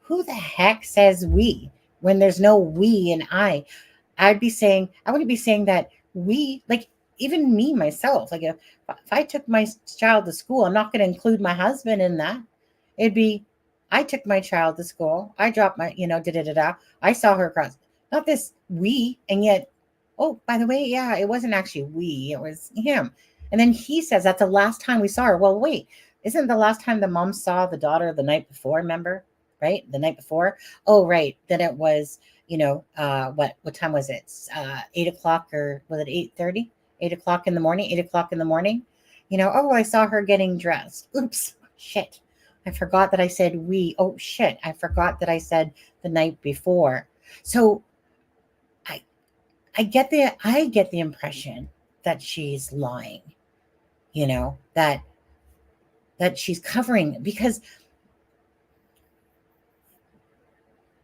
who the heck says we when there's no we and I. I wouldn't be saying that we, like, even me, myself, like if I took my child to school, I'm not going to include my husband in that. It'd be, I took my child to school. I dropped my, I saw her across, not this we. And yet, oh, by the way, yeah, it wasn't actually we, it was him. And then he says, that's the last time we saw her. Well, wait, isn't the last time the mom saw the daughter the night before, remember? Right? The night before. Oh, right. Then it was, what time was it? 8 o'clock, or was it 8:30? 8 o'clock in the morning, 8 o'clock in the morning. I saw her getting dressed. Oops, shit. I forgot that I said we. Oh, shit. I forgot that I said the night before. So I get the impression that she's lying, that she's covering, because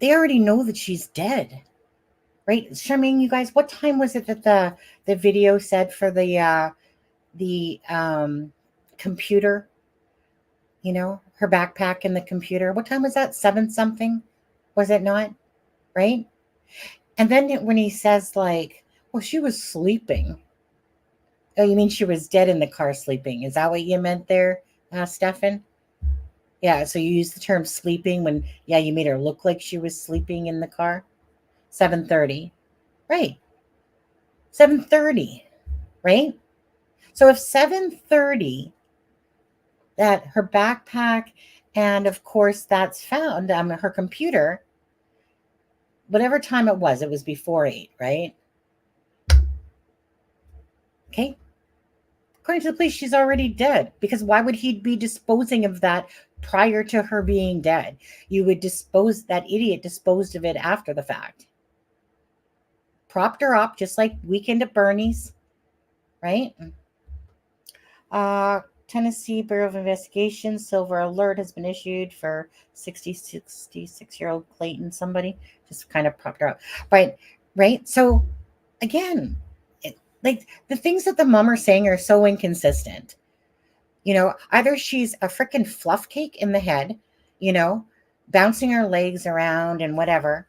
they already know that she's dead. Right, Charmaine, you guys, what time was it that the video said for the computer? Her backpack and the computer. What time was that? 7 something? Was it not? Right? And then when he says, like, well, she was sleeping. Oh, you mean she was dead in the car sleeping? Is that what you meant there, Stephan? Yeah, so you used the term sleeping when, you made her look like she was sleeping in the car. 7:30, right? 7:30, right? So if 7:30, that her backpack, and of course that's found on her computer, whatever time it was before 8, right? Okay. According to the police, she's already dead, because why would he be disposing of that prior to her being dead? You would that idiot disposed of it after the fact. Propped her up, just like Weekend at Bernie's, right? Tennessee Bureau of Investigation, silver alert has been issued for 66-year-old Clayton. Somebody just kind of popped out. Right? So, again, like the things that the mom are saying are so inconsistent. Either she's a freaking fluff cake in the head, bouncing her legs around and whatever,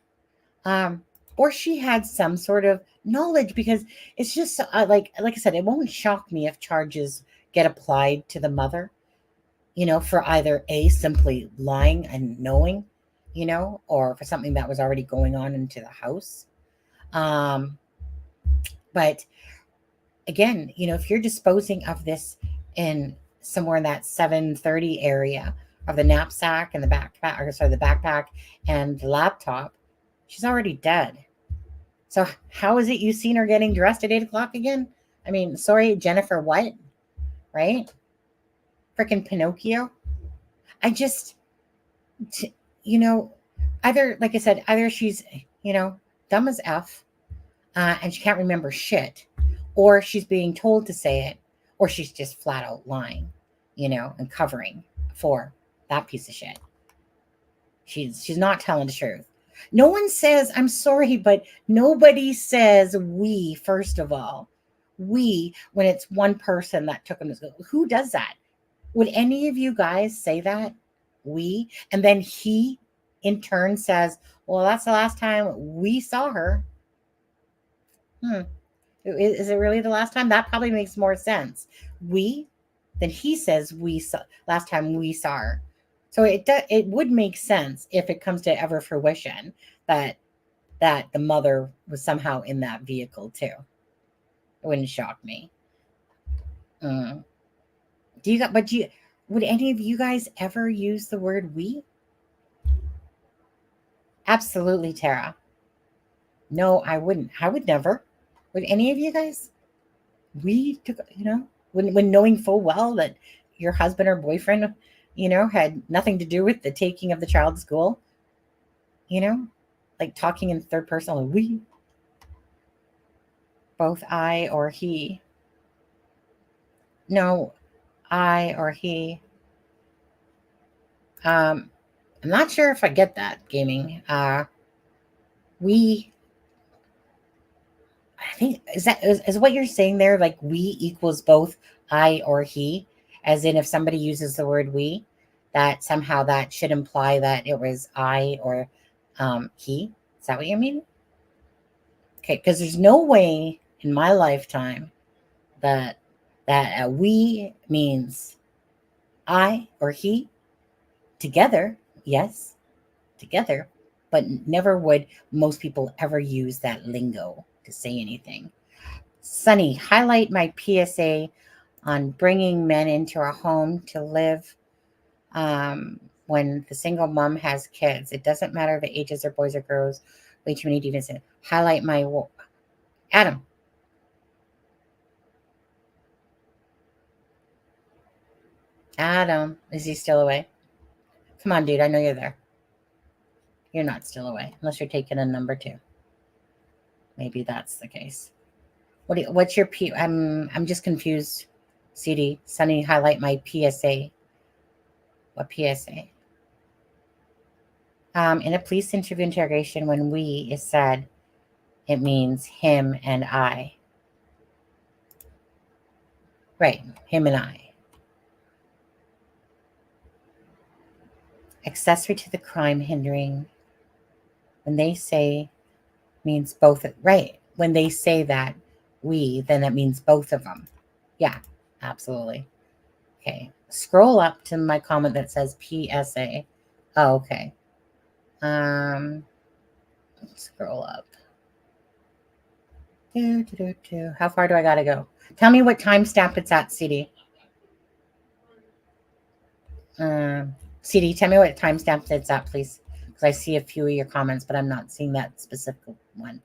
or she had some sort of knowledge, because it's just like I said, it won't shock me if charges get applied to the mother, for either simply lying and knowing, or for something that was already going on into the house. But again, if you're disposing of this in somewhere in that 730 area of the knapsack and the backpack and the laptop, she's already dead. So how is it you seen her getting dressed at 8 o'clock again? I mean, sorry, Jennifer, what? Right? Freaking Pinocchio. I just, either, like I said, either she's, dumb as F, and she can't remember shit, or she's being told to say it, or she's just flat out lying, and covering for that piece of shit. She's not telling the truth. No one says, I'm sorry, but nobody says we, first of all. We, when it's one person that took him to school. Who does that? Would any of you guys say that? We? And then he, in turn, says, well, that's the last time we saw her. Is it really the last time? That probably makes more sense. We, then he says we saw last time we saw her. So it would make sense if it comes to ever fruition that the mother was somehow in that vehicle too. It wouldn't shock me. Would any of you guys ever use the word we? Absolutely, Tara. No, I wouldn't. I would never. Would any of you guys? We took, when knowing full well that your husband or boyfriend, had nothing to do with the taking of the child to school, like talking in third person, like we, both I or he. No, I or he. I'm not sure if I get that, gaming. We, I think, is what you're saying there, like we equals both I or he, as in if somebody uses the word we, that somehow that should imply that it was I or he. Is that what you mean? Okay, because there's no way in my lifetime that we means I or he together. Yes, together, but never would most people ever use that lingo to say anything. Sunny, highlight my PSA on bringing men into our home to live when the single mom has kids. It doesn't matter the ages or boys or girls. Way too many demons. Highlight my Adam. Adam, is he still away? Come on, dude. I know you're there. You're not still away unless you're taking a number 2. Maybe that's the case. What's your P? I'm just confused. CD, Sunny, highlight my PSA. What PSA? In a police interview interrogation, when we is said, it means him and I. Right, him and I. Accessory to the crime hindering. When they say means both. Right. When they say that we, then that means both of them. Yeah, absolutely. Okay. Scroll up to my comment that says PSA. Oh, okay. Scroll up. How far do I gotta go? Tell me what timestamp it's at, CD. CD, tell me what timestamp it's at, please. Because I see a few of your comments, but I'm not seeing that specific one.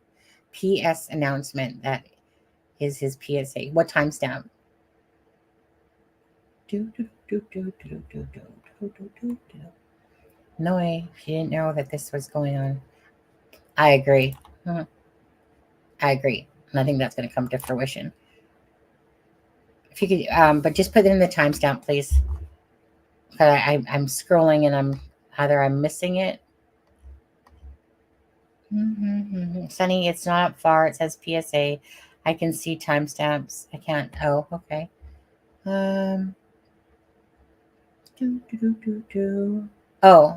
PS announcement, that is his PSA. What timestamp? No way. He didn't know that this was going on. I agree. I agree. And I think that's going to come to fruition. If you could, but just put it in the timestamp, please. I'm scrolling and I'm missing it. Sunny, it's not far. It says PSA. I can see timestamps. I can't. Oh, okay. Oh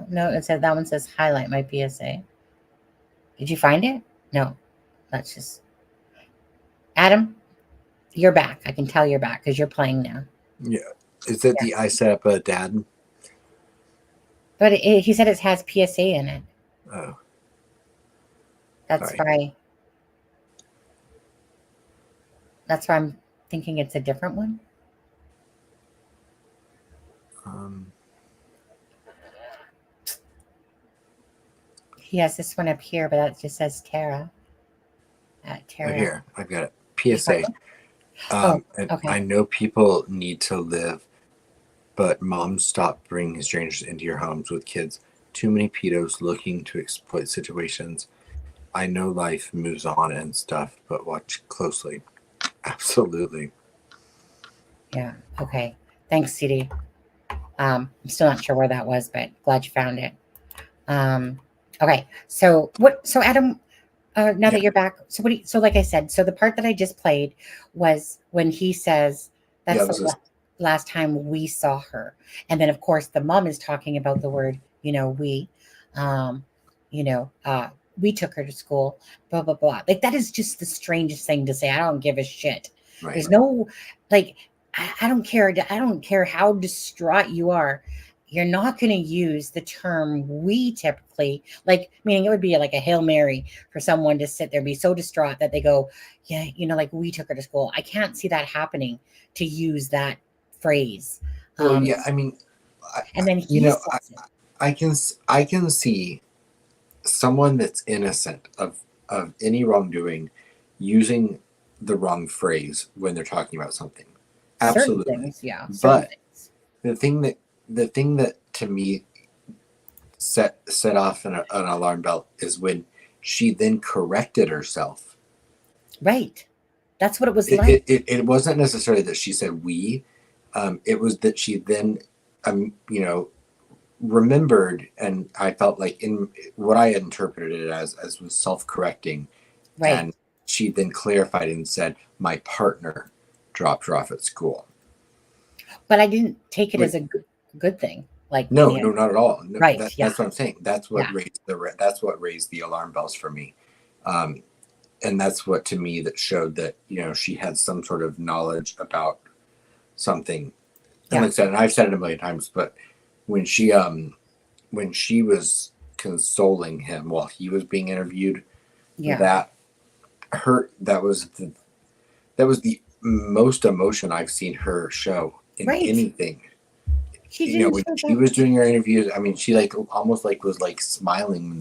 no, it said that one says highlight my PSA. Did you find it? No, that's just Adam. You're back. I can tell you're back because you're playing now.
Yeah. Is it the I set up a dad?
But he said it has PSA in it.
Oh.
That's
Sorry.
That's why I'm thinking it's a different one. He has this one up here, but that just says Tara. Tara.
Right here. I've got it. PSA. And
okay.
I know people need to live, but moms, stop bringing strangers into your homes with kids. Too many pedos looking to exploit situations. I know life moves on and stuff, but watch closely. Absolutely.
Yeah. Okay. Thanks, CD. I'm still not sure where that was, but glad you found it. Okay. So Adam, now that you're back, so like I said, so the part that I just played was when he says that's the last time we saw her. And then of course the mom is talking about the word, we took her to school, blah, blah, blah. Like that is just the strangest thing to say. I don't give a shit.
Right.
There's no, like, I don't care. I don't care how distraught you are. You're not going to use the term we typically, like, meaning it would be like a Hail Mary for someone to sit there and be so distraught that they go, yeah, like we took her to school. I can't see that happening to use that phrase.
Well, yeah, I mean,
and then
I can see someone that's innocent of any wrongdoing using the wrong phrase when they're talking about something. Absolutely.
Certain things, yeah.
But the thing that to me set off an alarm bell is when she then corrected herself.
Right. That's what it was like.
It wasn't necessarily that she said we. It was that she then, remembered, and I felt like in what I interpreted it as was self-correcting.
Right.
And she then clarified and said, my partner dropped her off at school. But
I didn't take it as a good thing. Like
no, not at all. No,
right.
That's what I'm saying. That's what raised the alarm bells for me. And that's what to me that showed that, she had some sort of knowledge about something. And like I said, and I've said it a million times, but when she was consoling him while he was being interviewed, that was the most emotion I've seen her show in anything. When she was doing her interviews, I mean, she almost was smiling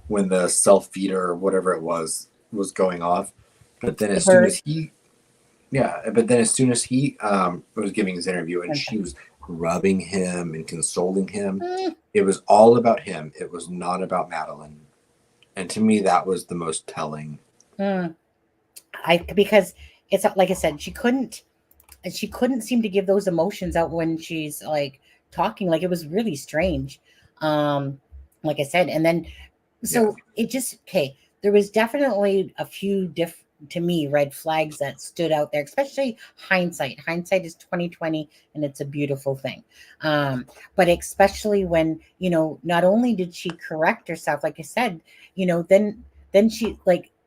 when the self feeder or whatever it was going off. But then as soon as he was giving his interview and she was rubbing him and consoling him, it was all about him. It was not about Madeline. And to me, that was the most telling.
Because it's like I said, she couldn't seem to give those emotions out when she's like talking. Like it was really strange. Like I said, and then it just there was definitely a few to me red flags that stood out there, especially hindsight is 2020 and it's a beautiful thing. But especially when, not only did she correct herself, like I said, then she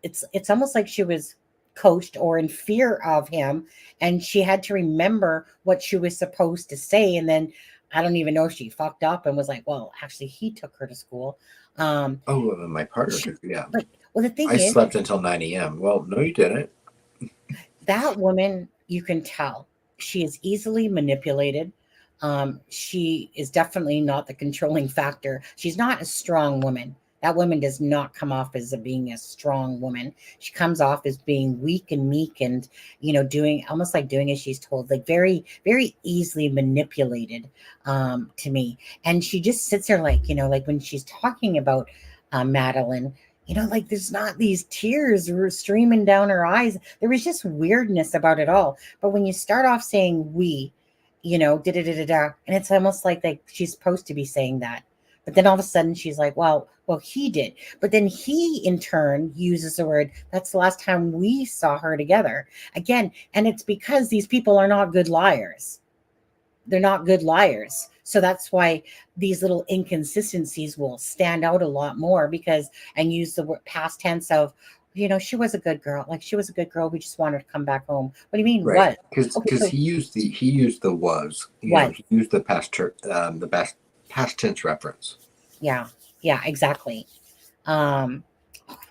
it's almost like she was coached or in fear of him, and she had to remember what she was supposed to say. And then I don't even know if she fucked up and was like, well, actually he took her to school.
My partner took,
well, the thing
I slept until 9 a.m. Well, no, you didn't.
That woman, you can tell she is easily manipulated. She is definitely not the controlling factor. She's not a strong woman. That woman does not come off as being a strong woman. She comes off as being weak and meek and, doing almost like doing as she's told, like very, very easily manipulated to me. And she just sits there like when she's talking about Madeline, Like there's not these tears were streaming down her eyes. There was just weirdness about it all. But when you start off saying we, da da da da da, and it's almost like she's supposed to be saying that. But then all of a sudden she's like, well, he did. But then he in turn uses the word, that's the last time we saw her together. Again, and it's because these people are not good liars. They're not good liars. So that's why these little inconsistencies will stand out a lot more and use the word past tense of, she was a good girl. Like she was a good girl. We just wanted to come back home. What do you mean?
Right.
What?
Because
Okay, so
he used the was,
what?
he used the past tense reference.
Yeah. Yeah, exactly. Um,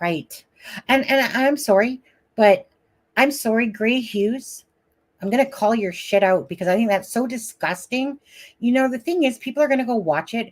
right. And I'm sorry, but I'm sorry, Gray Hughes. I'm gonna call your shit out because I think that's so disgusting. The thing is, people are gonna go watch it,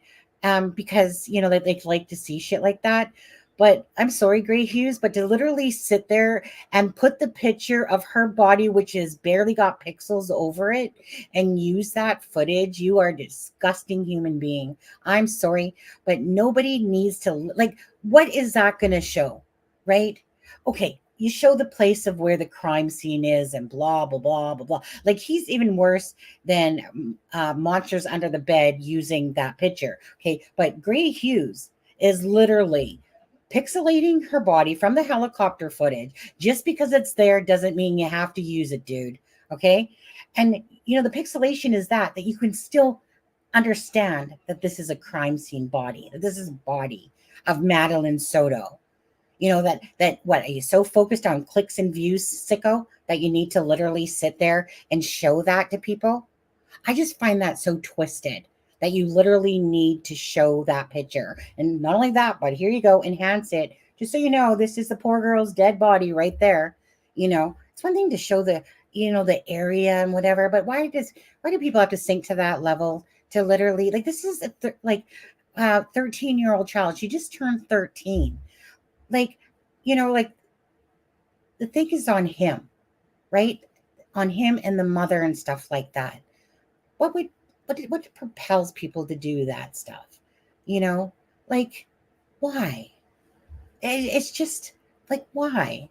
because they like to see shit like that. But I'm sorry, Gray Hughes, but to literally sit there and put the picture of her body, which has barely got pixels over it, and use that footage, you are a disgusting human being. I'm sorry, but nobody needs to like. What is that gonna show, right? Okay, you show the place of where the crime scene is and blah blah blah blah blah. Like he's even worse than monsters under the bed using that picture. Okay, but Gray Hughes is literally pixelating her body from the helicopter footage. Just because it's there doesn't mean you have to use it, dude. Okay, and the pixelation is that you can still understand that this is a crime scene body, that this is a body of Madeline Soto. That what, are you so focused on clicks and views, sicko, that you need to literally sit there and show that to people? I just find that so twisted that you literally need to show that picture. And not only that, but here you go, enhance it. Just so you know, this is the poor girl's dead body right there. It's one thing to show the area and whatever, but why do people have to sink to that level to literally, like, this is like 13-year-old child. She just turned 13. Like, like the thing is on him, right? On him and the mother and stuff like that. What propels people to do that stuff? Like, why? It's just like, why?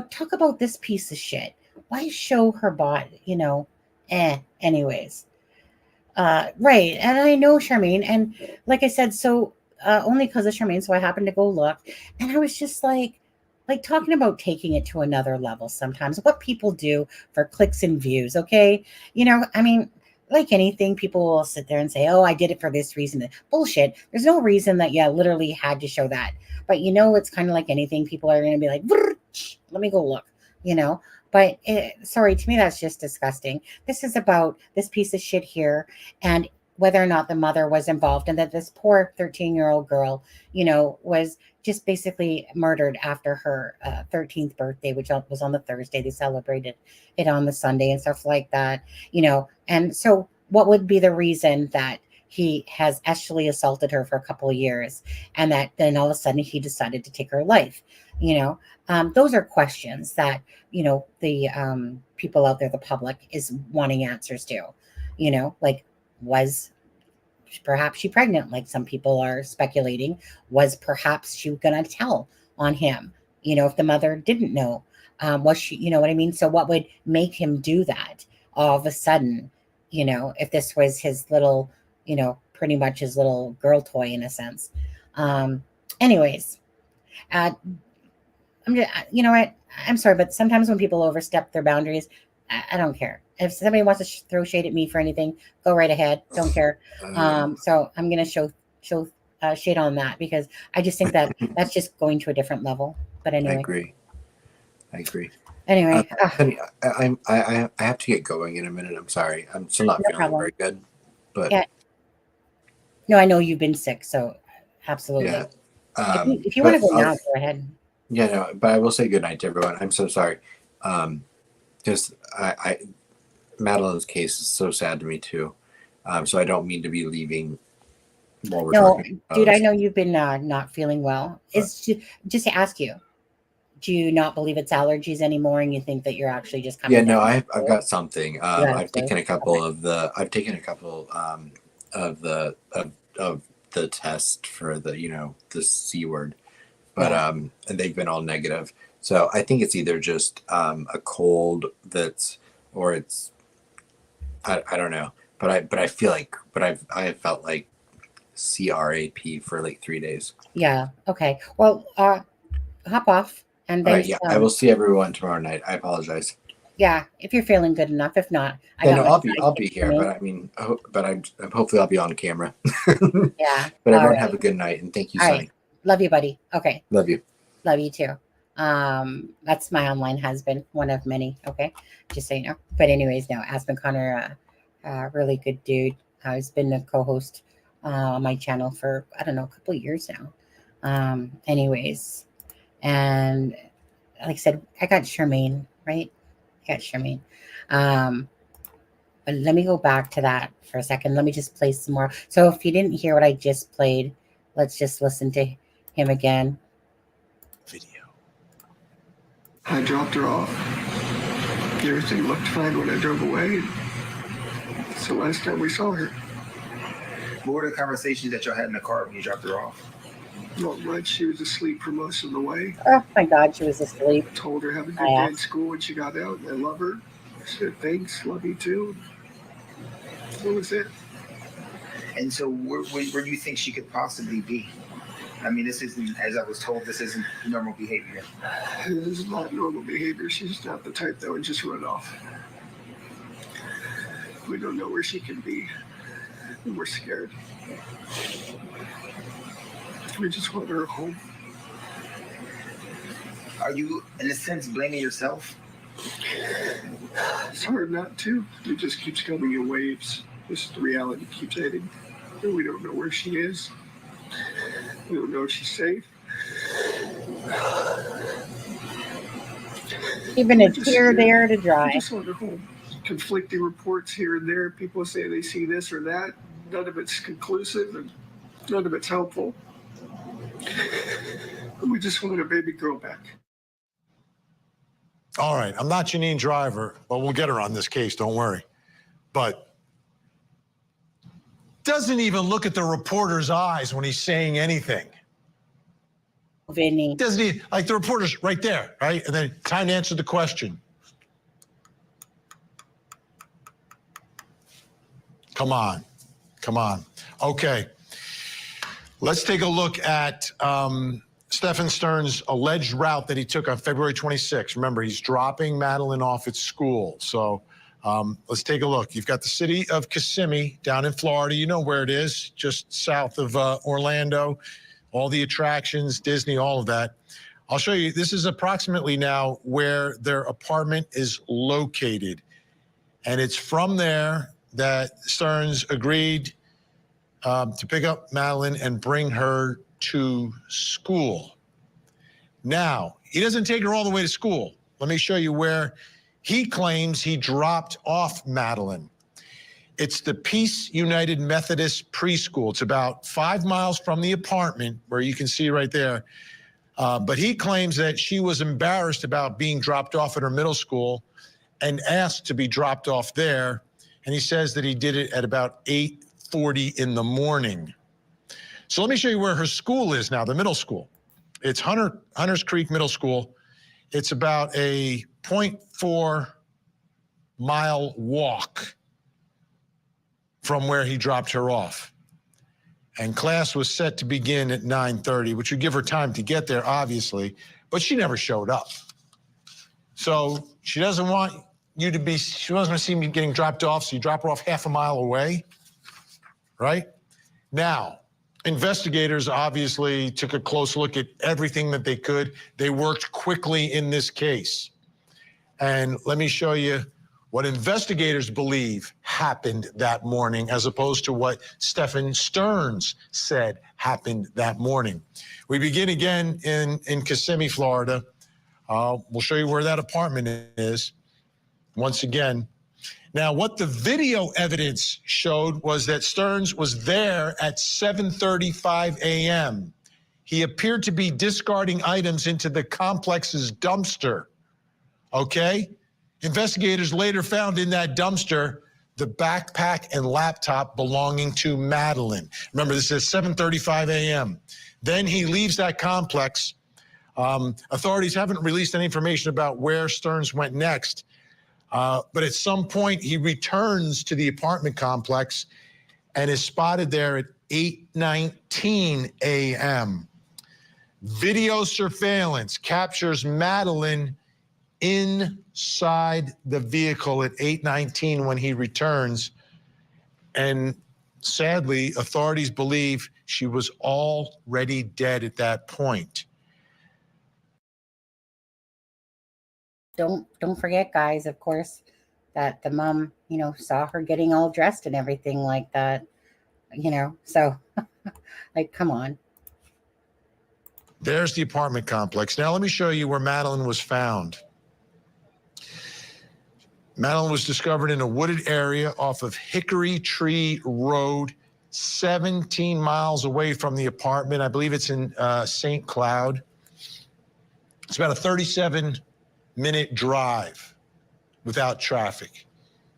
Talk about this piece of shit. Why show her body? Anyways. Right. And I know Charmaine, and like I said, so only because of Charmaine, so I happened to go look, and I was just like talking about taking it to another level sometimes, what people do for clicks and views. Okay. I mean, like anything, people will sit there and say, oh, I did it for this reason. Bullshit. There's no reason that you literally had to show that. But it's kind of like anything. People are going to be like, let me go look, but sorry, to me, that's just disgusting. This is about this piece of shit here and whether or not the mother was involved, and that this poor 13-year-old girl, was just basically murdered after her 13th birthday, which was on the Thursday. They celebrated it on the Sunday and stuff like that, And so what would be the reason that he has actually assaulted her for a couple of years, and that then all of a sudden he decided to take her life? Those are questions that the people out there, the public, is wanting answers to. Like, was perhaps she pregnant, like some people are speculating? Was perhaps she gonna tell on him, if the mother didn't know? Was she, what I mean? So what would make him do that all of a sudden? If this was his little, pretty much his little girl toy in a sense. Anyways, I'm just, what? I'm sorry, but sometimes when people overstep their boundaries, I don't care. If somebody wants to throw shade at me for anything, go right ahead. Don't care. So I'm going to show shade on that, because I just think that that's just going to a different level. But anyway.
I agree.
Anyway.
Honey, I have to get going in a minute. I'm sorry. I'm still not feeling very good. But
yeah. No, I know you've been sick, so absolutely.
Yeah.
If you want to go now, go ahead.
Yeah, no, but I will say good night to everyone. I'm so sorry. Just Madeline's case is so sad to me too. So I don't mean to be leaving while we're talking.
Dude, I know you've been not feeling well. It's just to ask you, do you not believe it's allergies anymore, and you think that you're actually just coming?
Yeah, no, I've got something. I've taken a couple of the of the test for the the C word. but and they've been all negative. So I think it's either just a cold or it's I don't know. But I feel like I felt like CRAP for like 3 days.
Yeah. Okay. Well, hop off and
All
then
right, yeah, I will see everyone tomorrow night. I apologize.
yeah, if you're feeling good enough. If not,
Yeah, no,
my
I'll be
sidekick
here,
for me.
but I mean, I'm hopefully I'll be on camera.
Yeah.
But
All
everyone
right.
have a good night, and thank you,
All
Sonny.
right. Love you, buddy. Okay.
Love you.
Love you too. That's my online husband, one of many. Okay, just so you know. But anyways, no, Aspen Connor, really good dude. He's been a co-host on my channel for I don't know a couple of years now. Anyways, and like I said, I got Charmaine, right? I got Charmaine. But let me go back to that for a second. Let me just play some more. So if you didn't hear what I just played, let's just listen to him again.
Video.
I dropped her off. Everything looked fine when I drove away. It's the last time we saw her.
What were the conversations that y'all had in the car when you dropped her off?
Not much. She was asleep for most of the way.
Oh my God, she was asleep.
Told her have a good
I
day at
asked.
school when she got out. I love her. I said thanks, love you too. That was it.
And so where do you think she could possibly be? I mean, this isn't, as I was told, this isn't normal behavior.
This is not normal behavior. She's not the type that would just run off. We don't know where she can be. And we're scared. We just want her home.
Are you, in a sense, blaming yourself?
It's hard not to. It just keeps coming in waves. Just the reality keeps hitting. And we don't know where she is. We don't know if she's safe.
Even a tear there to dry.
We just want her home. Conflicting reports here and there. People say they see this or that. None of it's conclusive and none of it's helpful. We just want a baby girl back.
All right, I'm not Janine Driver, but we'll get her on this case, don't worry. But doesn't even look at the reporter's eyes when he's saying anything.
Vinny.
Doesn't he? Like the reporter's right there, right? And then time to answer the question. Come on, come on. Okay, let's take a look at Stephan Stern's alleged route that he took on February 26th. Remember, he's dropping Madeline off at school. So let's take a look. You've got the city of Kissimmee down in Florida. You know where it is, just south of Orlando. All the attractions, Disney, all of that. I'll show you. This is approximately now where their apartment is located. And it's from there that Stearns agreed to pick up Madeline and bring her to school. Now, he doesn't take her all the way to school. Let me show you where he claims he dropped off Madeline. It's the Peace United Methodist Preschool. It's about 5 miles from the apartment, where you can see right there. But he claims that she was embarrassed about being dropped off at her middle school and asked to be dropped off there. And he says that he did it at about 8:40 in the morning. So let me show you where her school is now, the middle school. It's Hunters Creek Middle School. It's about a 0.4 mile walk from where he dropped her off. And class was set to begin at 9:30, which would give her time to get there, obviously, but she never showed up. So she doesn't want you to be, she doesn't want to see me getting dropped off, so you drop her off half a mile away, right? Now, investigators obviously took a close look at everything that they could. They worked quickly in this case. And let me show you what investigators believe happened that morning, as opposed to what Stephan Stern's said happened that morning. We begin again in Kissimmee, Florida. We'll show you where that apartment is once again. Now, what the video evidence showed was that Stearns was there at 7:35 a.m. He appeared to be discarding items into the complex's dumpster, okay? Investigators later found in that dumpster the backpack and laptop belonging to Madeline. Remember, this is 7:35 a.m. Then he leaves that complex Authorities haven't released any information about where Stearns went next, but at some point he returns to the apartment complex and is spotted there at 8:19 a.m. Video surveillance captures Madeline inside the vehicle at 8:19 when he returns. And sadly, authorities believe she was already dead at that point.
Don't forget, guys, of course, that the mom, saw her getting all dressed and everything like that, so like, come on.
There's the apartment complex. Now let me show you where Madeline was found. Madeline was discovered in a wooded area off of Hickory Tree Road, 17 miles away from the apartment. I believe it's in St. Cloud. It's about a 37-minute drive without traffic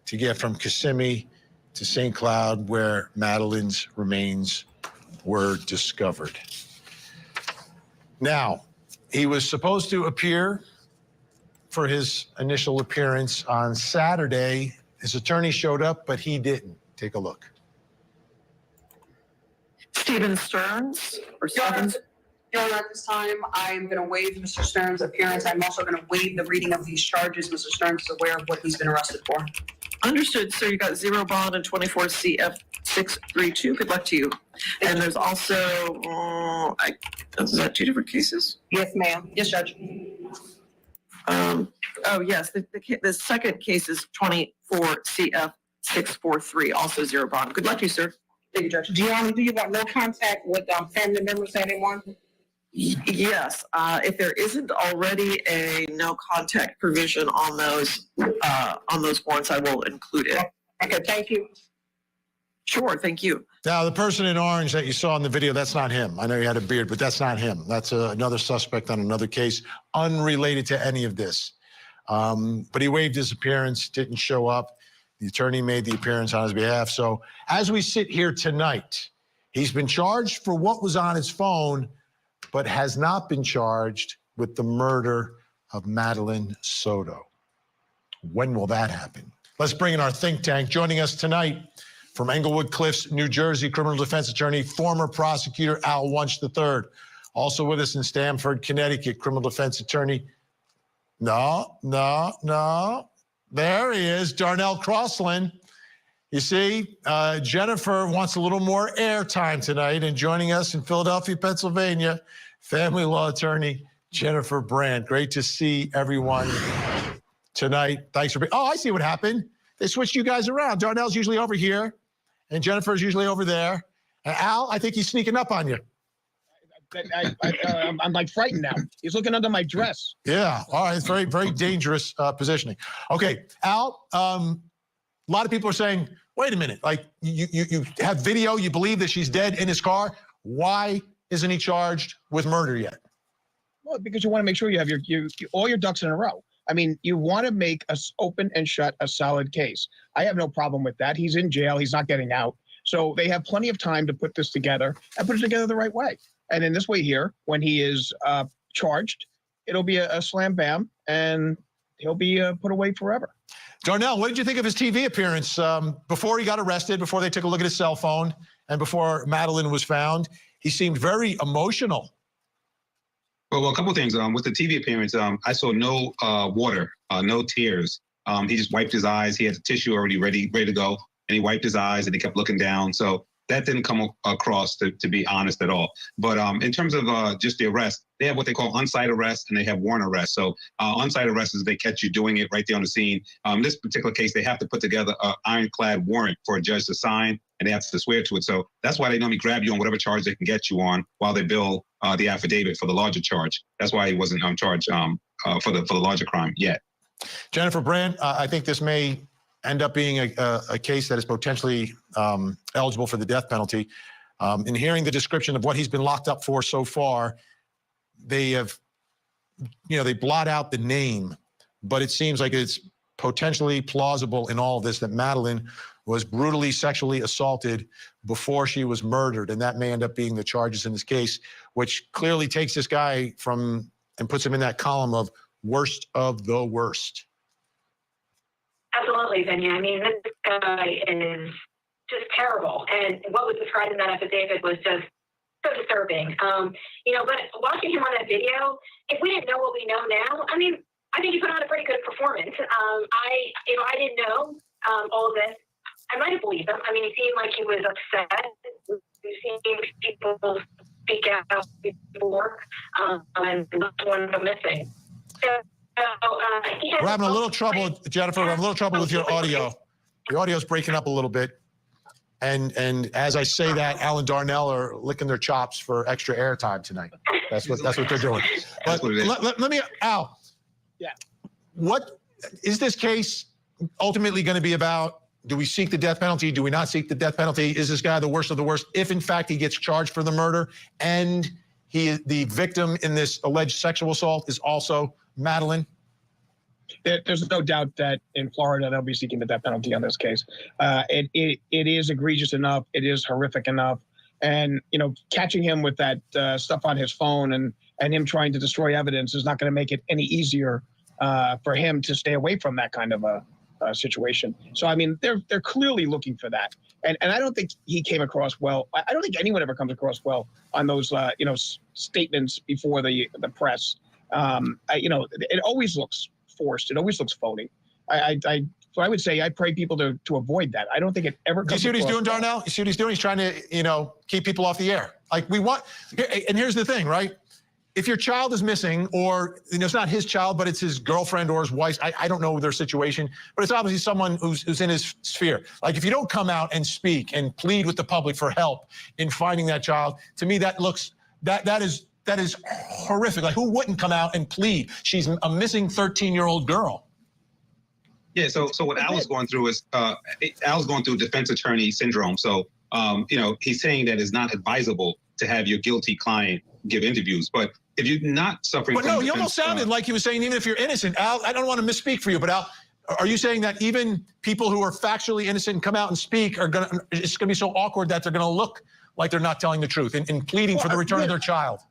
to get from Kissimmee to St. Cloud, where Madeline's remains were discovered. Now, he was supposed to appear for his initial appearance on Saturday. His attorney showed up, but he didn't. Take a look.
Stephen Stearns, or Stephan?
Your Honor, at this time, I'm going to waive Mr. Stearns' appearance. I'm also going to waive the reading of these charges. Mr. Stearns is aware of what he's been arrested for.
Understood, sir. You got 0 bond and 24 CF 632. Good luck to you. And there's also, is that 2 different cases?
Yes, ma'am. Yes, Judge.
Oh, yes. The second case is 24 CF 643, also 0 bond. Good luck to you, sir.
Thank you, Judge.
Do you want no contact with family members, anyone?
Yes. If there isn't already a no contact provision on those warrants, I will include it.
Okay, thank you.
Sure, thank you.
Now, the person in orange that you saw in the video, that's not him. I know he had a beard, but that's not him. That's another suspect on another case, unrelated to any of this. But he waived his appearance, didn't show up. The attorney made the appearance on his behalf. So as we sit here tonight, he's been charged for what was on his phone, but has not been charged with the murder of Madeline Soto. When will that happen? Let's bring in our think tank. Joining us tonight from Englewood Cliffs, New Jersey, criminal defense attorney, former prosecutor Al Wunsch III. Also with us in Stamford, Connecticut, criminal defense attorney. No. There he is, Darnell Crossland. You see, Jennifer wants a little more airtime tonight, and joining us in Philadelphia, Pennsylvania, family law attorney Jennifer Brandt. Great to see everyone tonight. Thanks for being. Oh, I see what happened. They switched you guys around. Darnell's usually over here, and Jennifer's usually over there. And Al, I think he's sneaking up on you.
I'm like frightened now. He's looking under my dress.
Yeah. All right. It's very, very dangerous positioning. Okay, Al. A lot of people are saying, "Wait a minute! Like you have video. You believe that she's dead in his car. Why isn't he charged with murder yet?"
Well, because you want to make sure you have all your ducks in a row. I mean, you want to make us open and shut a solid case. I have no problem with that. He's in jail. He's not getting out. So they have plenty of time to put this together and put it together the right way. And in this way here, when he is charged, it'll be a slam bam, and he'll be put away forever.
Darnell, what did you think of his TV appearance before he got arrested, before they took a look at his cell phone, and before Madeline was found? He seemed very emotional.
Well, a couple of things. With the TV appearance, I saw no water, no tears. He just wiped his eyes. He had the tissue already ready to go, and he wiped his eyes, and he kept looking down. So that didn't come across, to be honest at all. But in terms of just the arrest, they have what they call on-site arrest, and they have warrant arrest. So on-site arrest is they catch you doing it right there on the scene. In this particular case, they have to put together an ironclad warrant for a judge to sign, and they have to swear to it. So that's why they normally grab you on whatever charge they can get you on while they bill the affidavit for the larger charge. That's why he wasn't charged for the larger crime yet.
Jennifer Brandt, I think this may end up being a case that is potentially eligible for the death penalty. In hearing the description of what he's been locked up for so far, they have, they blot out the name, but it seems like it's potentially plausible in all of this that Madeline was brutally sexually assaulted before she was murdered, and that may end up being the charges in this case, which clearly takes this guy from and puts him in that column of worst of the worst.
Absolutely, Vinny. I mean, this guy is just terrible. And what was described in that affidavit was just so disturbing. But watching him on that video, if we didn't know what we know now, I mean, I think he put on a pretty good performance. I didn't know all of this. I might have believed him. I mean, he seemed like he was upset. We've seen people speak out before, and one go missing.
We're having a little trouble, Jennifer. We're having a little trouble with your audio. The audio's breaking up a little bit. And as I say that, Al and Darnell are licking their chops for extra airtime tonight. That's what they're doing. But let me, Al.
Yeah.
What is this case ultimately going to be about? Do we seek the death penalty? Do we not seek the death penalty? Is this guy the worst of the worst? If in fact he gets charged for the murder and the victim in this alleged sexual assault is also Madeline?
There's no doubt that in Florida they'll be seeking the death penalty on this case. It is egregious enough. It is horrific enough. And catching him with that stuff on his phone and him trying to destroy evidence is not going to make it any easier for him to stay away from that kind of a situation. So I mean, they're clearly looking for that. And I don't think he came across well. I don't think anyone ever comes across well on those statements before the press. It always looks forced. It always looks phony. So I would say I pray people to avoid that. I don't think it ever comes.
Do you see what he's doing, Darnell? You see what he's doing? He's trying to, keep people off the air. Like we want, and here's the thing, right? If your child is missing, or it's not his child, but it's his girlfriend or his wife, I don't know their situation, but it's obviously someone who's in his sphere. Like if you don't come out and speak and plead with the public for help in finding that child, to me that is horrific. Like who wouldn't come out and plead? She's a missing 13-year-old girl.
Yeah, so what Al is going through is Al's going through defense attorney syndrome. So he's saying that it's not advisable to have your guilty client give interviews. But if you're not suffering
but
from
no, he almost sounded like he was saying even if you're innocent. Al, I don't want to misspeak for you, but Al, are you saying that even people who are factually innocent and come out and speak it's gonna be so awkward that they're gonna look like they're not telling the truth in pleading for the return of their child?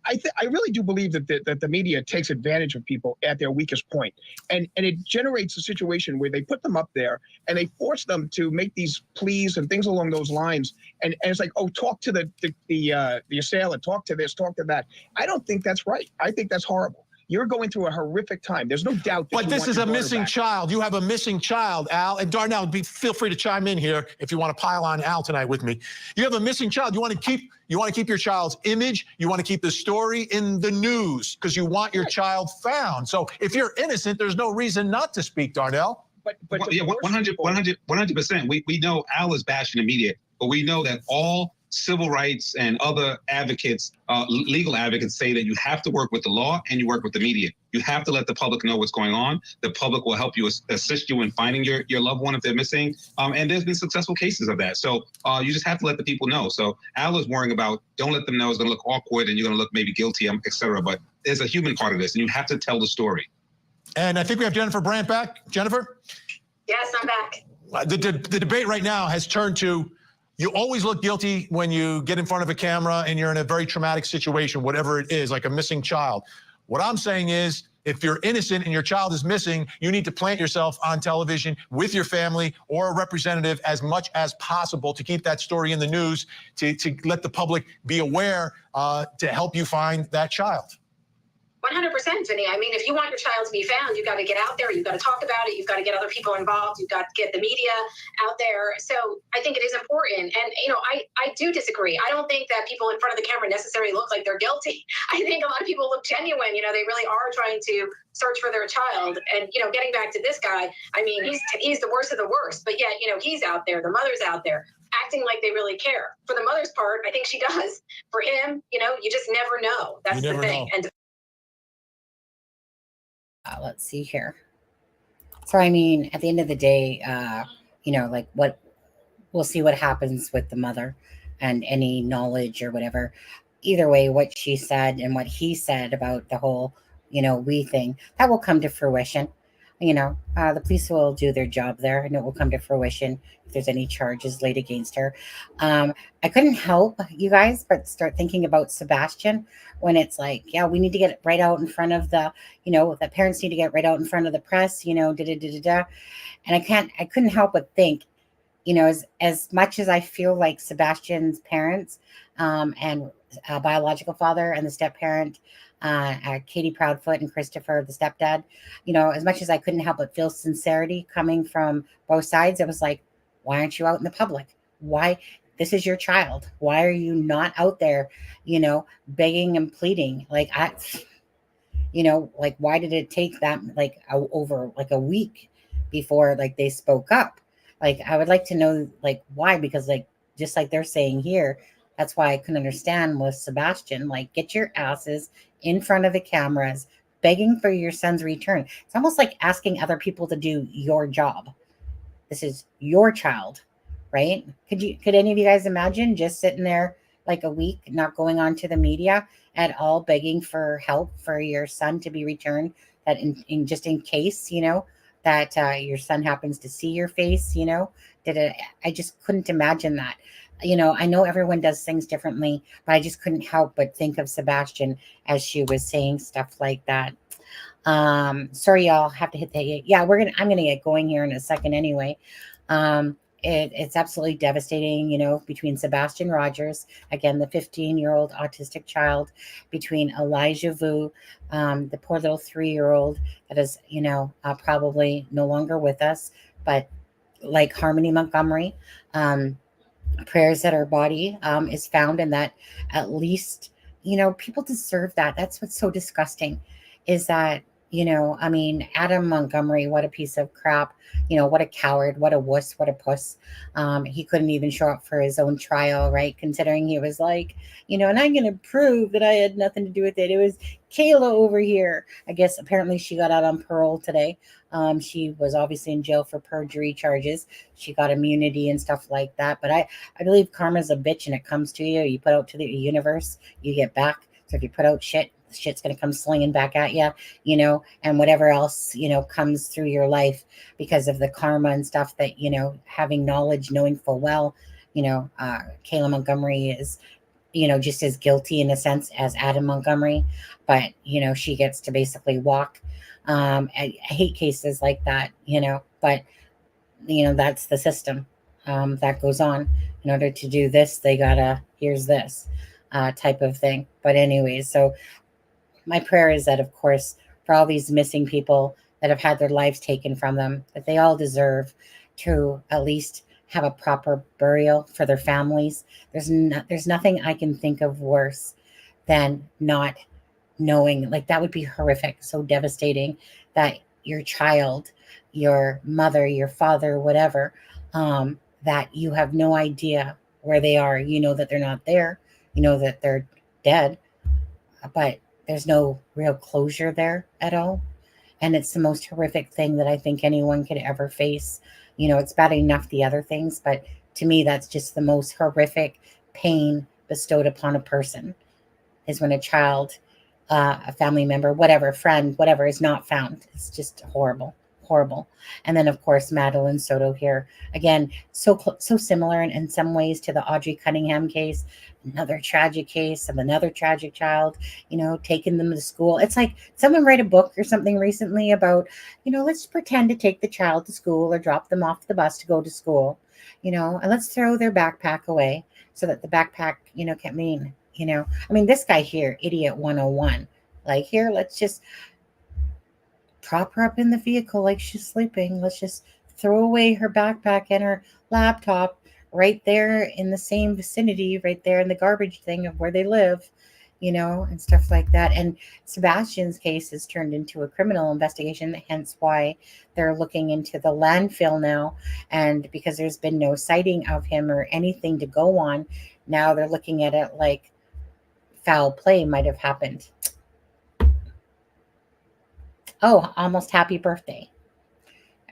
I really do believe that the media takes advantage of people at their weakest point, and it generates a situation where they put them up there and they force them to make these pleas and things along those lines, and it's like, oh, talk to the assailant, talk to this, talk to that. I don't think that's right. I think that's horrible. You're going through a horrific time. There's no doubt that
but this is a missing child. You have a missing child, Al. And Darnell, feel free to chime in here if you want to pile on Al tonight with me. You have a missing child. You want to keep your child's image. You want to keep the story in the news because you want your child found. So if you're innocent, there's no reason not to speak, Darnell.
But yeah, 100%. We know Al is bashing the media, but we know that all civil rights and other advocates, legal advocates, say that you have to work with the law and you work with the media. You have to let the public know what's going on. The public will help you, assist you in finding your loved one if they're missing. And there's been successful cases of that. So you just have to let the people know. So Al is worrying about, don't let them know it's going to look awkward and you're going to look maybe guilty, et cetera. But there's a human part of this and you have to tell the story.
And I think we have Jennifer Brandt back. Jennifer?
Yes, I'm back.
The debate right now has turned to, you always look guilty when you get in front of a camera and you're in a very traumatic situation, whatever it is, like a missing child. What I'm saying is, if you're innocent and your child is missing, you need to plant yourself on television with your family or a representative as much as possible to keep that story in the news, to let the public be aware, to help you find that child.
100%, Vinny. I mean, if you want your child to be found, you've got to get out there. You've got to talk about it. You've got to get other people involved. You've got to get the media out there. So I think it is important. And, I do disagree. I don't think that people in front of the camera necessarily look like they're guilty. I think a lot of people look genuine. They really are trying to search for their child. And, getting back to this guy, I mean, he's the worst of the worst. But yet, he's out there. The mother's out there acting like they really care. For the mother's part, I think she does. For him, you just never know. That's the thing. And
let's see here. So, I mean, at the end of the day, we'll see what happens with the mother and any knowledge or whatever. Either way, what she said and what he said about the whole, we thing, that will come to fruition. The police will do their job there, and it will come to fruition if there's any charges laid against her. I couldn't help, you guys, but start thinking about Sebastian when it's like, yeah, we need to get it right out in front of the parents need to get right out in front of the press, da da da da da. And I couldn't help but think, as much as I feel like Sebastian's parents, and biological father and the step parent, Katie Proudfoot and Christopher, the stepdad, as much as I couldn't help but feel sincerity coming from both sides, it was like, why aren't you out in the public? Why? This is your child. Why are you not out there, begging and pleading? Like why did it take that over like a week before like they spoke up? Like I would like to know like why, because like just like they're saying here, that's why I couldn't understand with Sebastian, like get your asses in front of the cameras begging for your son's return. It's almost like asking other people to do your job. This is your child, right? Could any of you guys imagine just sitting there like a week, not going on to the media at all, begging for help for your son to be returned? That in just in case, that your son happens to see your face, I just couldn't imagine that. I know everyone does things differently, but I just couldn't help but think of Sebastian as she was saying stuff like that. Sorry, y'all have to hit the, yeah, I'm gonna get going here in a second anyway. It's absolutely devastating, between Sebastian Rogers, again, the 15-year-old autistic child, between Elijah Vu, the poor little 3-year-old that is, probably no longer with us, but like Harmony Montgomery, prayers that her body is found, and that at least, people deserve that. That's what's so disgusting is that, Adam Montgomery, what a piece of crap, what a coward, what a wuss, what a puss. He couldn't even show up for his own trial, right? Considering he was like, and I'm going to prove that I had nothing to do with it. It was Kayla over here. I guess apparently she got out on parole today. She was obviously in jail for perjury charges. She got immunity and stuff like that. But I believe karma's a bitch and it comes to you. You put out to the universe, you get back. So if you put out shit's going to come slinging back at you, and whatever else, comes through your life because of the karma and stuff that, having knowledge, knowing full well, Kayla Montgomery is, just as guilty in a sense as Adam Montgomery, but, she gets to basically walk. I hate cases like that, but, that's the system that goes on. In order to do this, they gotta, here's this type of thing. But anyways, so my prayer is that, of course, for all these missing people that have had their lives taken from them, that they all deserve to at least have a proper burial for their families. There's nothing I can think of worse than not knowing. Like that would be horrific, so devastating that your child, your mother, your father, whatever, that you have no idea where they are. You know that they're not there. You know that they're dead, but there's no real closure there at all. And it's the most horrific thing that I think anyone could ever face. It's bad enough the other things, but to me, that's just the most horrific pain bestowed upon a person is when a child, a family member, whatever, friend, whatever, is not found. It's just horrible, horrible. And then, of course, Madeline Soto here. Again, so similar in some ways to the Audrey Cunningham case, another tragic case of another tragic child, taking them to school. It's like someone write a book or something recently about, let's pretend to take the child to school or drop them off the bus to go to school, and let's throw their backpack away so that the backpack, can mean, this guy here, idiot 101, like here, let's just prop her up in the vehicle like she's sleeping. Let's just throw away her backpack and her laptop right there in the same vicinity, right there in the garbage thing of where they live, and stuff like that. And Sebastian's case has turned into a criminal investigation, hence why they're looking into the landfill now. And because there's been no sighting of him or anything to go on, now they're looking at it like foul play might have happened. Oh, almost happy birthday.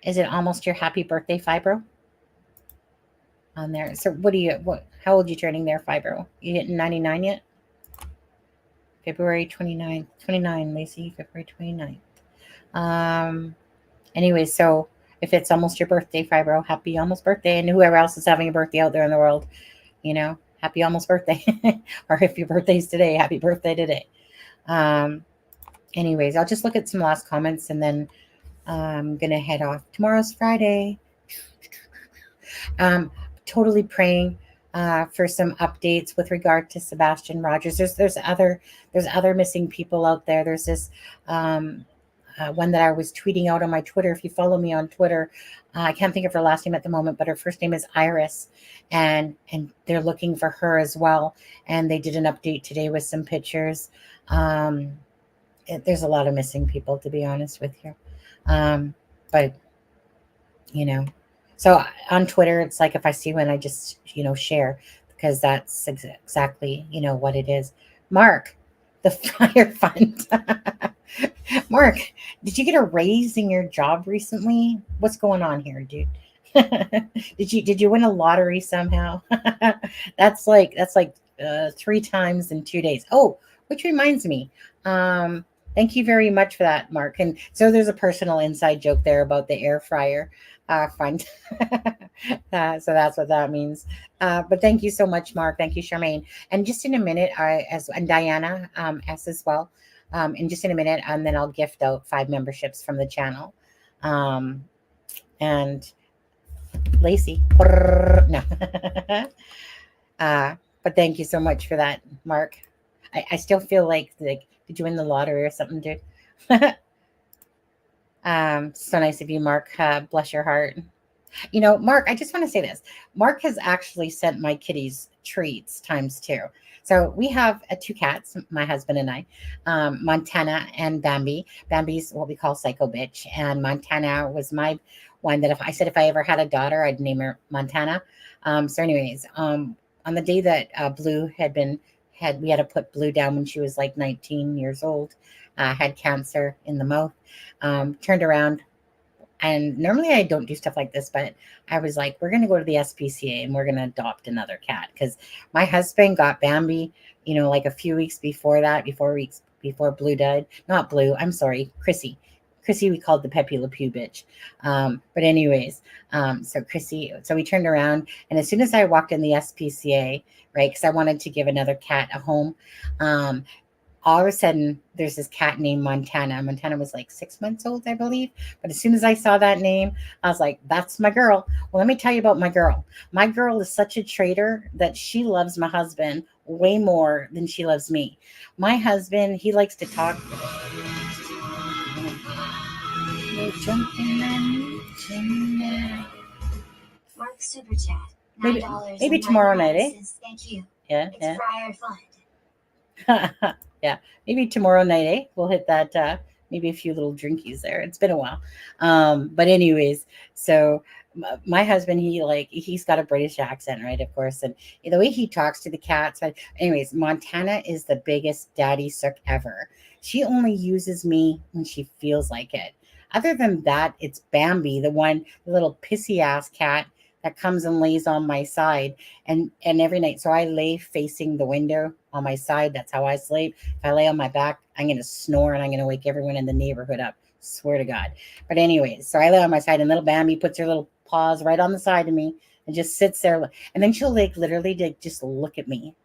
Is it almost your happy birthday, Fibro? On there. So how old are you turning there, Fibro? You hitting 99 yet? February 29th. 29, Lacey, February 29th. Anyway, so if it's almost your birthday, Fibro, happy almost birthday. And whoever else is having a birthday out there in the world, happy almost birthday. Or if your birthday's today, happy birthday today. Anyways, I'll just look at some last comments and then I'm going to head off. Tomorrow's Friday. Totally praying for some updates with regard to Sebastian Rogers. There's other missing people out there. There's this one that I was tweeting out on my Twitter. If you follow me on Twitter, I can't think of her last name at the moment, but her first name is Iris, and they're looking for her as well. And they did an update today with some pictures. There's a lot of missing people, to be honest with you. But so on Twitter, it's like if I see one, I just share, because that's exactly what it is. Mark, the fire fund. Mark, did you get a raise in your job recently? What's going on here, dude? Did you win a lottery somehow? That's like 3 times in 2 days. Oh, which reminds me, thank you very much for that, Mark. And so there's a personal inside joke there about the air fryer fund. So that's what that means. But thank you so much, Mark. Thank you, Charmaine. And just in a minute, and Diana S as well. In just in a minute, and then I'll gift out 5 memberships from the channel. And Lacey, no. But thank you so much for that, Mark. I still feel like did you win the lottery or something, dude? So nice of you, Mark. Bless your heart. Mark, I just want to say this. Mark has actually sent my kitties treats ×2. So we have 2 cats, my husband and I, Montana and Bambi. Bambi's what we call Psycho Bitch. And Montana was my one that if I ever had a daughter, I'd name her Montana. So anyways, on the day that Blue we had to put Blue down when she was like 19 years old, had cancer in the mouth, turned around. And normally I don't do stuff like this, but I was like, we're going to go to the SPCA and we're going to adopt another cat, because my husband got Bambi, like a few weeks before that, before Blue died. Not Blue, I'm sorry, Chrissy. Chrissy, we called the Pepe Le Pew bitch. But anyways, so Chrissy, so we turned around, and as soon as I walked in the SPCA, right, because I wanted to give another cat a home, all of a sudden, there's this cat named Montana. Montana was like 6 months old, I believe. But as soon as I saw that name, I was like, that's my girl. Well, let me tell you about my girl. My girl is such a traitor that she loves my husband way more than she loves me. My husband, he likes to talk.
Mark Super Chat.
Maybe tomorrow night, eh?
Thank you.
Yeah,
It's
yeah.
Fryer Fund.
Yeah, maybe tomorrow night, eh? We'll hit that, maybe a few little drinkies there. It's been a while. But anyways, so my husband, he's got a British accent, right? Of course. And the way he talks to the cats. But anyways, Montana is the biggest daddy sook ever. She only uses me when she feels like it. Other than that, it's Bambi, the little pissy ass cat that comes and lays on my side and every night. So I lay facing the window on my side. That's how I sleep. If I lay on my back, I'm going to snore and I'm going to wake everyone in the neighborhood up. Swear to God. But anyways, so I lay on my side and little Bambi puts her little paws right on the side of me and just sits there. And then she'll literally just look at me.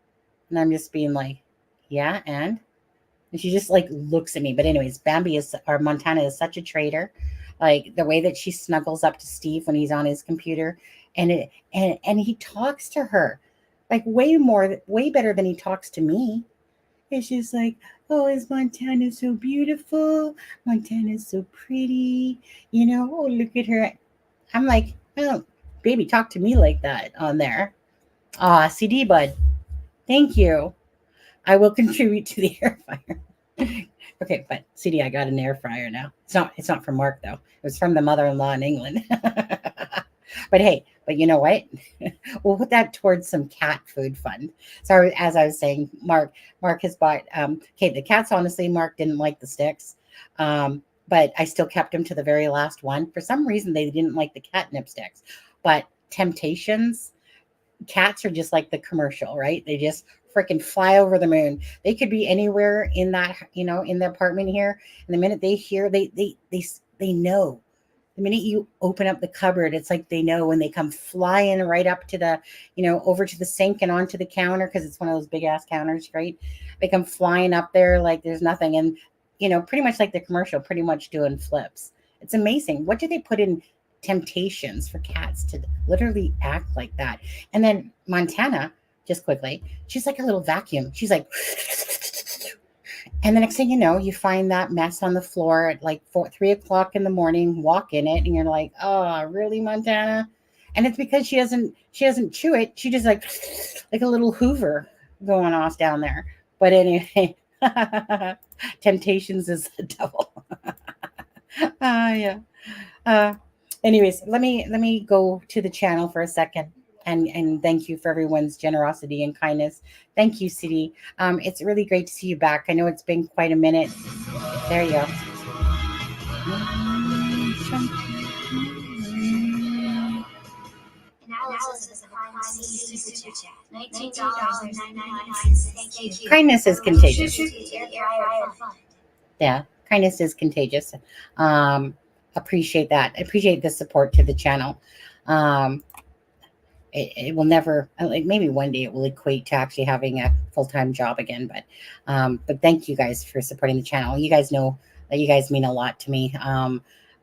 And I'm just being like, yeah, and she just looks at me. But anyways, Montana is such a traitor. Like the way that she snuggles up to Steve when he's on his computer, and he talks to her like way better than he talks to me. It's just like, oh, is Montana so beautiful? Montana's so pretty. Oh, look at her. I'm like, oh, baby, talk to me like that on there. CD bud. Thank you. I will contribute to the air fryer. Okay, but CD, I got an air fryer now. It's not from Mark though. It was from the mother-in-law in England. But hey, you know what? We'll put that towards some cat food fund. So as I was saying, Mark has bought. The cats. Honestly, Mark didn't like the sticks, but I still kept them to the very last one. For some reason, they didn't like the catnip sticks. But Temptations, cats are just like the commercial, right? They just freaking fly over the moon. They could be anywhere in that, in the apartment here. And the minute they hear, they know The minute you open up the cupboard, it's like they know when they come flying right up to the, over to the sink and onto the counter, because it's one of those big ass counters, right? They come flying up there like there's nothing. And, pretty much like the commercial, pretty much doing flips. It's amazing. What do they put in Temptations for cats to literally act like that? And then Montana, just quickly, she's like a little vacuum. She's like, and the next thing you know, you find that mess on the floor at like 3 o'clock in the morning, walk in it, and you're like, oh, really, Montana? And it's because she doesn't chew it. She just like a little Hoover going off down there. But anyway, Temptations is the devil. Yeah. Anyways, let me go to the channel for a second. And thank you for everyone's generosity and kindness. Thank you, City. It's really great to see you back. I know it's been quite a minute. There you go. Kindness is contagious. Yeah, kindness is contagious. Appreciate that. Appreciate the support to the channel. It will never, like, maybe one day it will equate to actually having a full-time job again. But thank you guys for supporting the channel. You guys know that you guys mean a lot to me.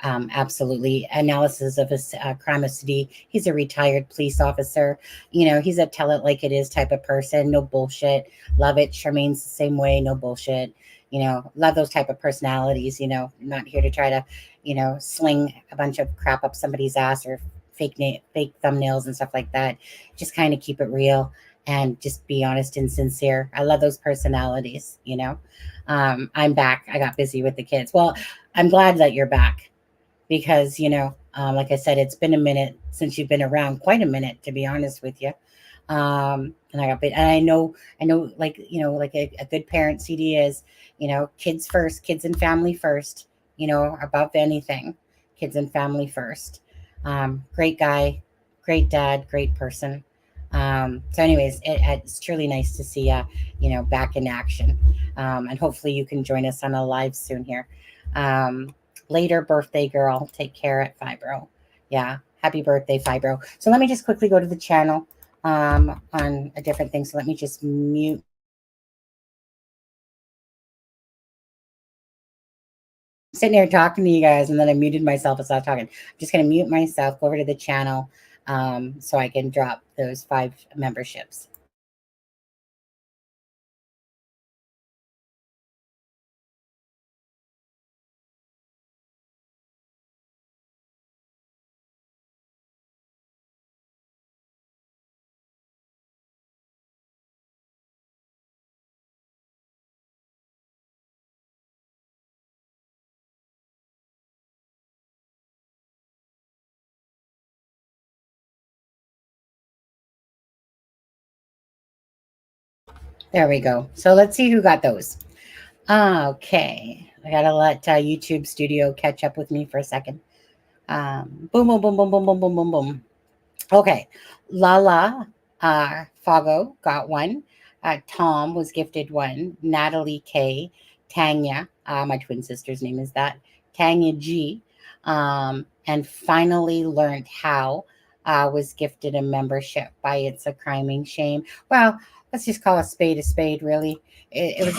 Absolutely. Analysis of his crime of city. He's a retired police officer. He's a tell it like it is type of person. No bullshit. Love it. Charmaine's the same way. No bullshit. Love those type of personalities. Not here to try to, sling a bunch of crap up somebody's ass or fake thumbnails and stuff like that. Just kind of keep it real and just be honest and sincere. I love those personalities. I'm back. I got busy with the kids. Well, I'm glad that you're back because, like I said, it's been a minute since you've been around, quite a minute, to be honest with you. And I know, like, like a good parent CD is, kids first, kids and family first, above anything, kids and family first. Great guy, great dad, great person. So anyways, it's truly nice to see back in action. And hopefully you can join us on a live soon here. Later, birthday girl, take care at Fibro. Yeah, happy birthday, Fibro. So let me just quickly go to the channel on a different thing. So let me just mute. Sitting here talking to you guys, and then I muted myself and stopped talking. I'm just going to mute myself, go over to the channel so I can drop those 5 memberships. There we go. So let's see who got those. Okay. I got to let YouTube Studio catch up with me for a second. Boom, boom, boom, boom, boom, boom, boom, boom, boom. Okay. Lala Fago got one. Tom was gifted one. Natalie K. Tanya, my twin sister's name is that. Tanya G. And Finally Learned How was gifted a membership by It's a Criming Shame. Well, let's just call a spade, really. It was...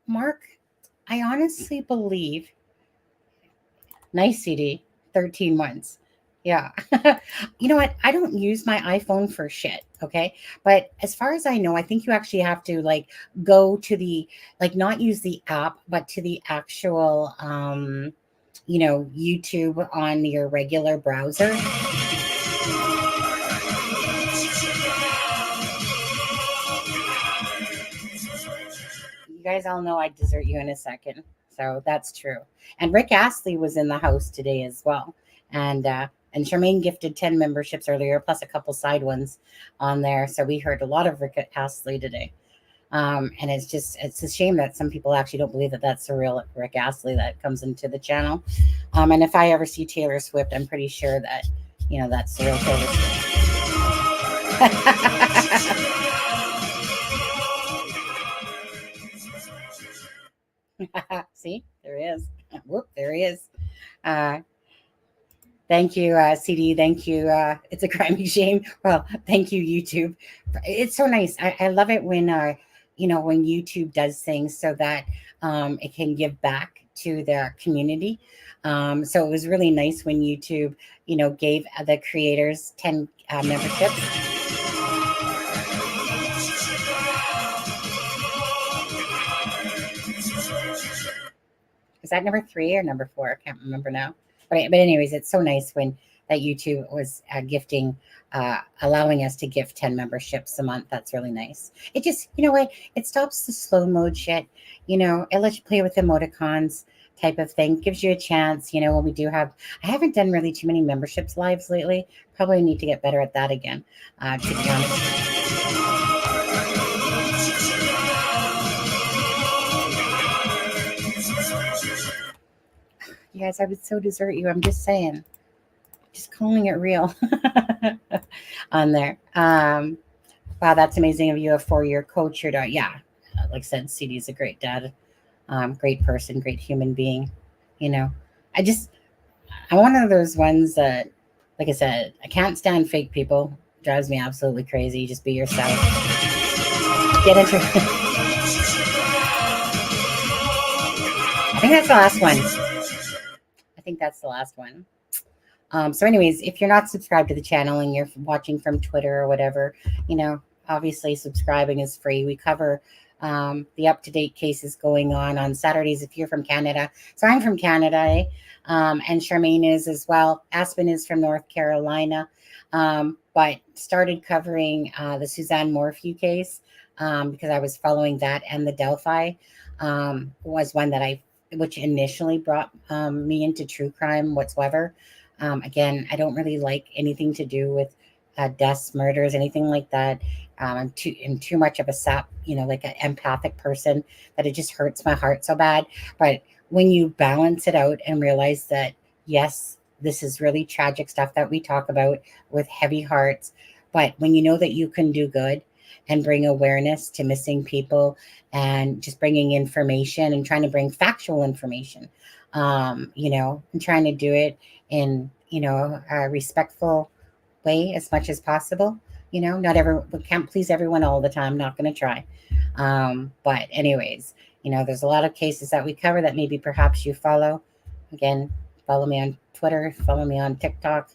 Mark, I honestly believe... Nice CD, 13 months. Yeah. You know what? I don't use my iPhone for shit. Okay. But as far as I know, I think you actually have to like go to the, like, not use the app, but to the actual, YouTube on your regular browser. You guys all know I'd desert you in a second. So that's true. And Rick Astley was in the house today as well. And Charmaine gifted 10 memberships earlier, plus a couple side ones on there. So we heard a lot of Rick Astley today. And it's a shame that some people actually don't believe that that's the real Rick Astley that comes into the channel. And if I ever see Taylor Swift, I'm pretty sure that, that's the real Taylor Swift. See, there he is. Whoop, there he is. Uh, Thank you, CD. Thank you. It's a crime shame. Well, thank you, YouTube. It's so nice. I love it when, when YouTube does things so that it can give back to their community. So it was really nice when YouTube, gave the creators 10 memberships. Is that number 3 or number 4? I can't remember now. But anyways, it's so nice when that YouTube was gifting, allowing us to gift 10 memberships a month. That's really nice. It just, what? It stops the slow mode shit. It lets you play with emoticons type of thing. Gives you a chance, when we do have, I haven't done really too many memberships lives lately. Probably need to get better at that again, to be honest. You guys, I would so desert you. I'm just saying. Just calling it real on there. Wow, that's amazing of you, a 4-year coach. Your daughter, yeah, like I said, CD is a great dad, great person, great human being. I'm one of those ones that, like I said, I can't stand fake people. Drives me absolutely crazy. Just be yourself. Get into. I think that's the last one. So anyways, if you're not subscribed to the channel and you're watching from Twitter or whatever, obviously subscribing is free. We cover the up-to-date cases going on Saturdays if you're from Canada. So I'm from Canada, and Charmaine is as well. Aspen is from North Carolina, but started covering the Suzanne Morphew case because I was following that, and the Delphi was one that which initially brought me into true crime whatsoever. Again, I don't really like anything to do with deaths, murders, anything like that. I'm too much of a sap, like an empathic person, that it just hurts my heart so bad. But when you balance it out and realize that, yes, this is really tragic stuff that we talk about with heavy hearts, but when you know that you can do good and bring awareness to missing people and just bringing information and trying to bring factual information, and trying to do it in, a respectful way as much as possible. We can't please everyone all the time. Not going to try. But anyways, there's a lot of cases that we cover that maybe perhaps you follow. Again, follow me on Twitter, follow me on TikTok.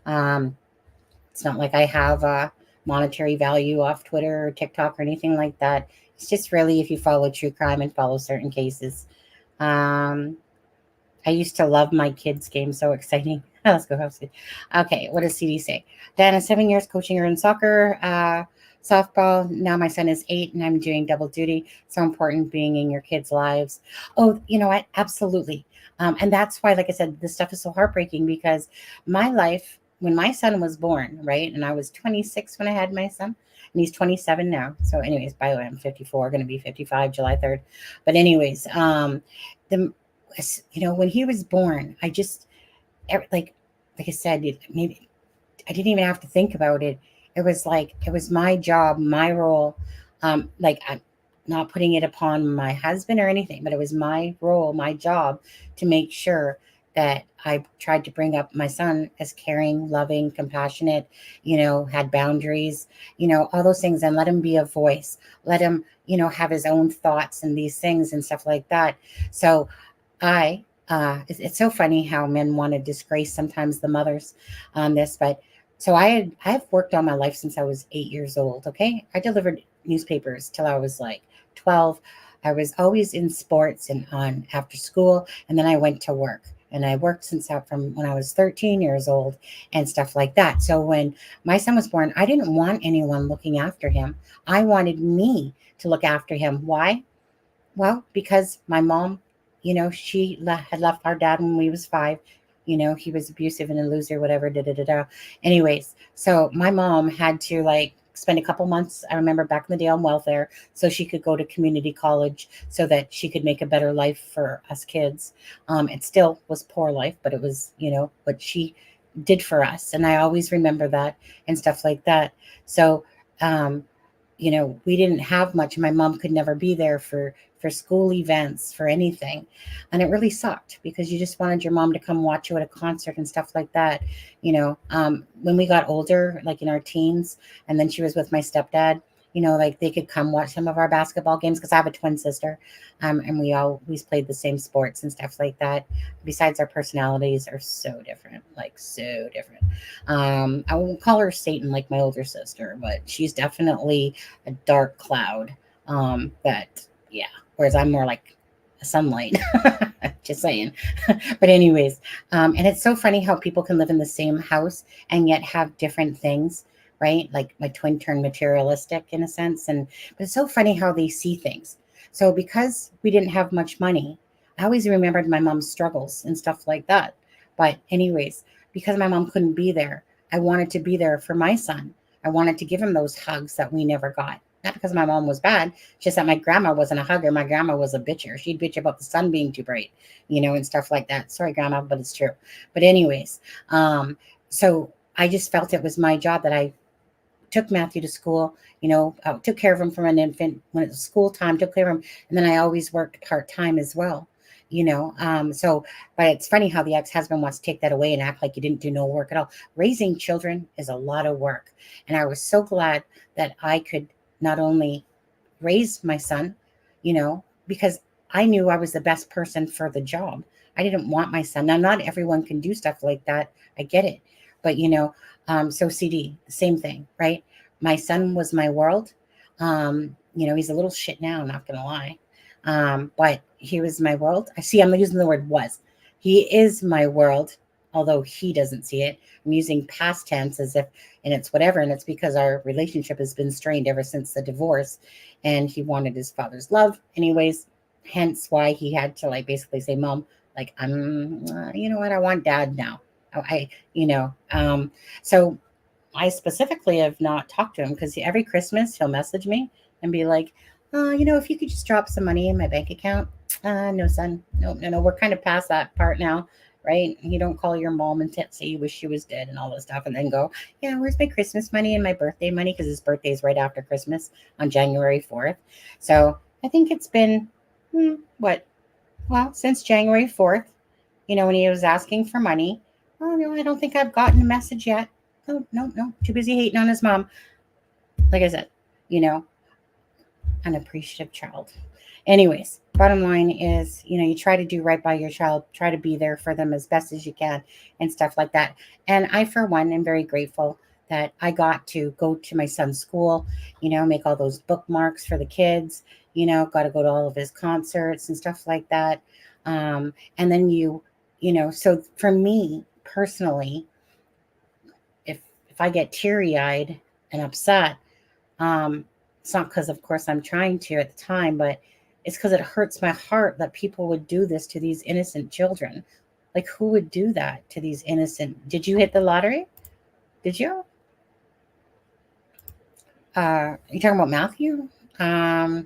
It's not like I have a monetary value off Twitter or TikTok or anything like that. It's just really if you follow true crime and follow certain cases. I used to love my kids' game. So exciting. Let's go. Okay. What does CD say? Dana, 7 years coaching her in soccer, softball. Now my son is 8 and I'm doing double duty. So important being in your kids' lives. Oh, you know what? Absolutely. And that's why, like I said, this stuff is so heartbreaking because my life, when my son was born, right? And I was 26 when I had my son. And he's 27 now. So anyways, by the way, I'm 54, going to be 55 July 3rd. But anyways, when he was born, I just, like I said, maybe I didn't even have to think about it. It was my job, my role. I'm not putting it upon my husband or anything, but it was my role, my job to make sure that I tried to bring up my son as caring, loving, compassionate, had boundaries, all those things, and let him be a voice, let him, have his own thoughts and these things and stuff like that. So it's so funny how men want to disgrace sometimes the mothers on this, but so I've worked all my life since I was 8 years old. Okay. I delivered newspapers till I was like 12. I was always in sports and on after school. And then I went to work and I worked from when I was 13 years old and stuff like that. So when my son was born, I didn't want anyone looking after him. I wanted me to look after him. Why? Well, because my mom, she had left our dad when we was 5. He was abusive and a loser, whatever, Anyways, so my mom had to spend a couple months, I remember back in the day, on welfare so she could go to community college so that she could make a better life for us kids. It still was poor life, but it was, what she did for us. And I always remember that and stuff like that. So, we didn't have much. My mom could never be there for school events, for anything. And it really sucked because you just wanted your mom to come watch you at a concert and stuff like that. When we got older, like in our teens, and then she was with my stepdad, like they could come watch some of our basketball games because I have a twin sister. And we always played the same sports and stuff like that. Besides, our personalities are so different, like so different. I won't call her Satan like my older sister, but she's definitely a dark cloud. Yeah. Whereas I'm more like a sunlight. Just saying. But anyways, and it's so funny how people can live in the same house and yet have different things, right? Like my twin turned materialistic in a sense, but it's so funny how they see things. So because we didn't have much money, I always remembered my mom's struggles and stuff like that. But anyways, because my mom couldn't be there, I wanted to be there for my son. I wanted to give him those hugs that we never got. Not because my mom was bad, just that my grandma wasn't a hugger. My grandma was a bitcher. She'd bitch about the sun being too bright, and stuff like that. Sorry, grandma, but it's true. But anyways, so I just felt it was my job that I took Matthew to school, I took care of him from an infant when it was school time, took care of him. And then I always worked part-time as well, but it's funny how the ex-husband wants to take that away and act like you didn't do no work at all. Raising children is a lot of work. And I was so glad that I could not only raise my son, because I knew I was the best person for the job. I didn't want my son. Now, not everyone can do stuff like that. I get it. But, so CD, same thing, right? My son was my world. He's a little shit now, not going to lie. But he was my world. I'm using the word was. He is my world, although he doesn't see it. I'm using past tense as if, and it's whatever. And it's because our relationship has been strained ever since the divorce. And he wanted his father's love. Anyways, hence why he had to basically say, Mom, you know what? I want dad now. So I specifically have not talked to him because every Christmas he'll message me and be like, if you could just drop some money in my bank account. No, son. No. We're kind of past that part now, right? You don't call your mom and say you wish she was dead and all this stuff and then go, yeah, where's my Christmas money and my birthday money? Because his birthday is right after Christmas on January 4th. So I think it's been, since January 4th, when he was asking for money. Oh, no, I don't think I've gotten a message yet. No. Too busy hating on his mom. Like I said, an appreciative child. Anyways, bottom line is, you try to do right by your child, try to be there for them as best as you can and stuff like that. And I, for one, am very grateful that I got to go to my son's school, make all those bookmarks for the kids, got to go to all of his concerts and stuff like that. And then so for me personally, if I get teary-eyed and upset, it's not because, of course, I'm trying to at the time, but it's because it hurts my heart that people would do this to these innocent children. Like, who would do that to these innocent? Did you hit the lottery? Did you? You talking about Matthew? Probably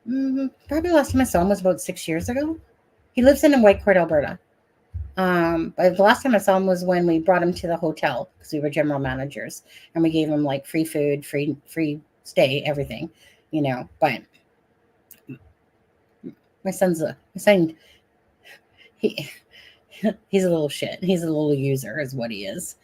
the last time I saw him was about 6 years ago. He lives in Whitecourt, Alberta. But the last time I saw him was when we brought him to the hotel because we were general managers and we gave him free food, free stay, everything, but my son, he's a little shit. He's a little user is what he is,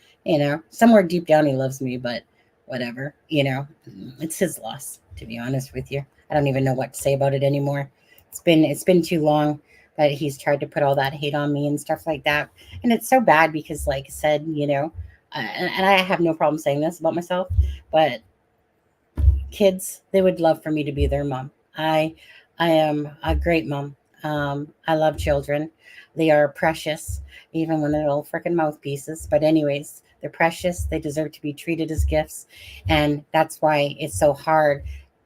somewhere deep down he loves me, but whatever, it's his loss, to be honest with you. I don't even know what to say about it anymore. It's been too long that he's tried to put all that hate on me and stuff like that. And it's so bad because, like I said, and I have no problem saying this about myself, but kids, they would love for me to be their mom. I am a great mom. I love children. They are precious, even when they're little freaking mouthpieces. But anyways, they're precious. They deserve to be treated as gifts. And that's why it's so hard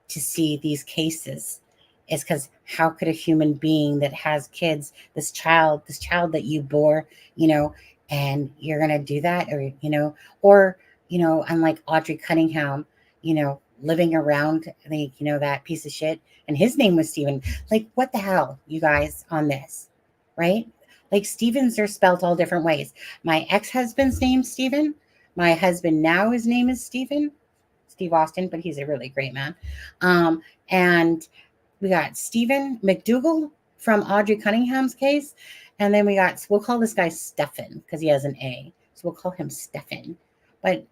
to see these cases. Is because how could a human being that has kids, this child that you bore, and you're going to do that, or, unlike Audrey Cunningham, living around, that piece of shit. And his name was Stephen. Like, what the hell, you guys, on this, right? Like, Stevens are spelled all different ways. My ex-husband's name, Stephen. My husband now, his name is Stephen, Steve Austin, but he's a really great man. And we got Stephen McDougal from Audrey Cunningham's case. And then we'll call this guy Stephan because he has an A. So we'll call him Stephan. But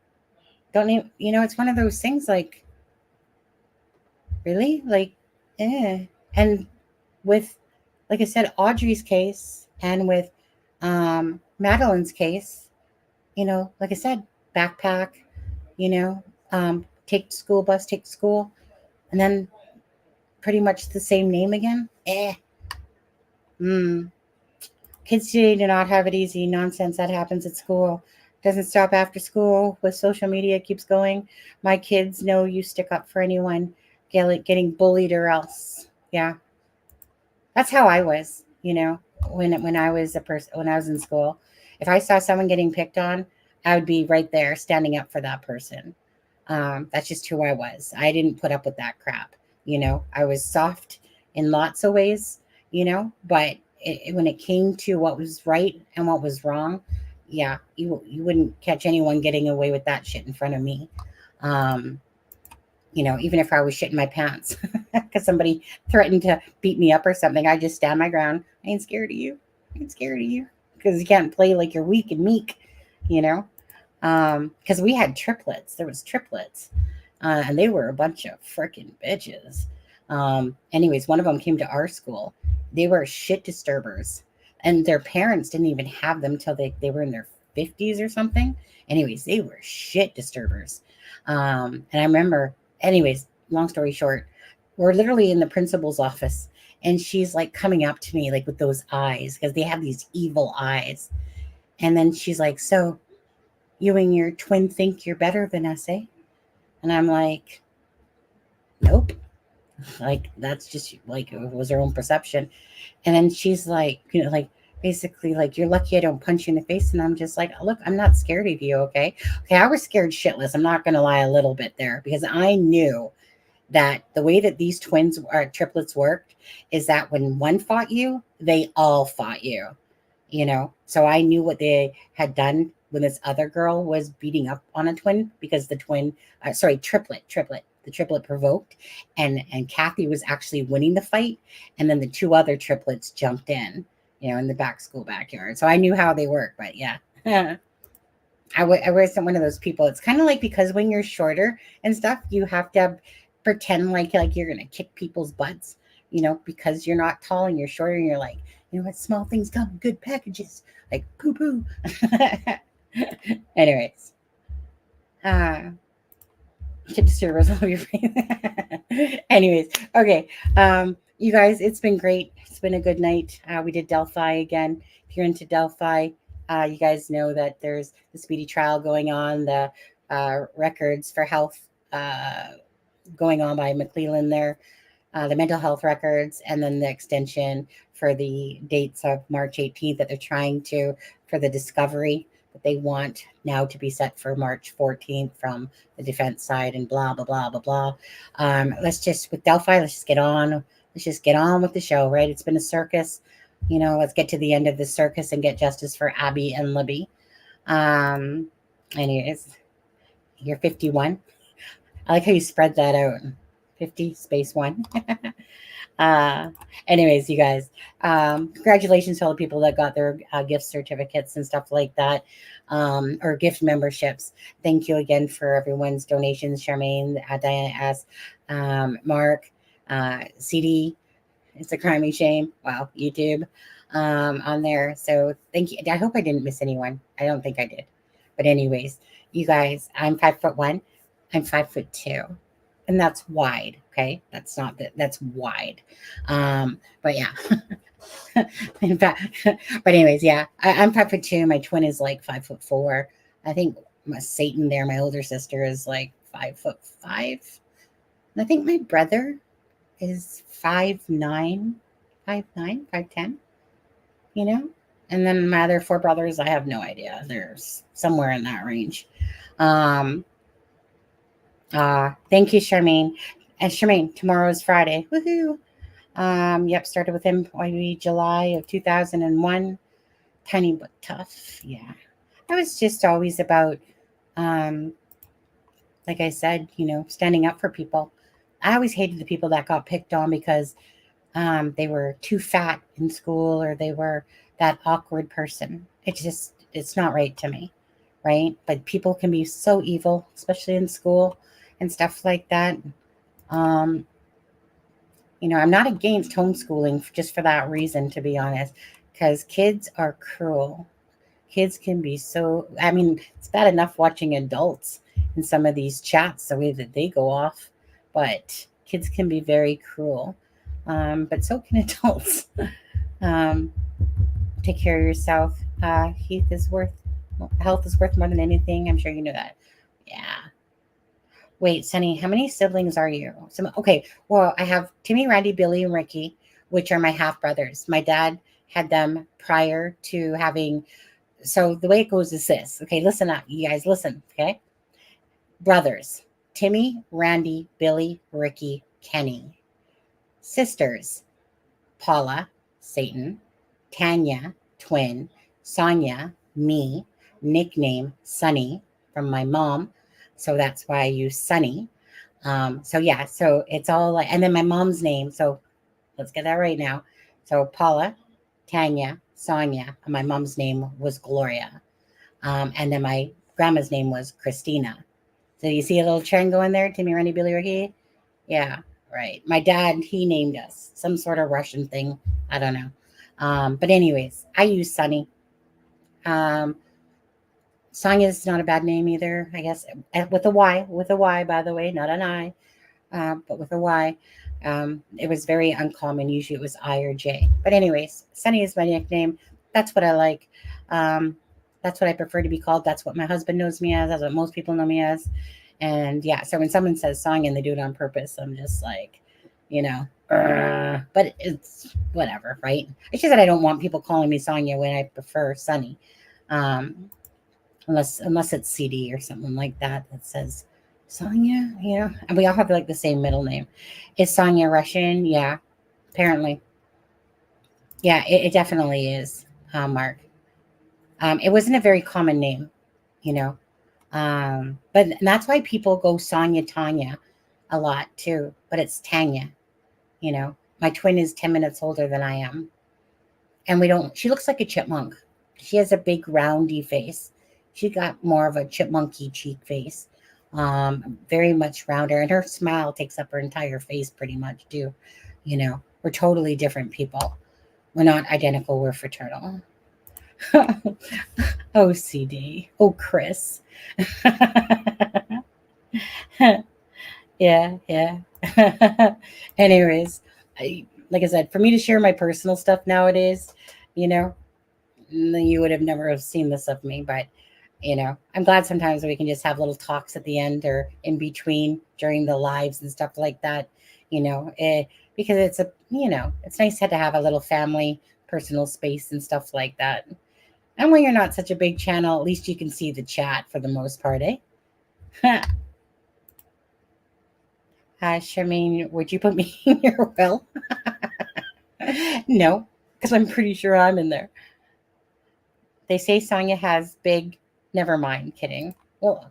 don't even, it's one of those things like, really? Like, And with, like I said, Audrey's case and with Madeline's case, like I said, backpack, take the school bus, take to school, and then pretty much the same name again. Kids today do not have it easy. Nonsense that happens at school doesn't stop after school. With social media, it keeps going. My kids know you stick up for anyone getting bullied or else. Yeah, that's how I was. When I was when I was in school, if I saw someone getting picked on, I would be right there standing up for that person. That's just who I was. I didn't put up with that crap. I was soft in lots of ways, but when it came to what was right and what was wrong, yeah, you wouldn't catch anyone getting away with that shit in front of me. Even if I was shitting my pants because somebody threatened to beat me up or something, I just stand my ground. I ain't scared of you. I ain't scared of you because you can't play like you're weak and meek, because we had triplets. There was triplets, and they were a bunch of freaking bitches. Anyways, one of them came to our school. They were shit disturbers, and their parents didn't even have them till they were in their 50s or something. Anyways, they were shit disturbers. And I remember, anyways, long story short, we're literally in the principal's office, and she's like coming up to me like with those eyes because they have these evil eyes. And then she's like, "So you and your twin think you're better than us, eh?" And I'm like, "Nope." Like, that's just like, it was her own perception. And then she's like, like, basically like, "You're lucky I don't punch you in the face." And I'm just like, "Look, I'm not scared of you." Okay, I was scared shitless. I'm not gonna lie, a little bit there, because I knew that the way that these twins or triplets worked is that when one fought you, they all fought you. So I knew what they had done when this other girl was beating up on a twin, because the triplet provoked, and Kathy was actually winning the fight, and then the two other triplets jumped in the back school backyard. So I knew how they work. But yeah, I wasn't one of those people. It's kind of like, because when you're shorter and stuff, you have to pretend like you're gonna kick people's butts, because you're not tall and you're shorter, and you're like, what, small things come in good packages, like poo poo. Anyways, disturbers all over your face. Anyways, okay, you guys, it's been great. It's been a good night. We did Delphi again. If you're into Delphi, you guys know that there's the speedy trial going on, the records for health going on by McClellan there, the mental health records, and then the extension for the dates of March 18th that they're trying to, for the discovery that they want now to be set for March 14th from the defense side, and blah, blah, blah, blah, blah. With Delphi, let's just get on with the show, right? It's been a circus. Let's get to the end of the circus and get justice for Abby and Libby. Anyways, you're 51. I like how you spread that out. 50 space 1. Anyways, you guys, congratulations to all the people that got their gift certificates and stuff like that, or gift memberships. Thank you again for everyone's donations. Charmaine, Diana S., Mark, CD, It's a Crime and Shame. Wow, YouTube on there. So thank you. I hope I didn't miss anyone. I don't think I did. But anyways, you guys, I'm 5'1". I'm 5'2". And that's wide. Okay. That's not that. That's wide. But yeah. In fact, but anyways, yeah, I'm 5'2". My twin is like 5'4". I think Satan there, my older sister, is like 5'5". And I think my brother is 5'9", 5'10", and then my other 4 brothers, I have no idea. They're somewhere in that range. Thank you, Charmaine. And Charmaine, tomorrow is Friday. Woohoo! Yep, started with him maybe July of 2001. Tiny but tough. Yeah. I was just always about like I said, standing up for people. I always hated the people that got picked on because they were too fat in school or they were that awkward person. It's not right to me, right? But people can be so evil, especially in school and stuff like that. I'm not against homeschooling just for that reason, to be honest, because kids are cruel. Kids can be so, it's bad enough watching adults in some of these chats, the way that they go off, but kids can be very cruel. But so can adults. um, Take care of yourself. Health is worth more than anything. I'm sure you know that. Yeah. Wait, Sunny, how many siblings are you? Okay, well, I have Timmy, Randy, Billy, and Ricky, which are my half brothers. My dad had them prior to having. So the way it goes is this. Okay, listen up, you guys. Listen. Okay, brothers: Timmy, Randy, Billy, Ricky, Kenny. Sisters: Paula, Satan, Tanya, twin, Sonia, me, nickname Sunny from my mom. So that's why I use Sunny. So it's all like, and then my mom's name. So let's get that right now. So Paula, Tanya, Sonia, and my mom's name was Gloria. And then my grandma's name was Christina. So you see a little trend going there, Timmy, Randy, Billy, Ricky? Yeah, right. My dad, he named us some sort of Russian thing. I don't know. But anyways, I use Sunny. Sonia is not a bad name either, I guess. With a Y, by the way, not an I, but with a Y. It was very uncommon. Usually it was I or J. But anyways, Sunny is my nickname. That's what I like. That's what I prefer to be called. That's what my husband knows me as. That's what most people know me as. And yeah, so when someone says Sonia and they do it on purpose, I'm just like, but it's whatever, right? It's just that I don't want people calling me Sonia when I prefer Sunny. Unless it's CD or something like that says Sonia, and we all have like the same middle name. Is Sonia Russian? Yeah, apparently. Yeah, it definitely is, Mark. It wasn't a very common name, but that's why people go Sonia Tanya a lot too, but it's Tanya. My twin is 10 minutes older than I am, and she looks like a chipmunk. She has a big roundy face. She got more of a chipmunky cheek face, very much rounder, and her smile takes up her entire face pretty much too. We're totally different people. We're not identical, we're fraternal. Oh, CD. Oh, Chris. Yeah. Anyways, like I said, for me to share my personal stuff nowadays, you would have never have seen this of me. But, I'm glad sometimes we can just have little talks at the end or in between during the lives and stuff like that, because it's nice to have a little family personal space and stuff like that. And when you're not such a big channel, at least you can see the chat for the most part, eh? Charmaine, would you put me in your will? No, because I'm pretty sure I'm in there. They say Sonia has big. Never mind, kidding. Well,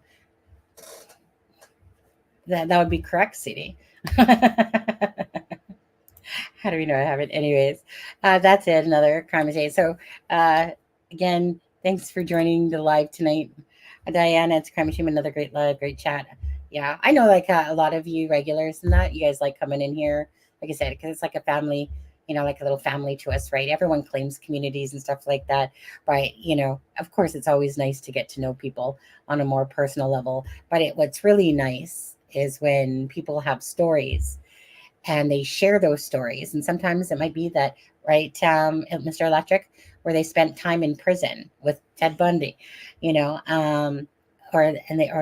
that would be correct, CD. How do we know I have it? Anyways, that's it. Another crime day. So, again, thanks for joining the live tonight. Diana, it's Crime Team, another great live, great chat. Yeah, I know like a lot of you regulars and that you guys like coming in here, like I said, because it's like a family, like a little family to us, right? Everyone claims communities and stuff like that. But, of course, it's always nice to get to know people on a more personal level. But what's really nice is when people have stories and they share those stories. And sometimes it might be that, right, Mr. Electric, where they spent time in prison with Ted Bundy, or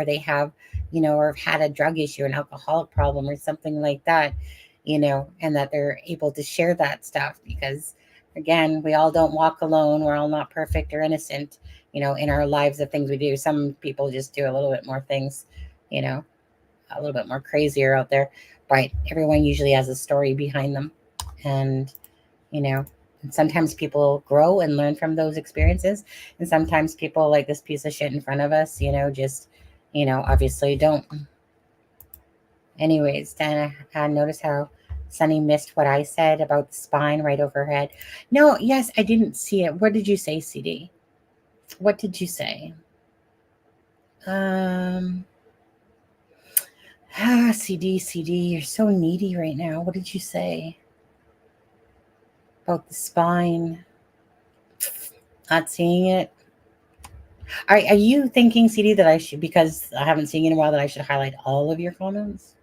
they have, or have had a drug issue, an alcoholic problem or something like that, and that they're able to share that stuff because, again, we all don't walk alone. We're all not perfect or innocent, in our lives of things we do. Some people just do a little bit more things, a little bit more crazier out there. But everyone usually has a story behind them. And, and sometimes people grow and learn from those experiences. And sometimes people like this piece of shit in front of us, just, obviously don't. Anyways, Dana, notice how Sunny missed what I said about the spine right over her head. No, yes, I didn't see it. What did you say, CD? What did you say? CD, you're so needy right now. What did you say about the spine? Not seeing it. Are you thinking, CD, that I should, because I haven't seen you in a while, that I should highlight all of your comments?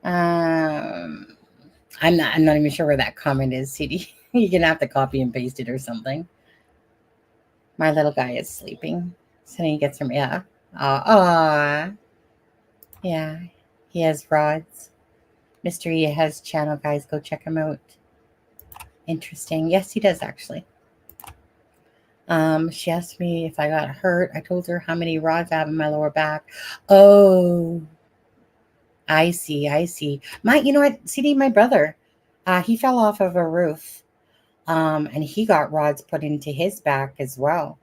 I'm not even sure where that comment is, CD. You're gonna have to copy and paste it or something. My little guy is sleeping. So he gets from, yeah. Yeah. He has rods. Mr. E has channel, guys. Go check him out. Interesting. Yes, he does actually. She asked me if I got hurt. I told her how many rods I have in my lower back. Oh, I see. You know what, CD, my brother, he fell off of a roof, and he got rods put into his back as well.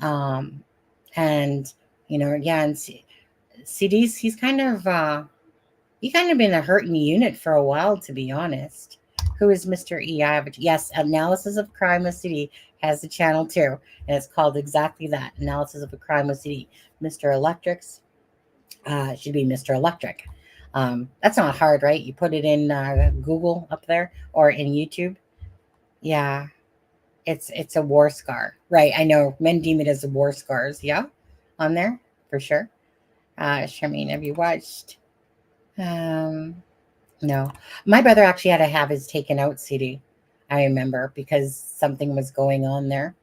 And yeah, and CD's, he's kind of been a hurting unit for a while, to be honest. Who is Mr. E? Yes, Analysis of Crime with CD has the channel too, and it's called exactly that, Analysis of a Crime with CD. Mr. Electrics should be Mr. Electric. That's not hard, right? You put it in Google up there or in YouTube. Yeah, it's a war scar, right? I know men deem it as a war scars. Yeah, on there for sure. Charmaine, have you watched? No, my brother actually had to have his taken out, CD. I remember, because something was going on there.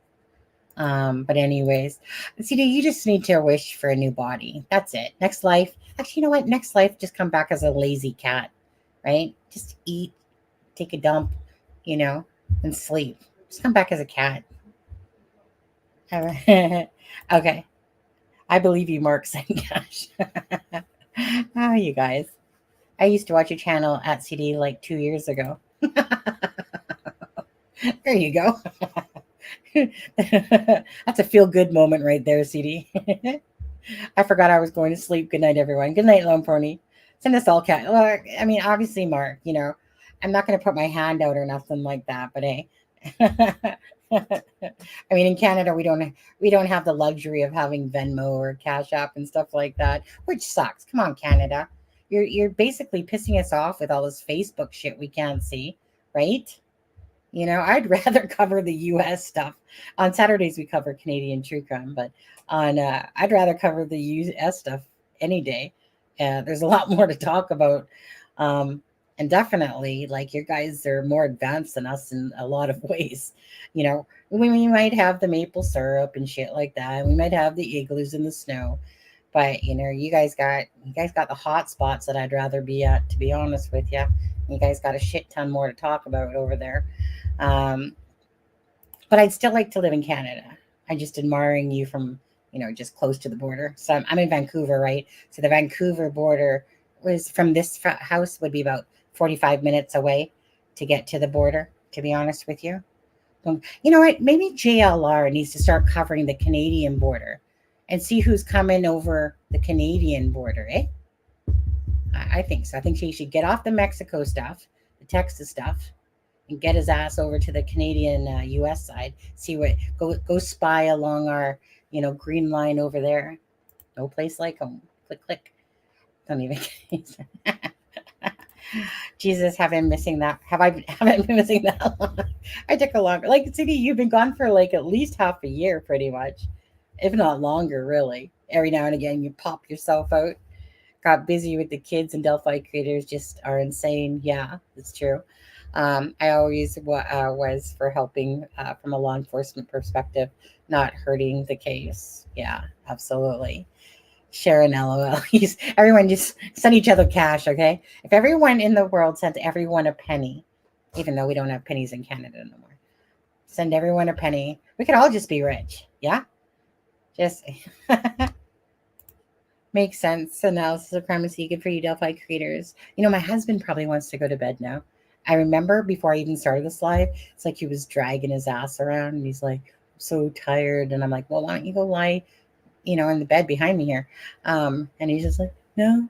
But anyways, CD, you just need to wish for a new body. That's it. Next life. Actually, you know what? Next life, just come back as a lazy cat, right? Just eat, take a dump, and sleep. Just come back as a cat. Okay. I believe you, Mark Cash. Oh, you guys. I used to watch your channel at CD like 2 years ago. There you go. That's a feel-good moment right there, CD. I forgot I was going to sleep. Good night, everyone. Good night, Lone Pony. Send us all cat. Well, I mean, obviously, Mark, I'm not going to put my hand out or nothing like that, but hey. I mean, in Canada, we don't have the luxury of having Venmo or Cash App and stuff like that, which sucks. Come on, Canada. You're basically pissing us off with all this Facebook shit we can't see, right? I'd rather cover the U.S. stuff. On Saturdays, we cover Canadian true crime, but I'd rather cover the U.S. stuff any day. There's a lot more to talk about. And definitely, like, your guys are more advanced than us in a lot of ways. We might have the maple syrup and shit like that. We might have the igloos in the snow. But you guys got the hot spots that I'd rather be at, to be honest with you. You guys got a shit ton more to talk about over there. But I'd still like to live in Canada. I'm just admiring you from, just close to the border. So I'm in Vancouver, right? So the Vancouver border was, from this house, would be about 45 minutes away to get to the border, to be honest with you. You know what? Maybe JLR needs to start covering the Canadian border and see who's coming over the Canadian border, eh? I think so. I think he should get off the Mexico stuff, the Texas stuff, and get his ass over to the Canadian U.S. side. See go spy along our green line over there. No place like home. Click click. Don't even. Jesus, have I been missing that? Have I been missing that long? I took a longer. Like, CD, you've been gone for like at least half a year, pretty much, if not longer, really. Every now and again, you pop yourself out. Got busy with the kids, and Delphi creators just are insane. Yeah, it's true. I always was for helping from a law enforcement perspective, not hurting the case. Yeah, absolutely. Sharon, LOL. Everyone just send each other cash, okay? If everyone in the world sent everyone a penny, even though we don't have pennies in Canada no more, send everyone a penny. We could all just be rich. Yeah? Just makes sense. Analysis of crime is good for you, Delphi creators. My husband probably wants to go to bed now. I remember before I even started this live, it's like he was dragging his ass around and he's like, I'm so tired. And I'm like, well, why don't you go lie in the bed behind me here. And he's just like, no.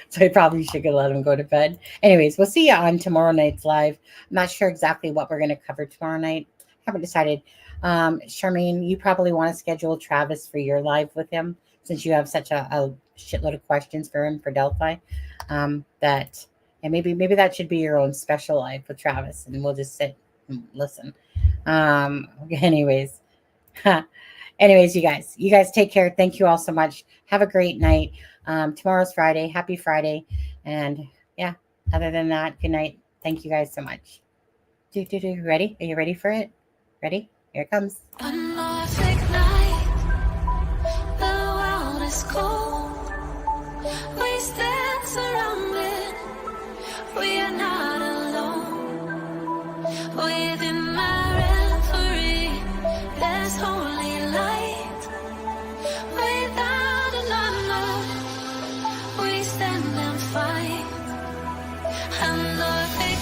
So I probably should let him go to bed. Anyways, we'll see you on tomorrow night's live. I'm not sure exactly what we're going to cover tomorrow night. Haven't decided. Charmaine, you probably want to schedule Travis for your live with him, since you have such a shitload of questions for him for Delphi. And maybe that should be your own special live with Travis, and we'll just sit and listen. Anyways, you guys take care. Thank you all so much. Have a great night. Tomorrow's Friday. Happy Friday. And yeah, other than that, good night. Thank you guys so much. Ready? Are you ready for it? Ready? Here it comes.
A Norfolk night, the world is cold. We stand surrounded, we are not alone. Within my reverie, there's holy